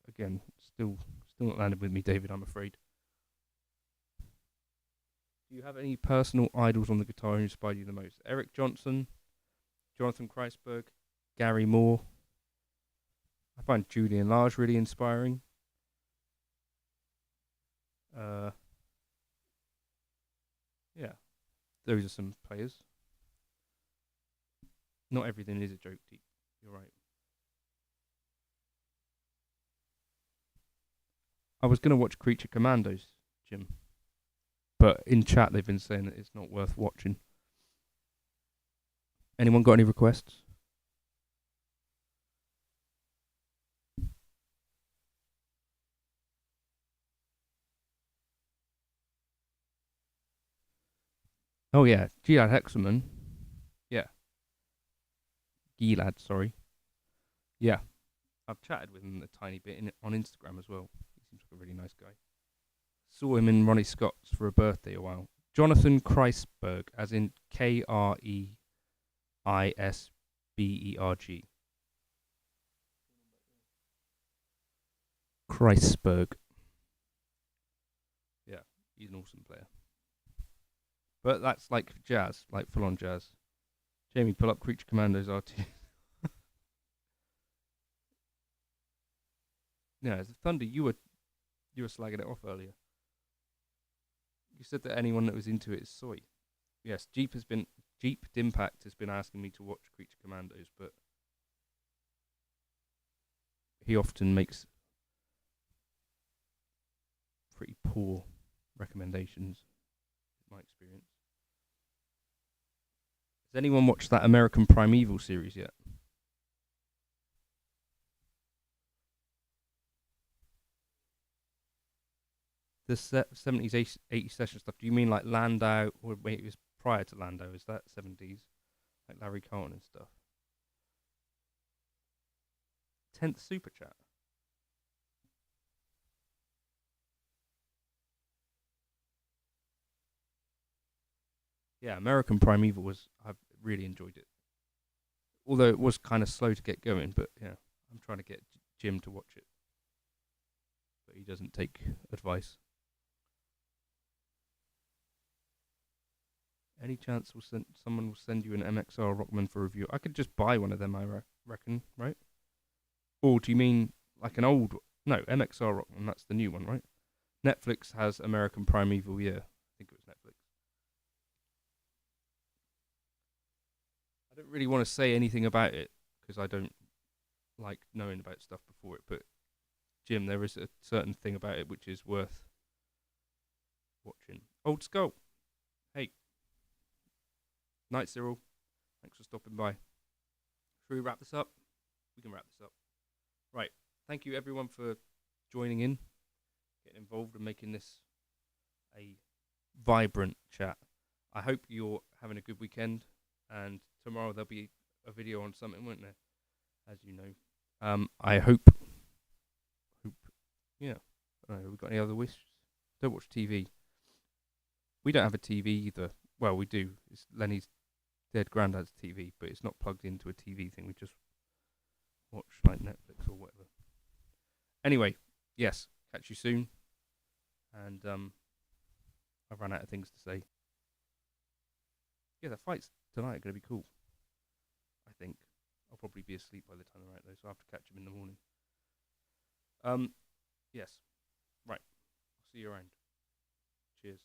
Again, still not landed with me, David, I'm afraid. Do you have any personal idols on the guitar who inspired you the most? Eric Johnson, Jonathan Kreisberg, Gary Moore. I find Julian Lage really inspiring. Yeah, those are some players. Not everything is a joke, Deep. You're right. I was going to watch Creature Commandos, Jim. But in chat, they've been saying that it's not worth watching. Anyone got any requests? Oh yeah, Gilad Hexaman. Yeah, Gilad. Sorry. Yeah, I've chatted with him a tiny bit on Instagram as well. He seems like a really nice guy. Saw him in Ronnie Scott's for a birthday a while. Jonathan Kreisberg, as in Kreisberg. Kreisberg. Yeah, he's an awesome player. But that's like jazz, like full on jazz. Jamie, pull up Creature Commandos RT. Yeah, the Thunder, you were slagging it off earlier. You said that anyone that was into it is soy. Yes, Jeep Dimpact has been asking me to watch Creature Commandos, but he often makes pretty poor recommendations, in my experience. Has anyone watched that American Primeval series yet? The 70s, 80s session stuff. Do you mean like Landau, or wait, it was prior to Landau? Is that 70s? Like Larry Carlton and stuff? 10th Super Chat. Yeah, American Primeval I really enjoyed it. Although it was kind of slow to get going, but yeah, I'm trying to get Jim to watch it. But he doesn't take advice. Any chance someone will send you an MXR Rockman for review? I could just buy one of them, I reckon, right? Or do you mean like an old? No, MXR Rockman. That's the new one, right? Netflix has American Primeval. Yeah, I think it was Netflix. I don't really want to say anything about it because I don't like knowing about stuff before it. But Jim, there is a certain thing about it which is worth watching. Old Skull. Hey, night, Cyril. Thanks for stopping by. Should we wrap this up? We can wrap this up. Right. Thank you, everyone, for joining in, getting involved, and making this a vibrant chat. I hope you're having a good weekend, and tomorrow there'll be a video on something, won't there? As you know. I hope. Yeah. We got any other wishes? Don't watch TV. We don't have a TV either. Well, we do. It's Lenny's dead granddad's TV, but it's not plugged into a TV thing. We just watch like Netflix or whatever. Anyway, yes, catch you soon. And I've run out of things to say. Yeah, the fights tonight are going to be cool. I think. I'll probably be asleep by the time they're out though, so I'll have to catch them in the morning. Yes. Right. I'll see you around. Cheers.